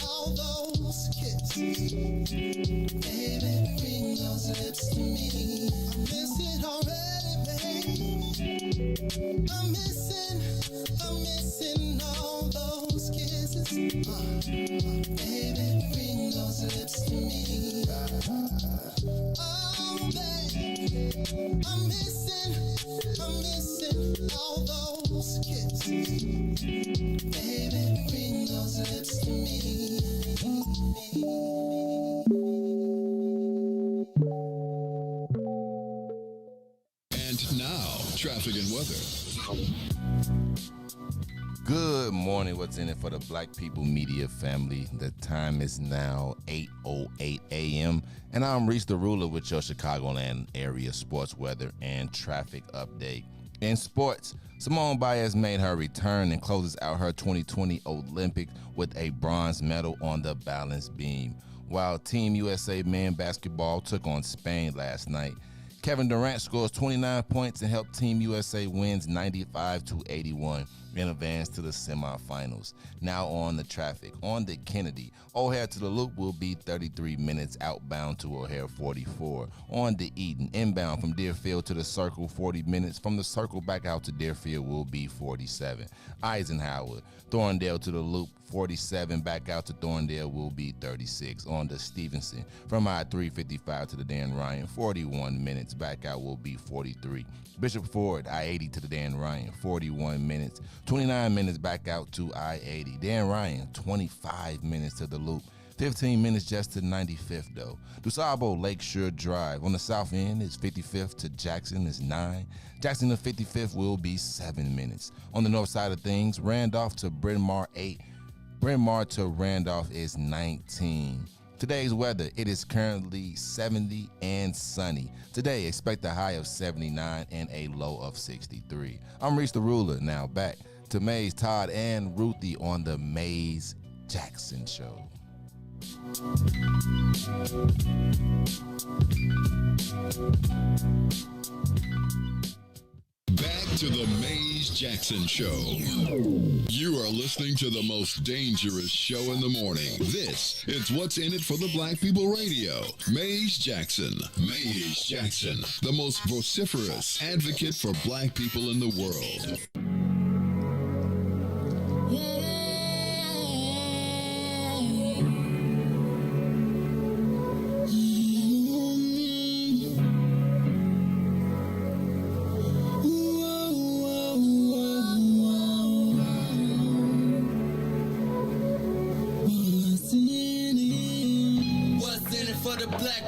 all those kisses. Baby, bring those lips to me. I miss it already, babe. I'm missing all those kisses. Baby, bring those lips to me. Oh, babe, I'm missing all those kisses. Baby, bring those lips to me. And now, traffic and weather. Good morning. What's in it for the Black People Media family? The time is now 8:08 a.m. and I'm Reese the Ruler with your Chicagoland area sports weather and traffic update. In sports, Simone Biles made her return and closes out her 2020 Olympics with a bronze medal on the balance beam. While Team USA men basketball took on Spain last night, Kevin Durant scores 29 points and helped Team USA wins 95-81 and advance to the semifinals. Now on the traffic. On the Kennedy, O'Hare to the Loop will be 33 minutes, outbound to O'Hare 44. On the Eden, inbound from Deerfield to the Circle 40 minutes. From the Circle back out to Deerfield will be 47. Eisenhower, Thorndale to the Loop 47, back out to Thorndale will be 36. On the Stevenson, from I-355 to the Dan Ryan, 41 minutes, back out will be 43. Bishop Ford, I-80 to the Dan Ryan, 41 minutes. 29 minutes back out to I-80. Dan Ryan, 25 minutes to the Loop. 15 minutes just to 95th, though. DuSable Lakeshore Drive on the south end is 55th to Jackson is 9. Jackson to 55th will be 7 minutes. On the north side of things, Randolph to Bryn Mawr 8. Bryn Mawr to Randolph is 19. Today's weather, it is currently 70 and sunny. Today, expect a high of 79 and a low of 63. I'm Reese the Ruler. Now back to Maze, Todd, and Ruthie on the Maze Jackson Show. Back to the Maze Jackson Show. You are listening to the most dangerous show in the morning. This is What's in It for the Black People Radio. Maze Jackson. Maze Jackson, the most vociferous advocate for black people in the world.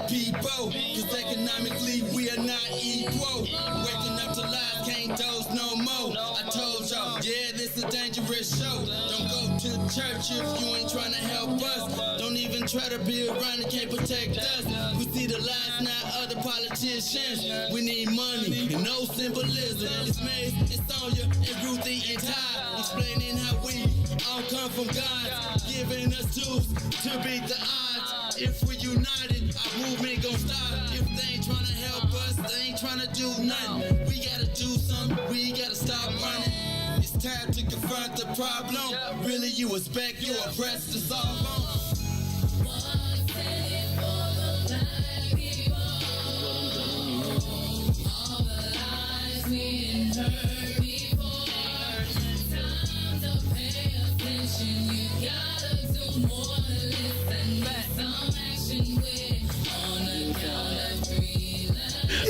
People, cause economically we are not equal. Waking up to lies, can't doze no more. I told y'all, yeah, this a dangerous show. Don't go to church if you ain't trying to help us. Don't even try to be around and can't protect us. We see the lies, not other politicians. We need money and no symbolism. It's Maze, it's Sonia, and Ruthie, and Todd, explaining how we all come from God, giving us tools to beat the odds. If we united, our movement gon' stop. If they ain't tryna help us, they ain't tryna do nothing. We gotta do something, we gotta stop running. It's time to confront the problem. Really, you expect your oppressed to solve them.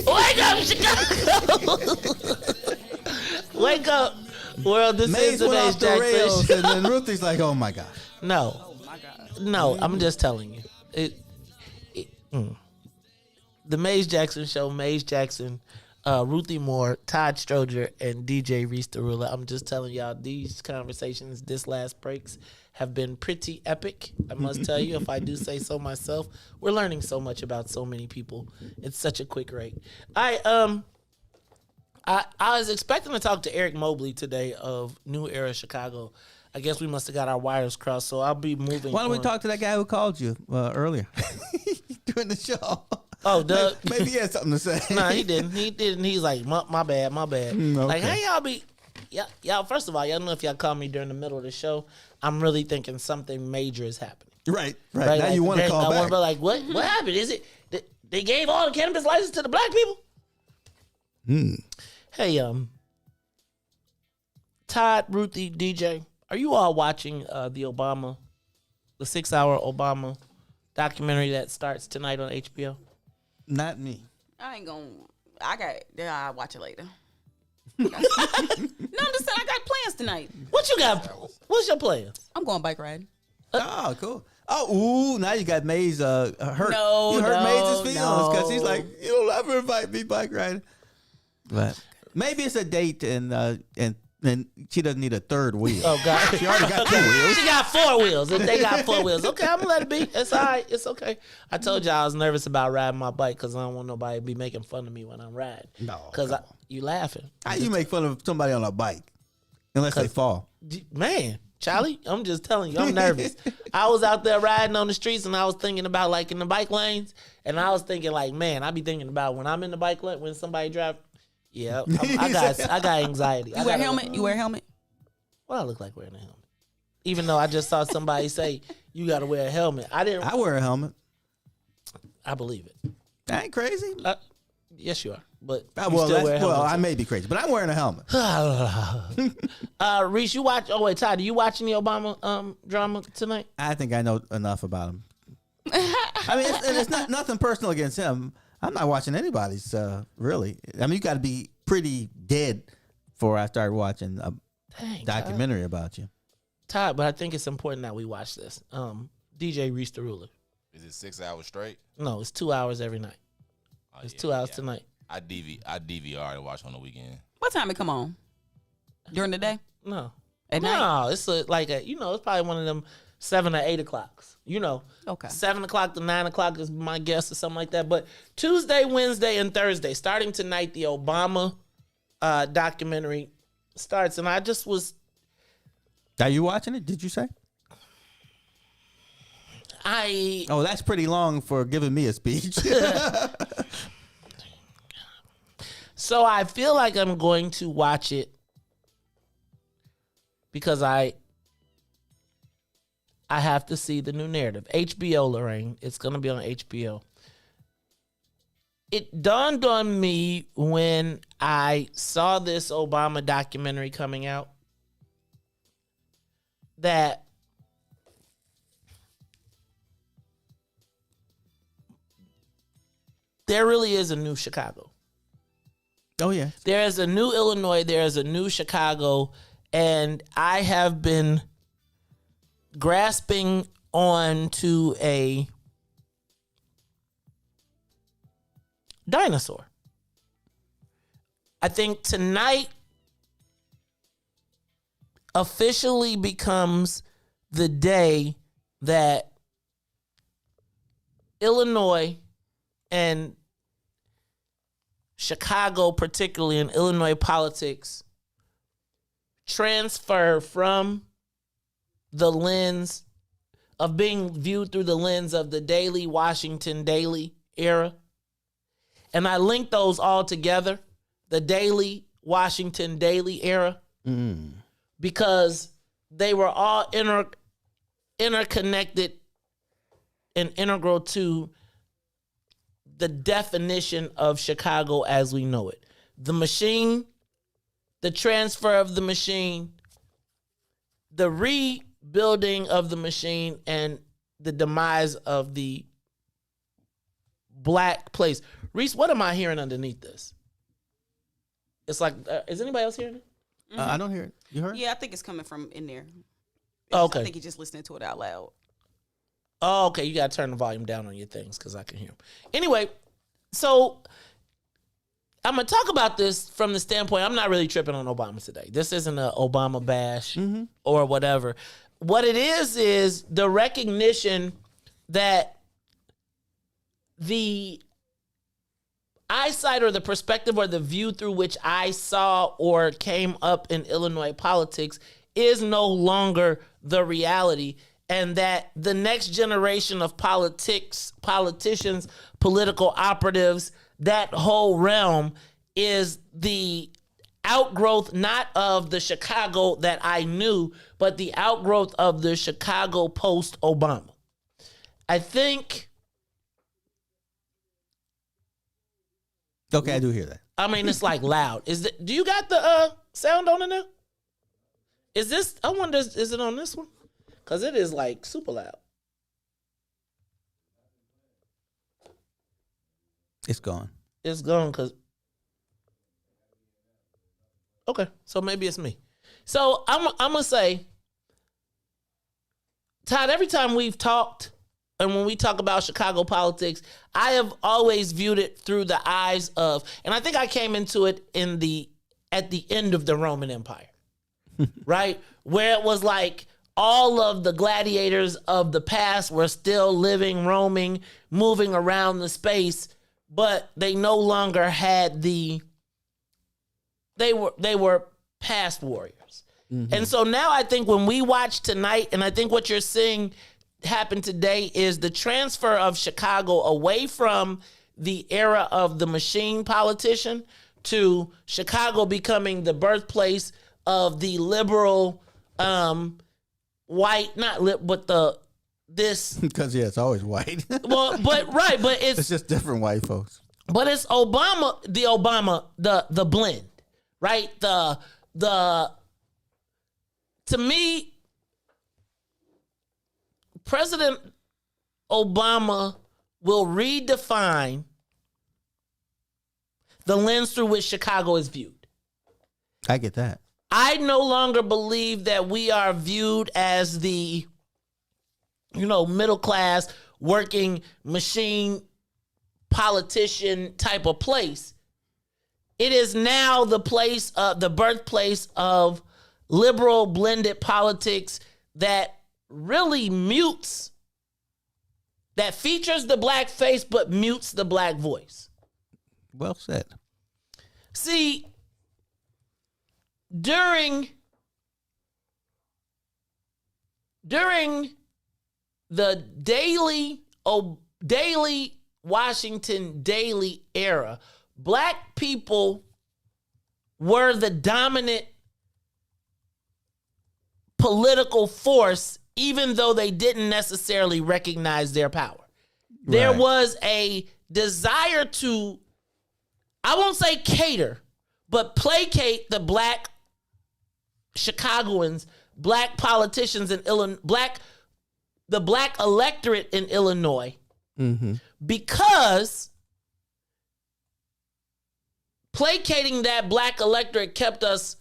Wake up, Chicago! Wake up, world. This Maze is the went Maze off the rails, Jackson. and then Ruthie's like, "Oh my gosh." No, I'm just telling you. The Maze Jackson Show, Maze Jackson, Ruthie Moore, Todd Stroger, and DJ Reese the Ruler. I'm just telling y'all, these conversations this last breaks have been pretty epic. I must tell you, if I do say so myself, we're learning so much about so many people. It's such a quick rate. I was expecting to talk to Eric Mobley today of New Era Chicago. I guess we must have got our wires crossed, so I'll be moving. Why don't we talk to that guy who called you earlier during the show? Oh, Doug. Maybe he had something to say. No, he didn't. He's like, my bad. Okay. Like, hey, y'all be... Y'all, first of all, y'all know if y'all call me during the middle of the show, I'm really thinking something major is happening. Right. Now like, you want to call I back. want to be like, what happened? Is it... They gave all the cannabis license to the black people? Hey, Todd, Ruthie, DJ, are you all watching the 6-hour Obama documentary that starts tonight on HBO? Not me. I ain't gonna. I'll watch it later. No, I'm just saying I got plans tonight. What you got? What's your plans? I'm going bike riding. Oh, cool. Oh, now you got Maze hurt. No, you hurt no, Maze's feelings because he's no. like, you don't ever invite me bike riding. But maybe it's a date and she doesn't need a third wheel. Oh God, she already got 2 wheels. She got 4 wheels. If they got 4 wheels, okay, I'm gonna let it be. It's all right. It's okay. I told y'all I was nervous about riding my bike because I don't want nobody to be making fun of me when I'm riding. No, because you laughing. How you make fun of somebody on a bike unless they fall? Man, Charlie, I'm just telling you, I'm nervous. I was out there riding on the streets and I was thinking about like in the bike lanes, and I was thinking like, man, I be thinking about when I'm in the bike lane when somebody drive. Yeah, I got anxiety. You wear a helmet? You wear a helmet? What I look like wearing a helmet? Even though I just saw somebody say you got to wear a helmet. I wear a helmet. I believe it. That ain't crazy. Yes, you are. But I may be crazy, but I'm wearing a helmet. Reese, you watch? Oh wait, Todd, are you watching the Obama drama tonight? I think I know enough about him. I mean, it's not nothing personal against him. I'm not watching anybody's really. I mean, you got to be pretty dead before I start watching a documentary about you, Todd. But I think it's important that we watch this. DJ Reese the Ruler. Is it 6 hours straight? No, it's 2 hours every night. It's 2 hours tonight. I DVR to watch on the weekend. What time it come on? During the day? No. At night? No, it's it's probably one of them 7 or 8 o'clocks. Okay. 7 o'clock to 9 o'clock is my guess or something like that. But Tuesday, Wednesday, and Thursday, starting tonight, the Obama documentary starts. And I just was... Are you watching it? Did you say? Oh, that's pretty long for giving me a speech. So I feel like I'm going to watch it because I have to see the new narrative. HBO, Lorraine. It's going to be on HBO. It dawned on me when I saw this Obama documentary coming out that there really is a new Chicago. Oh, yeah. There is a new Illinois. There is a new Chicago. And I have been grasping on to a dinosaur. I think tonight officially becomes the day that Illinois and Chicago, particularly in Illinois politics, transfer from the lens of being viewed through the lens of the Daily Washington Daily era. And I link those all together, the Daily Washington Daily era, because they were all interconnected and integral to the definition of Chicago as we know it. The machine, the transfer of the machine, the rebuilding of the machine, and the demise of the black place. Reese, what am I hearing underneath this? It's like, is anybody else hearing it? I don't hear it. You heard? Yeah, I think it's coming from in there. Okay. I think you're just listening to it out loud. Oh, okay. You got to turn the volume down on your things because I can hear them. Anyway, so I'm going to talk about this from the standpoint, I'm not really tripping on Obama today. This isn't an Obama bash or whatever. What it is the recognition that the eyesight or the perspective or the view through which I saw or came up in Illinois politics is no longer the reality, and that the next generation of politicians, political operatives, that whole realm is the outgrowth not of the Chicago that I knew, but the outgrowth of the Chicago post-Obama. I think... Okay, I do hear that. I mean, it's like loud. Do you got the sound on it now? Is this, I wonder, is it on this one? Because it is like super loud. It's gone. It's gone because... Okay, so maybe it's me. So I'm going to say, Todd, every time we've talked, and when we talk about Chicago politics, I have always viewed it through the eyes of, and I think I came into it at the end of the Roman Empire, right? Where it was like all of the gladiators of the past were still living, roaming, moving around the space, but they no longer had they were past warriors. And so now I think when we watch tonight, and I think what you're seeing happen today is the transfer of Chicago away from the era of the machine politician to Chicago becoming the birthplace of the liberal, white, because it's always white. Well, but it's just different white folks. But it's the blend, right? To me, President Obama will redefine the lens through which Chicago is viewed. I get that. I no longer believe that we are viewed as the, middle class, working machine politician type of place. It is now the birthplace of liberal blended politics that really that features the black face but mutes the black voice. Well said. See, during the daily Washington Daily era, black people were the dominant political force, even though they didn't necessarily recognize their power. There was a desire to, I won't say cater, but placate the black Chicagoans, black politicians in Illinois, the black electorate in Illinois, because placating that black electorate kept us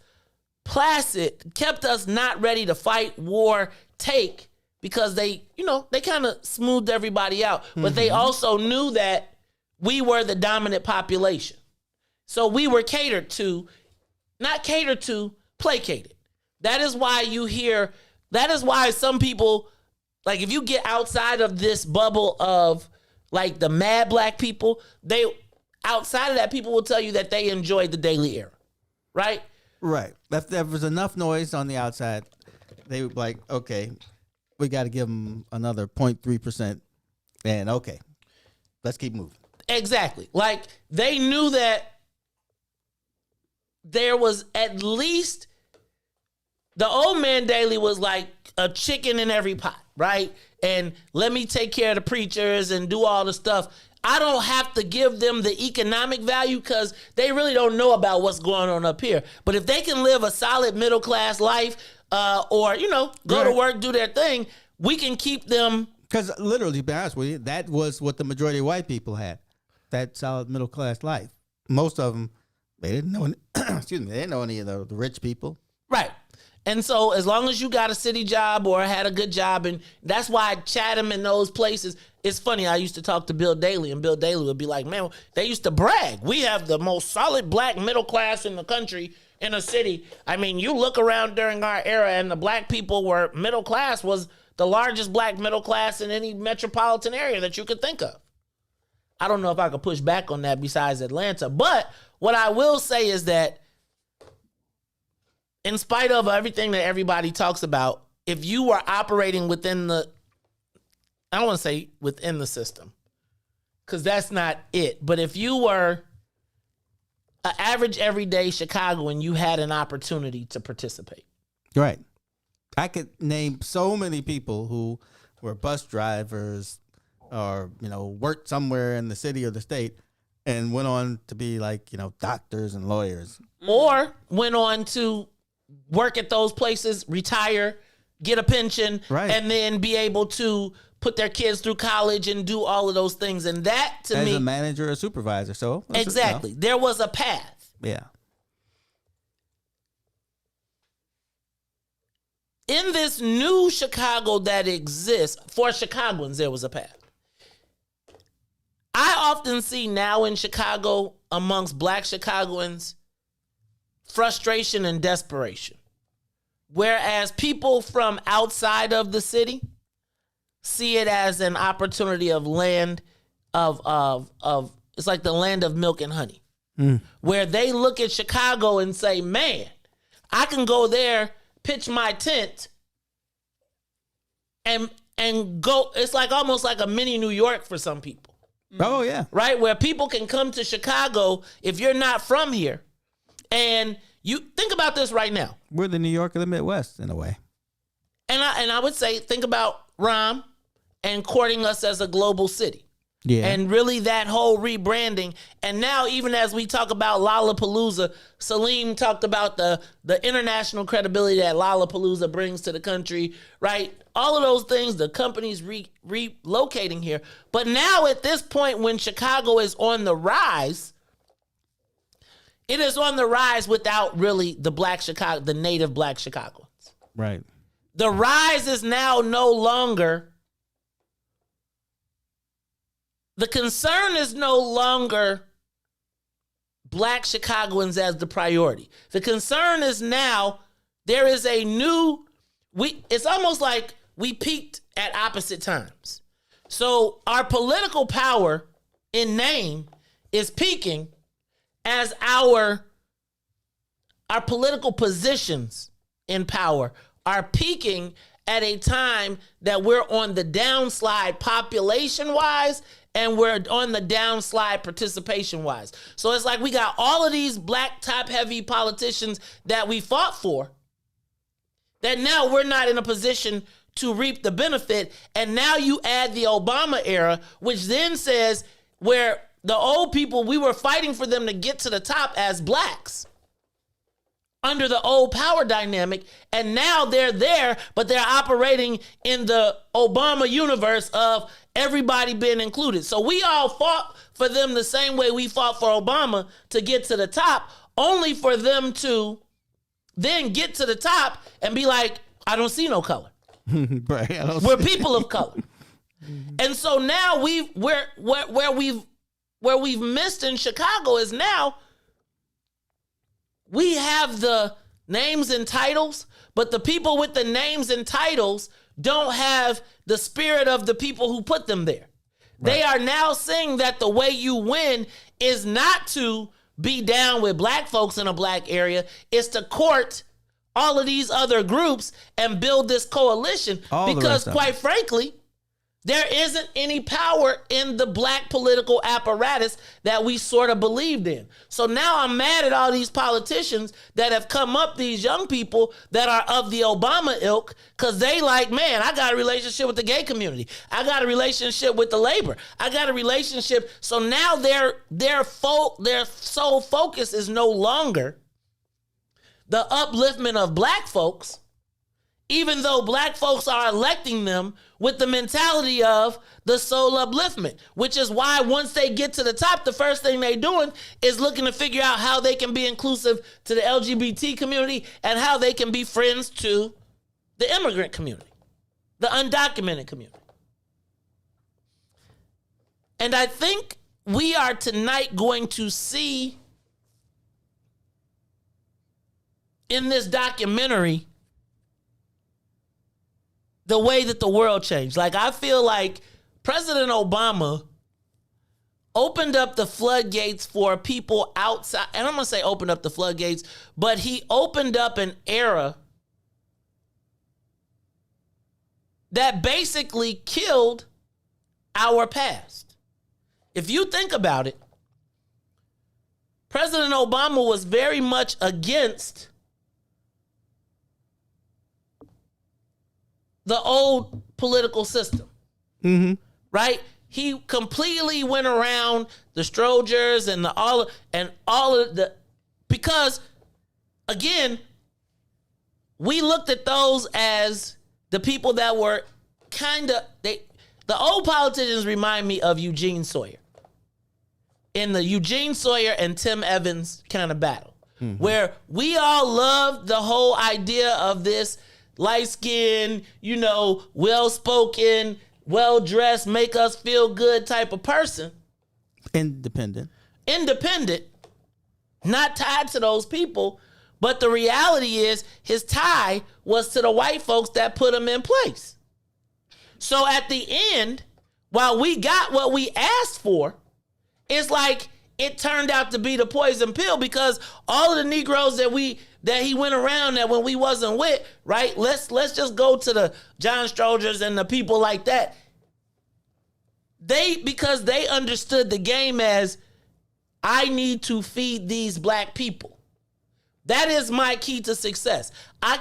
placid, kept us not ready to fight, war, take, because they kind of smoothed everybody out. But they also knew that we were the dominant population. So we were placated. That is why some people, like if you get outside of this bubble of like the mad black people, outside of that, people will tell you that they enjoyed the Daily Era, right? Right. If there was enough noise on the outside, they would be like, okay, we got to give them another 0.3%. And okay, let's keep moving. Exactly. Like they knew that there was at least The old man daily was like a chicken in every pot, right? And let me take care of the preachers and do all the stuff. I don't have to give them the economic value because they really don't know about what's going on up here. But if they can live a solid middle class life, or go to work, do their thing, we can keep them. Because literally, to be honest with you, that was what the majority of white people had, that solid middle class life. Most of them, they didn't know. Excuse me, they didn't know any of the rich people. Right. And so as long as you got a city job or had a good job, and that's why Chatham and those places, it's funny, I used to talk to Bill Daley, and Bill Daley would be like, man, they used to brag. We have the most solid black middle class in the country, in a city. I mean, you look around during our era and the black people were middle class, was the largest black middle class in any metropolitan area that you could think of. I don't know if I could push back on that besides Atlanta, but what I will say is that in spite of everything that everybody talks about, if you were operating within the, I don't want to say within the system, because that's not it. But if you were an average everyday Chicagoan, you had an opportunity to participate. Right. I could name so many people who were bus drivers or, worked somewhere in the city or the state and went on to be like, doctors and lawyers. Or went on to work at those places, retire, get a pension, right, and then be able to put their kids through college and do all of those things. And that, to me, as a manager or supervisor. So exactly, there was a path. Yeah. In this new Chicago that exists, for Chicagoans, there was a path. I often see now in Chicago, amongst black Chicagoans, frustration and desperation. Whereas people from outside of the city see it as an opportunity of land of it's like the land of milk and honey. Where they look at Chicago and say, man, I can go there, pitch my tent, and go. It's like almost like a mini New York for some people. Oh, yeah. Right? Where people can come to Chicago if you're not from here. And you think about this right now. We're the New York of the Midwest, in a way. And I would say, think about Rahm and courting us as a global city. Yeah. And really that whole rebranding. And now even as we talk about Lollapalooza, Salim talked about the international credibility that Lollapalooza brings to the country, right? All of those things, the company's relocating here. But now at this point when Chicago is on the rise, it is on the rise without really the native black Chicagoans. Right. The rise is now no longer, the concern is no longer black Chicagoans as the priority. The concern is now there is a new, it's almost like we peaked at opposite times. So our political power in name is peaking as our political positions in power are peaking at a time that we're on the downslide population-wise and we're on the downslide participation-wise. So it's like we got all of these black top-heavy politicians that we fought for that now we're not in a position to reap the benefit. And now you add the Obama era, which then says where the old people, we were fighting for them to get to the top as blacks under the old power dynamic. And now they're there, but they're operating in the Obama universe of everybody being included. So we all fought for them the same way we fought for Obama to get to the top, only for them to then get to the top and be like, I don't see no color. Right, we're people of color. And so now where we've missed in Chicago is now we have the names and titles, but the people with the names and titles don't have the spirit of the people who put them there. Right. They are now saying that the way you win is not to be down with black folks in a black area, it's to court all of these other groups and build this coalition. Because quite frankly, There isn't any power in the black political apparatus that we sort of believed in. So now I'm mad at all these politicians that have come up, these young people that are of the Obama ilk, because they like, man, I got a relationship with the gay community. I got a relationship with the labor. I got a relationship. So now their sole focus is no longer the upliftment of black folks, even though black folks are electing them with the mentality of the soul upliftment, which is why once they get to the top, the first thing they're doing is looking to figure out how they can be inclusive to the LGBT community and how they can be friends to the immigrant community, the undocumented community. And I think we are tonight going to see in this documentary the way that the world changed. Like, I feel like President Obama opened up the floodgates for people outside, and I'm going to say opened up the floodgates, but he opened up an era that basically killed our past. If you think about it, President Obama was very much against the old political system, right? He completely went around the Strogers and all of the, because again, we looked at those as the people that were the old politicians remind me of Eugene Sawyer in the Eugene Sawyer and Tim Evans kind of battle, where we all loved the whole idea of this light-skinned, well-spoken, well-dressed, make us feel good type of person. Independent, not tied to those people. But the reality is his tie was to the white folks that put him in place. So at the end, while we got what we asked for, it's like it turned out to be the poison pill, because all of the Negroes that he went around that when we wasn't with, right? Let's just go to the John Strogers and the people like that. Because they understood the game as, I need to feed these black people. That is my key to success. I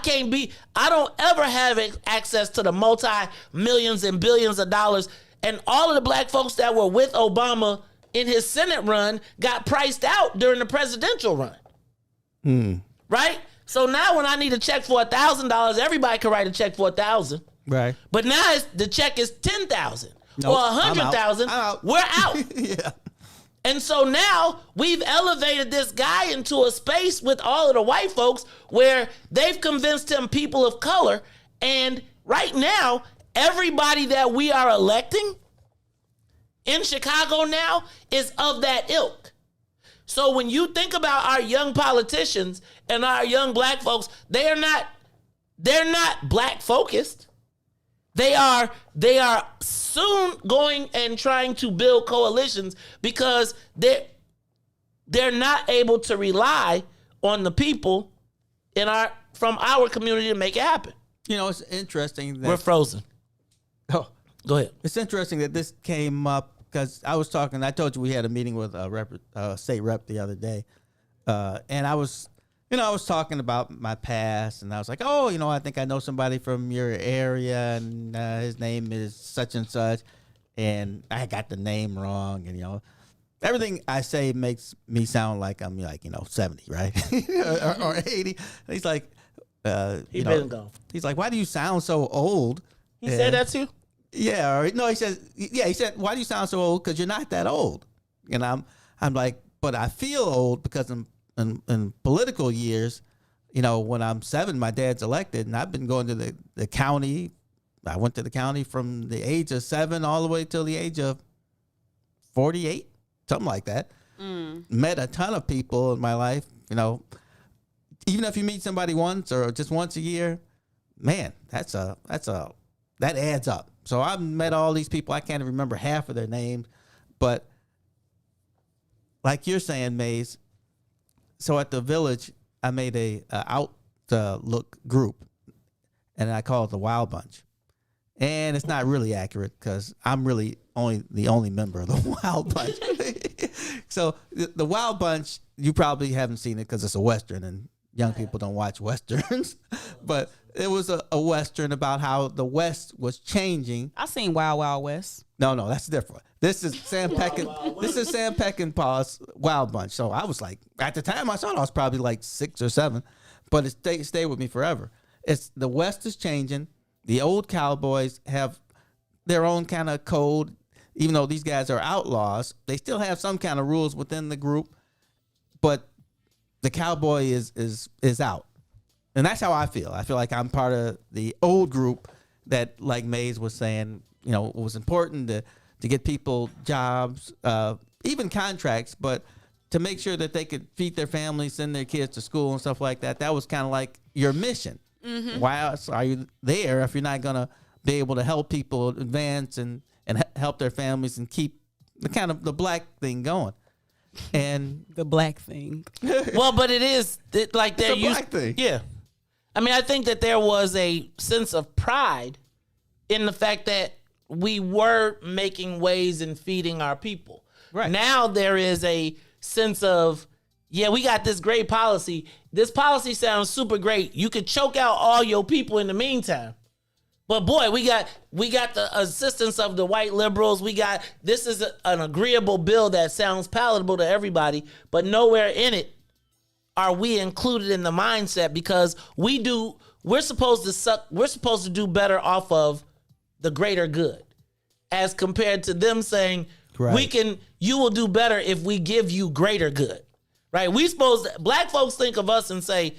don't ever have access to the multi-millions and billions of dollars. And all of the black folks that were with Obama in his Senate run got priced out during the presidential run. Right? So now when I need a check for $1,000, everybody can write a check for $1,000. Right. But now the check is $10,000 or $100,000. We're out. Yeah. And so now we've elevated this guy into a space with all of the white folks where they've convinced him people of color. And right now, everybody that we are electing in Chicago now is of that ilk. So when you think about our young politicians and our young black folks, they're not black focused. They are soon going and trying to build coalitions because they're not able to rely on the people from our community to make it happen. It's interesting that we're frozen. Oh, go ahead. It's interesting that this came up because I told you we had a meeting with a state rep the other day, and I was talking about my past, and I was like, I think I know somebody from your area, and his name is such and such, and I got the name wrong, and everything I say makes me sound like I'm 70, right, or 80. He's like, he been gone. He's like, why do you sound so old? He said that to you? Yeah, or no, he said, why do you sound so old? Because you're not that old. And I'm like, but I feel old because in political years, when I'm 7, my dad's elected, and I've been going to the county. I went to the county from the age of 7 all the way till the age of 48, something like that. Met a ton of people in my life. Even if you meet somebody once or just once a year, man, that adds up. So I've met all these people. I can't remember half of their names, but like you're saying, Maze. So at the village, I made a outlook group, and I call it the Wild Bunch. And it's not really accurate because I'm really the only member of the Wild Bunch. So the Wild Bunch, you probably haven't seen it because it's a Western and young people don't watch Westerns. But it was a Western about how the West was changing. I seen Wild Wild West. No, that's different. This is Sam Peckinpah's Wild Bunch. So I was like, at the time I saw it, I was probably like 6 or 7, but it stayed with me forever. It's the West is changing. The old cowboys have their own kind of code. Even though these guys are outlaws, they still have some kind of rules within the group. But the cowboy is out. And that's how I feel. I feel like I'm part of the old group that, like Mays was saying, it was important to get people jobs, even contracts, but to make sure that they could feed their families, send their kids to school and stuff like that. That was kind of like your mission. Mm-hmm. Why else are you there if you're not going to be able to help people advance and help their families and keep the black thing going? And the black thing. Well, but it is like they're used. Black thing. Yeah, I mean, I think that there was a sense of pride in the fact that we were making ways and feeding our people. Right now, there is a sense of, yeah, we got this great policy. This policy sounds super great. You could choke out all your people in the meantime. But boy, we got the assistance of the white liberals. This is an agreeable bill that sounds palatable to everybody, but nowhere in it are we included in the mindset because we're supposed to do better off of the greater good as compared to them saying, right, you will do better if we give you greater good. Right? Black folks think of us and say,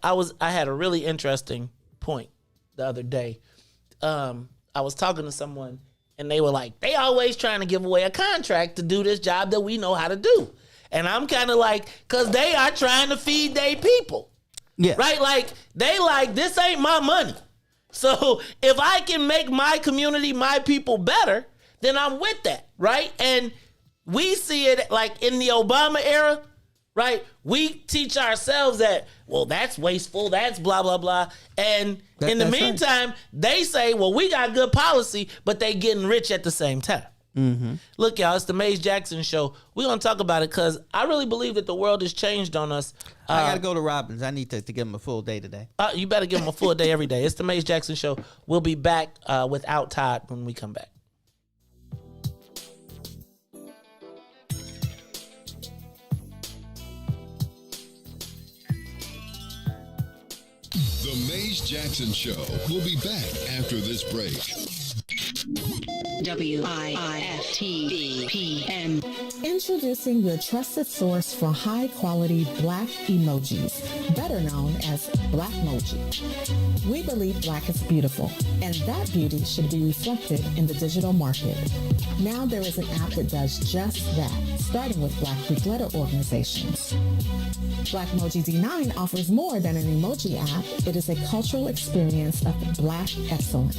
I had a really interesting point the other day. I was talking to someone and they were like, they always trying to give away a contract to do this job that we know how to do. And I'm kind of like, because they are trying to feed their people. Yeah. Right? Like, this ain't my money. So if I can make my community, my people better, then I'm with that. Right? And we see it like in the Obama era, right? We teach ourselves that, well, that's wasteful, that's blah, blah, blah. And in the meantime, they say, well, we got good policy, but they getting rich at the same time. Mm-hmm. Look, y'all, it's the Mays Jackson Show. We're going to talk about it because I really believe that the world has changed on us. I got to go to Robbins. I need to give him a full day today. You better give him a full day every day. It's the Mays Jackson Show. We'll be back without Todd when we come back. The Mays Jackson Show will be back after this break. WIIFTBPM. Introducing your trusted source for high-quality black emojis, better known as Blackmoji. We believe black is beautiful, and that beauty should be reflected in the digital market. Now there is an app that does just that, starting with Black Greek letter organizations. Blackmoji D9 offers more than an emoji app. It is a cultural experience of black excellence.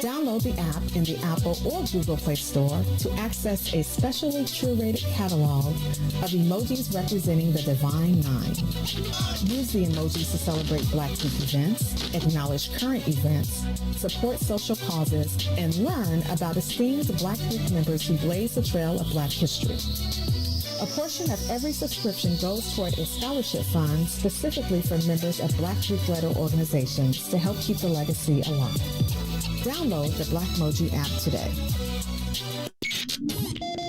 Download the app in the Apple or Google Play Store to access a specially curated catalog of emojis representing the Divine Nine. Use the emojis to celebrate Black Week events, acknowledge current events, support social causes, and learn about esteemed Black Week members who blaze the trail of Black history. A portion of every subscription goes toward a scholarship fund specifically for members of Black Greek letter organizations to help keep the legacy alive. Download the Blackmoji app today.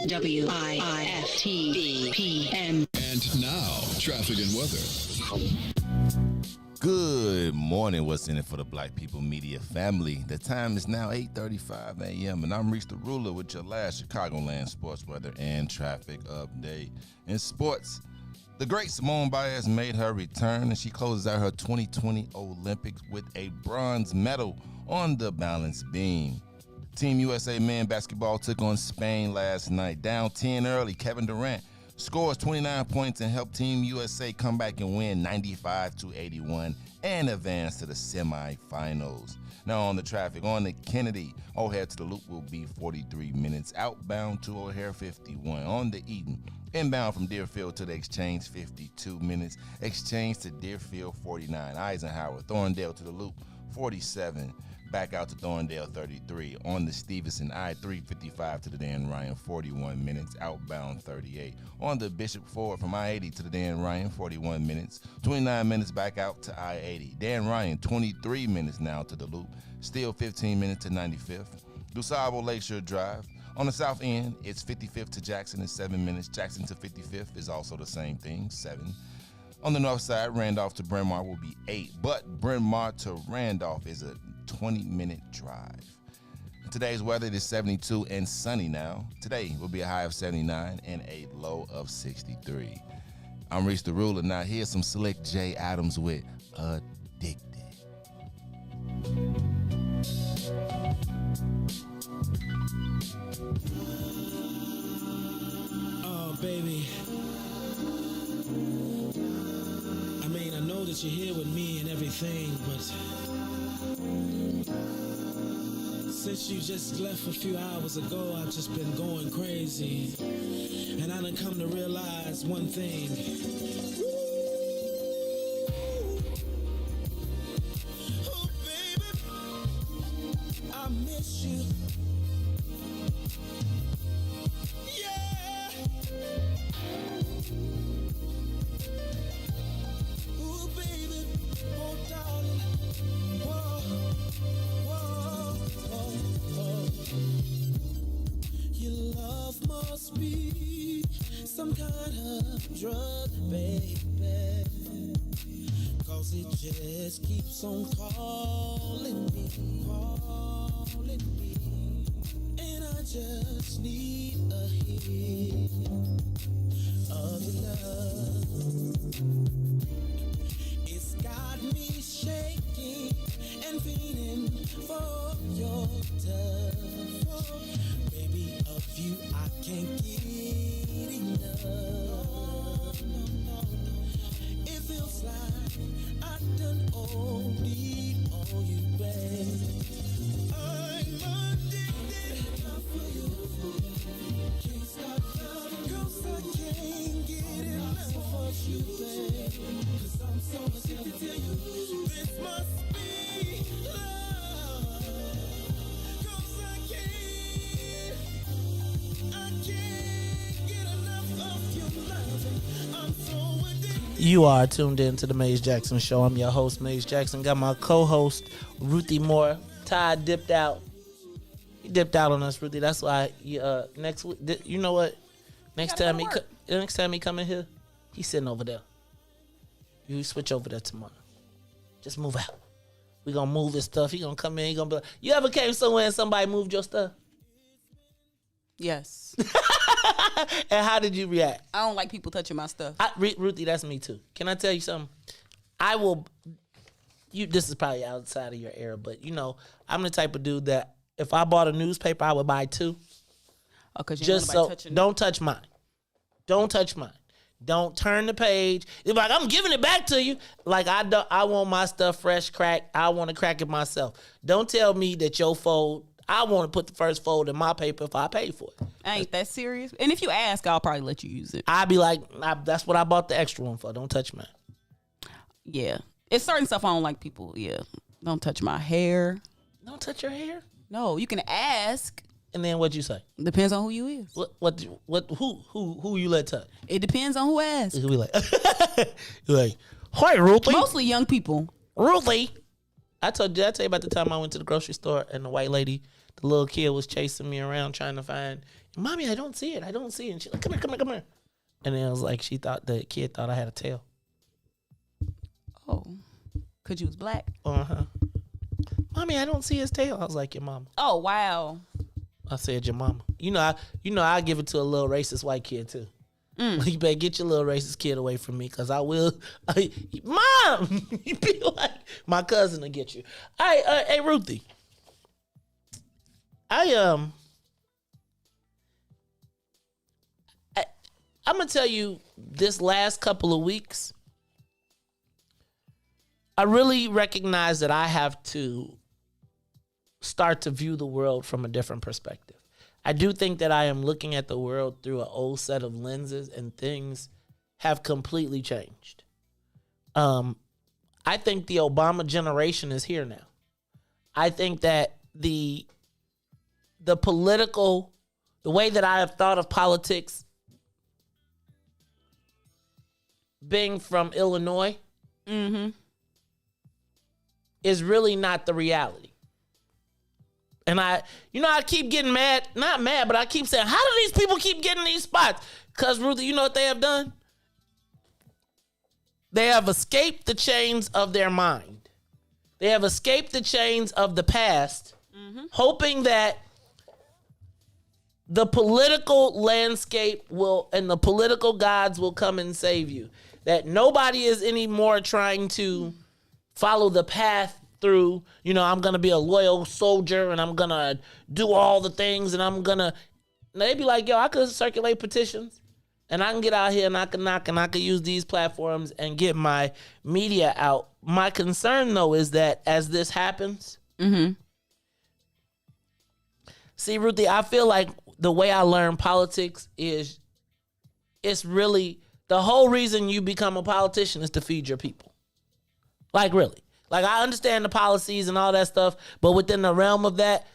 WIIFTBPM. And now, traffic and weather. Good morning. What's in it for the Black People Media family? The time is now 8:35 a.m. and I'm Reese the Ruler with your last Chicagoland sports weather and traffic update. In sports, the great Simone Biles made her return and she closes out her 2020 Olympics with a bronze medal on the balance beam. Team USA men basketball took on Spain last night. Down 10 early, Kevin Durant scores 29 points and helped Team USA come back and win 95-81 and advance to the semifinals. Now on the traffic, on the Kennedy, O'Hare to the Loop will be 43 minutes. Outbound to O'Hare, 51. On the Eaton, inbound from Deerfield to the Exchange, 52 minutes. Exchange to Deerfield, 49. Eisenhower, Thorndale to the Loop, 47. back out to Thorndale 33. On the Stevenson I-355 to the Dan Ryan, 41 minutes. Outbound 38. On the Bishop Ford from I-80 to the Dan Ryan, 41 minutes. 29 minutes back out to I-80. Dan Ryan, 23 minutes now to the Loop. Still 15 minutes to 95th. DuSable Lakeshore Drive. On the south end, it's 55th to Jackson in 7 minutes. Jackson to 55th is also the same thing, 7. On the north side, Randolph to Bryn Mawr will be 8, but Bryn Mawr to Randolph is a 20-minute drive. Today's weather is 72 and sunny now. Today will be a high of 79 and a low of 63. I'm Reese the Ruler. Now here's some Slick J. Adams with Addicted. Oh, baby. I mean, I know that you're here with me and everything, but since you just left a few hours ago, I've just been going crazy. And I done come to realize one thing. Oh, baby, I miss you. Must be some kind of drug, baby, 'cause it just keeps on calling me, and I just need a hit of your love. It's got me shaking and feeling for your touch. Baby, of you I can't get enough. It feels like I done OD'd on you, babe. I'm addicted for you. Can't stop loving 'cause I can't get enough of you, babe. 'Cause I'm so addicted to you. This must be love. 'Cause I can't get enough of your loving. I'm so addicted. You are tuned in to the Maze Jackson Show. I'm your host, Maze Jackson. Got my co-host, Ruthie Moore. Todd dipped out. He dipped out on us, Ruthie. That's why next week, you know what? Next time he come in here, he's sitting over there. You switch over there tomorrow. Just move out. We gonna move his stuff. He gonna come in. He gonna be like, you ever came somewhere and somebody moved your stuff? Yes. And how did you react? I don't like people touching my stuff. Ruthie, that's me too. Can I tell you something? I will. This is probably outside of your era, but you know, I'm the type of dude that if I bought a newspaper, I would buy 2. Okay, just so don't touch mine. Don't touch mine. Don't turn the page. It's like I'm giving it back to you. Like I want my stuff fresh, cracked. I want to crack it myself. Don't tell me that your fold. I want to put the first fold in my paper if I pay for it. I ain't that serious. And if you ask, I'll probably let you use it. I'd be like, that's what I bought the extra one for. Don't touch mine. Yeah. It's certain stuff I don't like people. Yeah. Don't touch my hair. Don't touch your hair? No, you can ask. And then what'd you say? Depends on who you is. Who you let touch? It depends on who asks. Who we like? Like, hi, Ruthie. Mostly young people. Ruthie. Did I tell you about the time I went to the grocery store and the white lady, the little kid was chasing me around trying to find, Mommy, I don't see it. And she's like, come here. And then it was like, the kid thought I had a tail. Oh. Because you was black? Uh-huh. Mommy, I don't see his tail. I was like, your mama. Oh, wow. I said, your mama. You know, I give it to a little racist white kid too. You better get your little racist kid away from me, because I will. Mom, you be like, my cousin will get you. All right, hey Ruthie. I'm gonna tell you, this last couple of weeks, I really recognize that I have to start to view the world from a different perspective. I do think that I am looking at the world through an old set of lenses, and things have completely changed. I think the Obama generation is here now. I think that the way that I have thought of politics, being from Illinois, is really not the reality. And I keep getting mad, not mad, but I keep saying, how do these people keep getting these spots? Because, Ruthie, you know what they have done? They have escaped the chains of their mind. They have escaped the chains of the past, hoping that the political landscape and the political gods will come and save you. That nobody is anymore trying to follow the path through, I'm going to be a loyal soldier and I'm going to do all the things and they be like, yo, I could circulate petitions and I can get out here and I can knock and I can use these platforms and get my media out. My concern, though, is that as this happens, see, Ruthie, I feel like the way I learn politics is it's really the whole reason you become a politician is to feed your people. Like, really. Like, I understand the policies and all that stuff, but within the realm of that,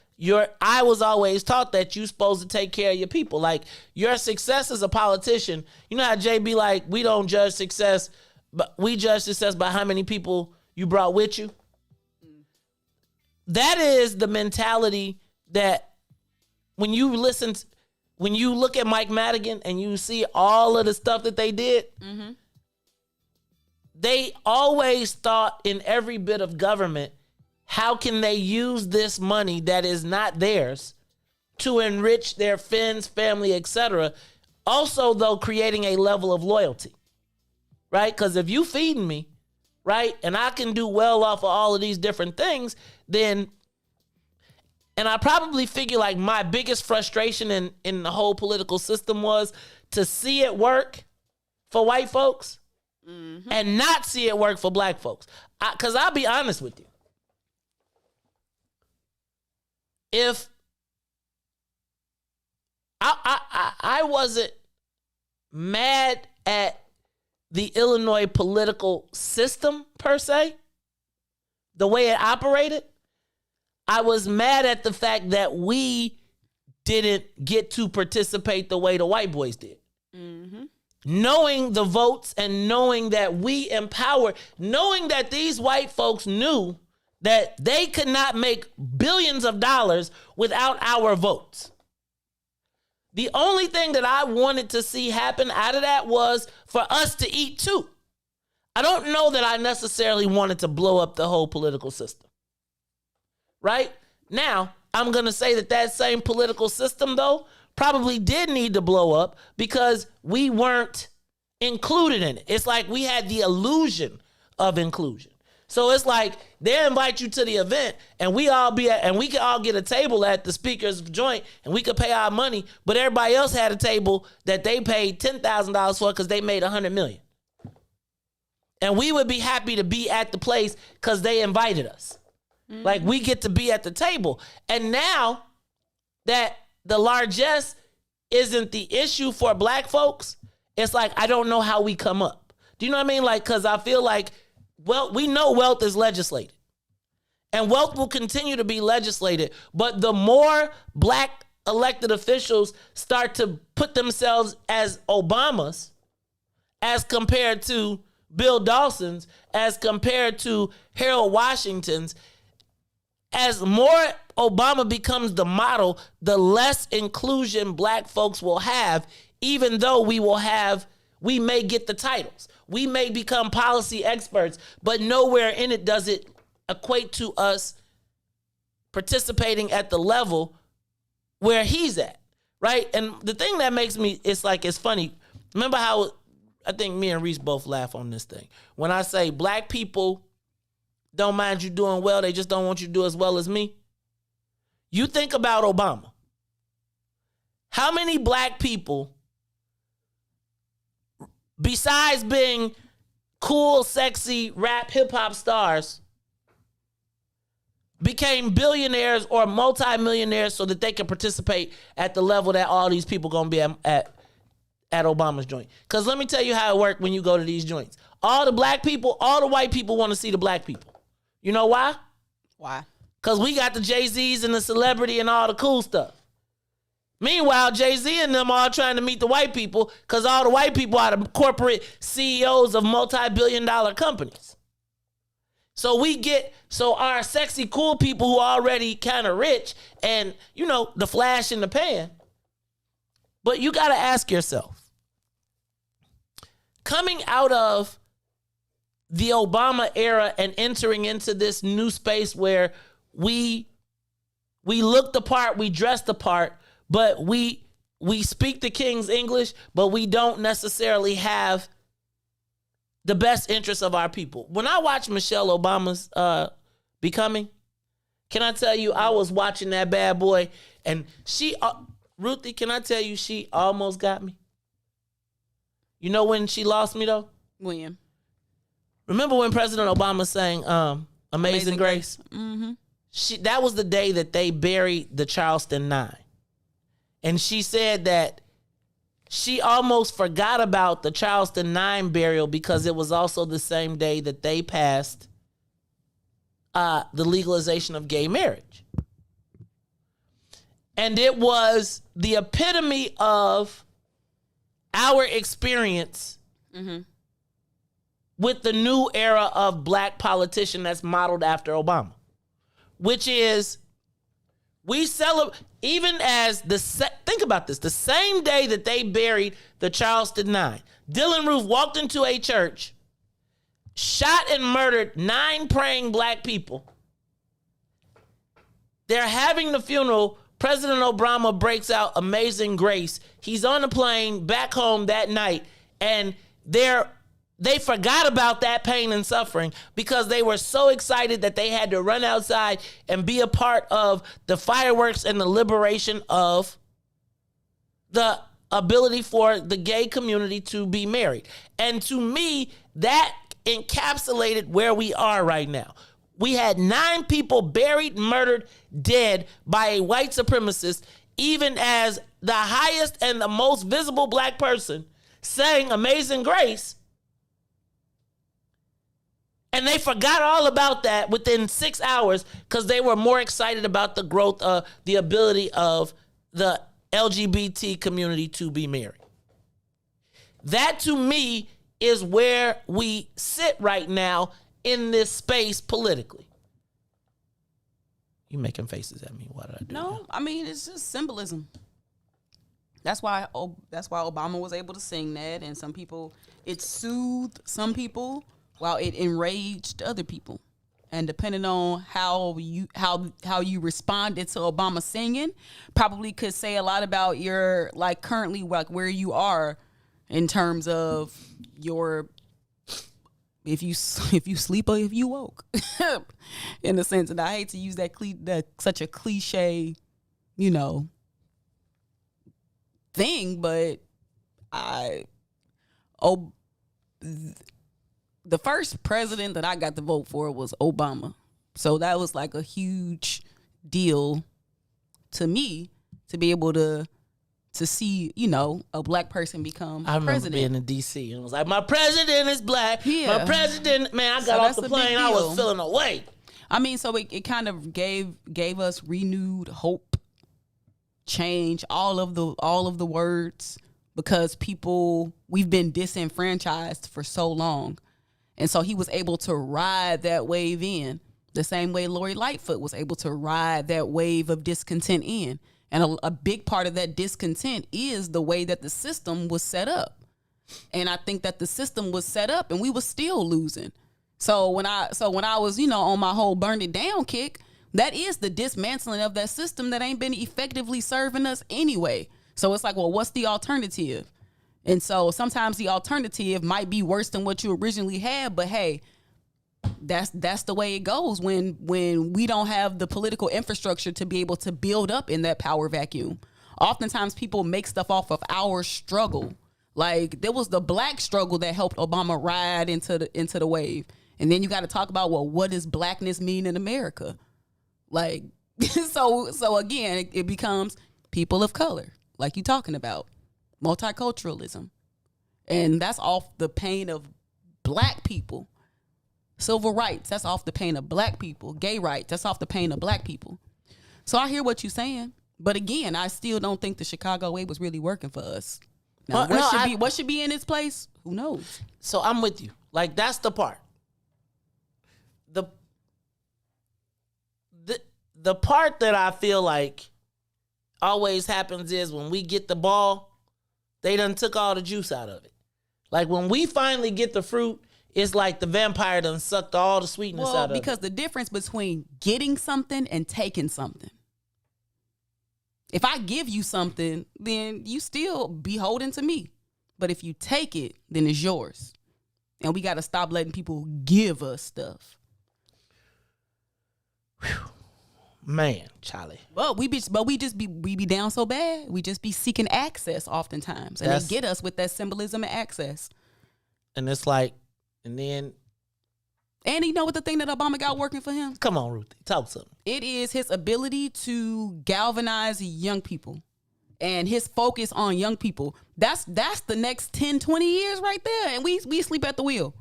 I was always taught that you're supposed to take care of your people. Like, your success as a politician, you know how Jay be like, we don't judge success, but we judge success by how many people you brought with you. That is the mentality that when you look at Mike Madigan and you see all of the stuff that they did, they always thought in every bit of government, how can they use this money that is not theirs to enrich their friends, family, etc. Also, though, creating a level of loyalty, right? Because if you feeding me, right, and I can do well off of all of these different things, then, and I probably figure like my biggest frustration in the whole political system was to see it work for white folks and not see it work for black folks. Because I'll be honest with you. If I wasn't mad at the Illinois political system per se, the way it operated, I was mad at the fact that we didn't get to participate the way the white boys did. Knowing the votes and knowing that we empowered, knowing that these white folks knew that they could not make billions of dollars without our votes. The only thing that I wanted to see happen out of that was for us to eat too. I don't know that I necessarily wanted to blow up the whole political system. Right? Now, I'm going to say that same political system, though, probably did need to blow up because we weren't included in it. It's like we had the illusion of inclusion. So it's like they invite you to the event and we could all get a table at the speaker's joint and we could pay our money, but everybody else had a table that they paid $10,000 for because they made $100 million. And we would be happy to be at the place because they invited us. Like, we get to be at the table. And now that the largesse isn't the issue for black folks, it's like, I don't know how we come up. Do you know what I mean? Like, because I feel like, well, we know wealth is legislated. And wealth will continue to be legislated. But the more black elected officials start to put themselves as Obamas, as compared to Bill Dawson's, as compared to Harold Washington's, as more Obama becomes the model, the less inclusion black folks will have, even though we may get the titles. We may become policy experts, but nowhere in it does it equate to us participating at the level where he's at, right? And the thing that makes me, it's funny. Remember how I think me and Reese both laugh on this thing. When I say black people don't mind you doing well, they just don't want you to do as well as me. You think about Obama. How many black people, besides being cool, sexy, rap, hip-hop stars, became billionaires or multimillionaires so that they can participate at the level that all these people going to be at Obama's joint? Because let me tell you how it works when you go to these joints. All the black people, all the white people want to see the black people. You know why? Why? Because we got the Jay-Z's and the celebrity and all the cool stuff. Meanwhile, Jay-Z and them all trying to meet the white people because all the white people are the corporate CEOs of multi-billion-dollar companies. So our sexy, cool people who are already kind of rich and, the flash in the pan. But you got to ask yourself, coming out of the Obama era and entering into this new space where we look the part, we dress the part, but we speak the King's English, but we don't necessarily have the best interests of our people. When I watched Michelle Obama's Becoming, can I tell you, I was watching that bad boy, and she, Ruthie, can I tell you, she almost got me? You know when she lost me, though? When? Remember when President Obama sang Amazing Grace? Mm-hmm. That was the day that they buried the Charleston Nine. And she said that she almost forgot about the Charleston 9 burial because it was also the same day that they passed the legalization of gay marriage. And it was the epitome of our experience with the new era of black politician that's modeled after Obama, which is we celebrate, even as think about this, the same day that they buried the Charleston Nine, Dylann Roof walked into a church, shot and murdered 9 praying black people. They're having the funeral. President Obama breaks out Amazing Grace. He's on the plane back home that night, and they forgot about that pain and suffering because they were so excited that they had to run outside and be a part of the fireworks and the liberation of the ability for the gay community to be married. And to me, that encapsulated where we are right now. We had 9 people buried, murdered, dead by a white supremacist, even as the highest and the most visible black person sang Amazing Grace. And they forgot all about that within 6 hours because they were more excited about the growth of the ability of the LGBT community to be married. That, to me, is where we sit right now in this space politically. You making faces at me. What did I do? No, I mean, it's just symbolism. That's why Obama was able to sing that, and some people, it soothed some people while it enraged other people. And depending on how you responded to Obama singing, probably could say a lot about your, like, currently, like, where you are in terms of your, if you sleep or if you woke, in the sense. And I hate to use that such a cliche, thing, but the first president that I got to vote for was Obama. So that was like a huge deal to me to be able to see, a black person become president. I remember being in D.C. and it was like, my president is black. Yeah. My president, man, I got off the plane, I was feeling away. I mean, so it kind of gave us renewed hope, change, all of the words, because we've been disenfranchised for so long. And so he was able to ride that wave in the same way Lori Lightfoot was able to ride that wave of discontent in. And a big part of that discontent is the way that the system was set up. And I think that the system was set up and we were still losing. So when I was, on my whole burn it down kick, that is the dismantling of that system that ain't been effectively serving us anyway. So it's like, well, what's the alternative? And so sometimes the alternative might be worse than what you originally had, but hey, that's the way it goes when we don't have the political infrastructure to be able to build up in that power vacuum. Oftentimes people make stuff off of our struggle. Like, there was the black struggle that helped Obama ride into the wave. And then you got to talk about, well, what does blackness mean in America? Like, so again, it becomes people of color, like you talking about, multiculturalism. And that's off the pain of black people. Civil rights, that's off the pain of black people. Gay rights, that's off the pain of black people. So I hear what you're saying. But again, I still don't think the Chicago way was really working for us. Now, what should be in its place? Who knows? So I'm with you. Like, that's the part. The part that I feel like always happens is when we get the ball, they done took all the juice out of it. Like, when we finally get the fruit, it's like the vampire done sucked all the sweetness out of it. Because the difference between getting something and taking something. If I give you something, then you still beholden to me. But if you take it, then it's yours. And we got to stop letting people give us stuff. Whew. Man, Charlie. Well, we be down so bad. We just be seeking access oftentimes. And they get us with that symbolism and access. And it's like, and then. And you know what the thing that Obama got working for him? Come on, Ruthie, talk to me. It is his ability to galvanize young people and his focus on young people. That's the next 10, 20 years right there. And we sleep at the wheel.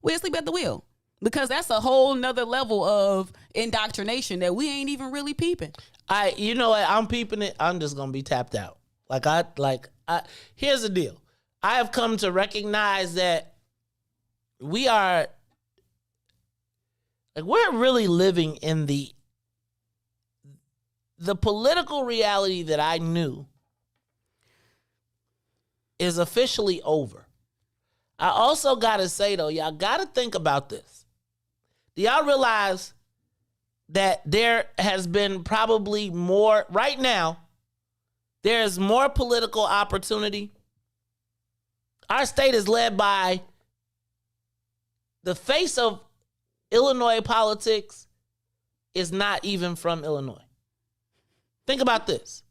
We sleep at the wheel. Because that's a whole nother level of indoctrination that we ain't even really peeping. You know what? I'm peeping it. I'm just gonna be tapped out. Here's the deal. I have come to recognize that we're really living in the political reality that I knew is officially over. I also gotta say though, y'all gotta think about this. Do y'all realize that there has been probably more, right now, there's more political opportunity? Our state is led by the face of Illinois politics is not even from Illinois. Think about this.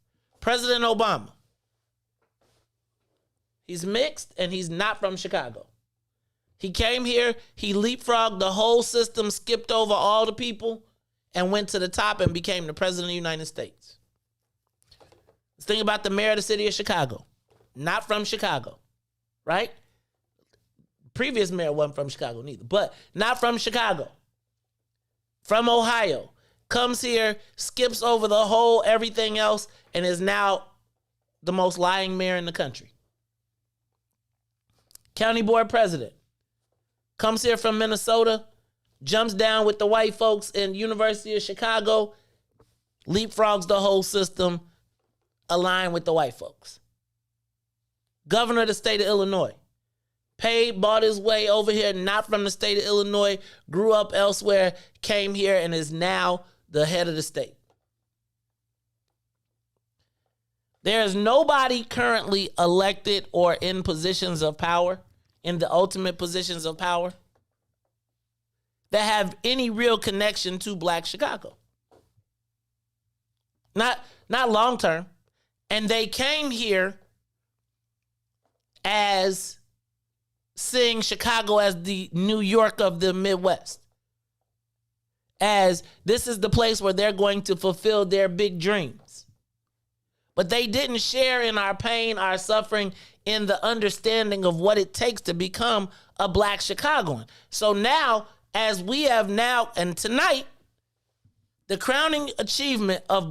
President Obama. He's mixed and he's not from Chicago. He came here, he leapfrogged the whole system, skipped over all the people, and went to the top and became the president of the United States. Let's think about the mayor of the city of Chicago. Not from Chicago, right? Previous mayor wasn't from Chicago neither, but not from Chicago. From Ohio. Comes here, skips over the whole everything else, and is now the most lying mayor in the country. County board president. Comes here from Minnesota, jumps down with the white folks in University of Chicago, leapfrogs the whole system, aligned with the white folks. Governor of the state of Illinois. Bought his way over here, not from the state of Illinois, grew up elsewhere, came here, and is now the head of the state. There is nobody currently elected or in positions of power, in the ultimate positions of power, that have any real connection to Black Chicago. Not long term. And they came here as seeing Chicago as the New York of the Midwest. As this is the place where they're going to fulfill their big dreams. But they didn't share in our pain, our suffering, in the understanding of what it takes to become a Black Chicagoan. So now, as we have now, and tonight, the crowning achievement of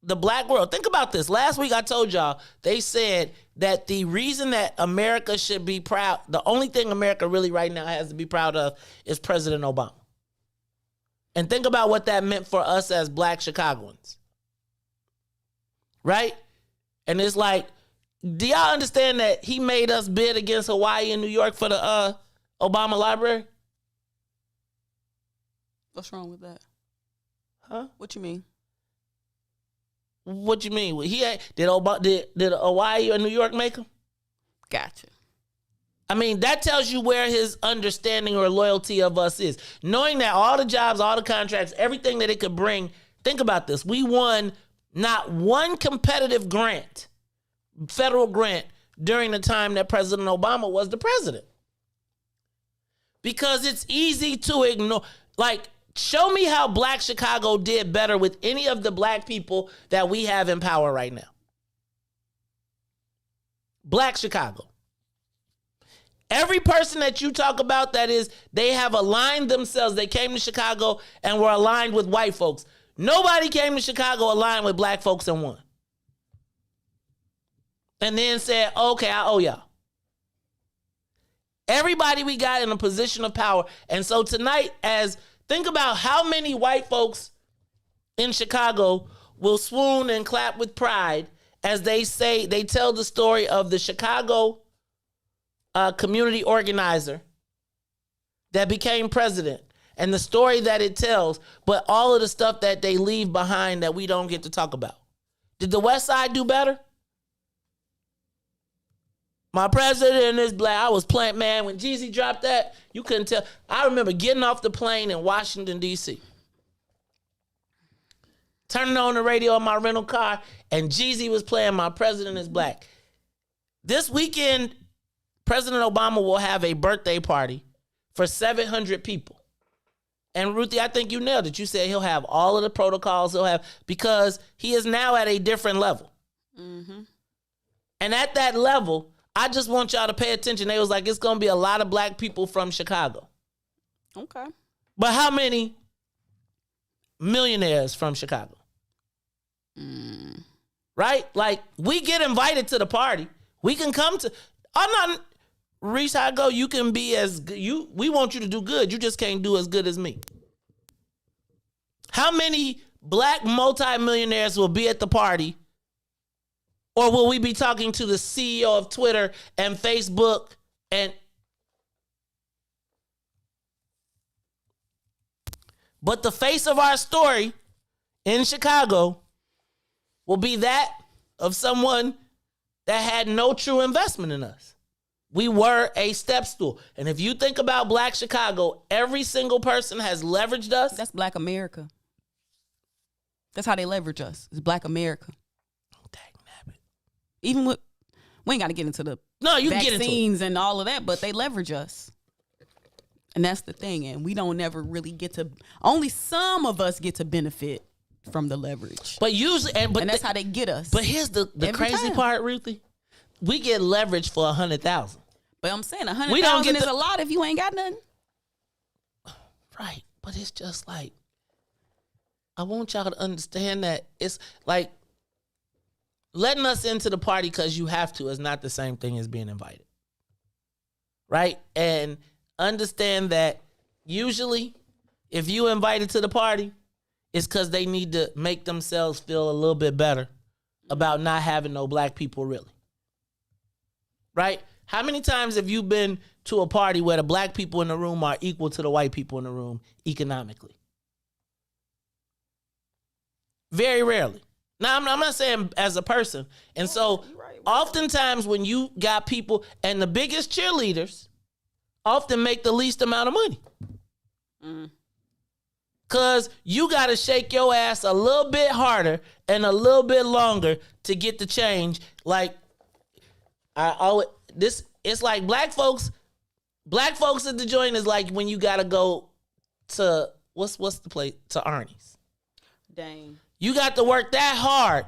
the Black world. Think about this. Last week I told y'all, they said that the reason that America should be proud, the only thing America really right now has to be proud of is President Obama. And think about what that meant for us as Black Chicagoans. Right? And it's like, do y'all understand that he made us bid against Hawaii and New York for the Obama Library? What's wrong with that? Huh? What you mean? What you mean? Did Hawaii or New York make him? Gotcha. I mean, that tells you where his understanding or loyalty of us is. Knowing that all the jobs, all the contracts, everything that it could bring. Think about this. We won not one competitive grant, federal grant, during the time that President Obama was the president. Because it's easy to ignore. Like, show me how Black Chicago did better with any of the Black people that we have in power right now. Black Chicago. Every person that you talk about that is, they have aligned themselves. They came to Chicago and were aligned with white folks. Nobody came to Chicago aligned with black folks and won. And then said, okay, I owe y'all. Everybody we got in a position of power. And so tonight, think about how many white folks in Chicago will swoon and clap with pride as they tell the story of the Chicago community organizer that became president and the story that it tells, but all of the stuff that they leave behind that we don't get to talk about. Did the West Side do better? My president is black. I was playing, man, when Jeezy dropped that, you couldn't tell. I remember getting off the plane in Washington, D.C., turning on the radio in my rental car, and Jeezy was playing My President is Black. This weekend, President Obama will have a birthday party for 700 people. And Ruthie, I think you nailed it. You said he'll have all of the protocols because he is now at a different level. Mm-hmm. And at that level, I just want y'all to pay attention. They was like, it's going to be a lot of black people from Chicago. Okay. But how many millionaires from Chicago? Right? Like, we get invited to the party. We can come to... I'm not... Reese, how I go? You can be as... We want you to do good. You just can't do as good as me. How many black multimillionaires will be at the party? Or will we be talking to the CEO of Twitter and Facebook and... But the face of our story in Chicago will be that of someone that had no true investment in us. We were a step stool. And if you think about black Chicago, every single person has leveraged us. That's black America. That's how they leverage us. It's black America. Even with, we ain't got to get into the vaccines and all of that, but they leverage us. And that's the thing. And we don't never really get to, only some of us get to benefit from the leverage. But usually, and that's how they get us. But here's the crazy part, Ruthie. We get leverage for 100,000. But I'm saying 100,000 is a lot if you ain't got nothing. Right. But it's just like, I want y'all to understand that it's like, letting us into the party because you have to is not the same thing as being invited. Right? And understand that usually if you invited to the party, it's because they need to make themselves feel a little bit better about not having no black people really. Right? How many times have you been to a party where the black people in the room are equal to the white people in the room economically? Very rarely. Now, I'm not saying as a person. And so oftentimes when you got people, and the biggest cheerleaders often make the least amount of money. Because you got to shake your ass a little bit harder and a little bit longer to get the change. Like, it's like black folks at the joint is like when you got to go to, what's the place? To Arnie's. Dang. You got to work that hard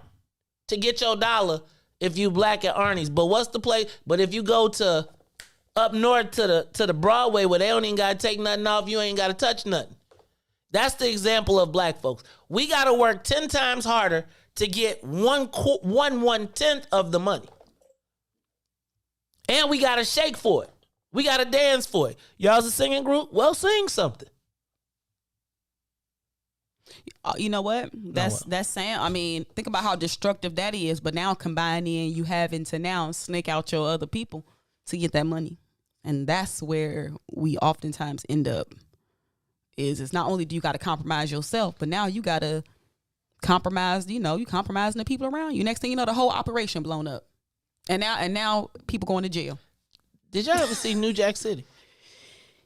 to get your dollar if you black at Arnie's. But what's the place? But if you go to up north to the Broadway where they don't even got to take nothing off, you ain't got to touch nothing. That's the example of black folks. We got to work 10 times harder to get one-tenth of the money. And we got to shake for it. We got to dance for it. Y'all's a singing group? Well, sing something. You know what? That's saying. I mean, think about how destructive that is. But now combining, you having to now snake out your other people to get that money, and that's where we oftentimes end up. It's not only do you got to compromise yourself, but now you got to compromise. You compromising the people around you. Next thing you know, the whole operation blown up, and now people going to jail. Did y'all ever see New Jack City?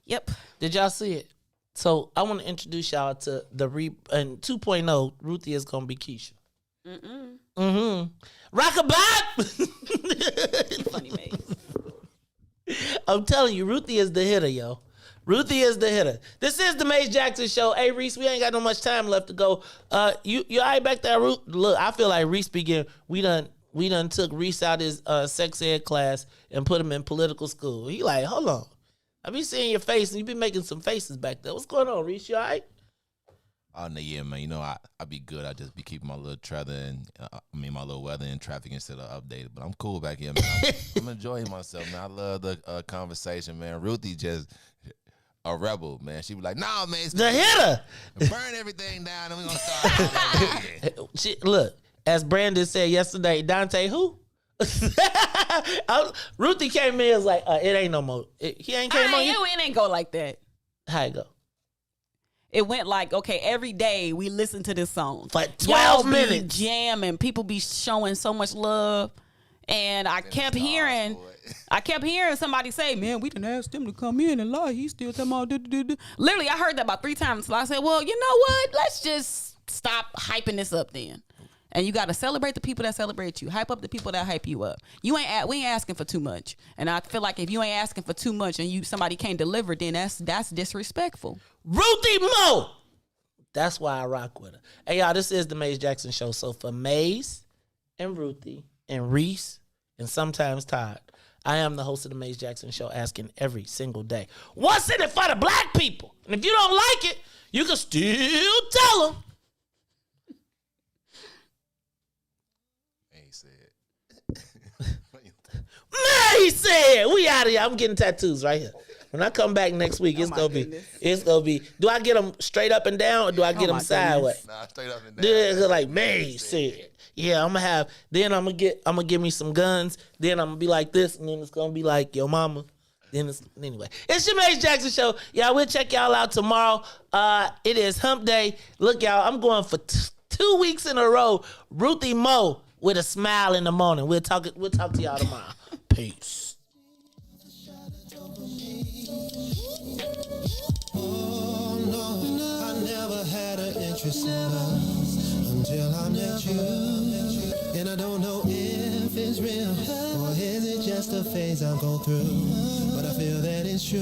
Yep. Did y'all see it? So I want to introduce y'all to the 2.0. Ruthie is gonna be Keisha. Rockabye. Funny man. I'm telling you, Ruthie is the hitter, yo. Ruthie is the hitter. This is the Mace Jackson Show. Hey, Reese, we ain't got no much time left to go. You all right back there, Ruth? Look, I feel like Reese we done we done took Reese out his sex ed class and put him in political school. He like, hold on. I be seeing your face and you be making some faces back there. What's going on, Reese? You all right? Oh, no, yeah, man. You know, I be good. I just be keeping my little my little weather and traffic instead of updated. But I'm cool back here, man. I'm enjoying myself, man. I love the conversation, man. Ruthie just a rebel, man. She was like, nah, man. It's the hitter. Burn everything down and we're going to start all over. Look, as Brandon said yesterday, Dante who? Ruthie came in and was like, it ain't no more. He ain't came on. It ain't go like that. How it go? It went like, okay, every day we listen to this song. For 12 minutes. Jamming. People be showing so much love. And I kept hearing somebody say, man, we didn't ask them to come in and lie. He's still talking about do. Literally, I heard that about 3 times. So I said, well, you know what? Let's just stop hyping this up then. And you got to celebrate the people that celebrate you. Hype up the people that hype you up. We ain't asking for too much. And I feel like if you ain't asking for too much and somebody can't deliver, then that's disrespectful. Ruthie Mo. That's why I rock with her. Hey, y'all, this is the Maze Jackson Show. So for Maze and Ruthie and Reese and sometimes Todd, I am the host of the Maze Jackson Show, asking every single day, what's in it for the black people? And if you don't like it, you can still tell them. He said, we out of here. I'm getting tattoos right here. When I come back next week, it's gonna be. Do I get them straight up and down or do I get them sideways? Nah, straight up and down. They're like, man, said. Yeah, I'm gonna give me some guns. Then I'm gonna be like this, and then it's gonna be like your mama. Anyway, it's your Maze Jackson Show. Y'all, we'll check y'all out tomorrow. It is Hump Day. Look, y'all, I'm going for 2 weeks in a row. Ruthie Mo with a smile in the morning. We'll talk to y'all tomorrow. Peace. Oh no, I never had an interest in us until I met you. And I don't know if it's real or is it just a phase I'll go through. But I feel that it's true.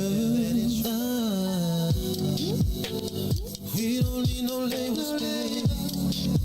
We don't need no labels, babe.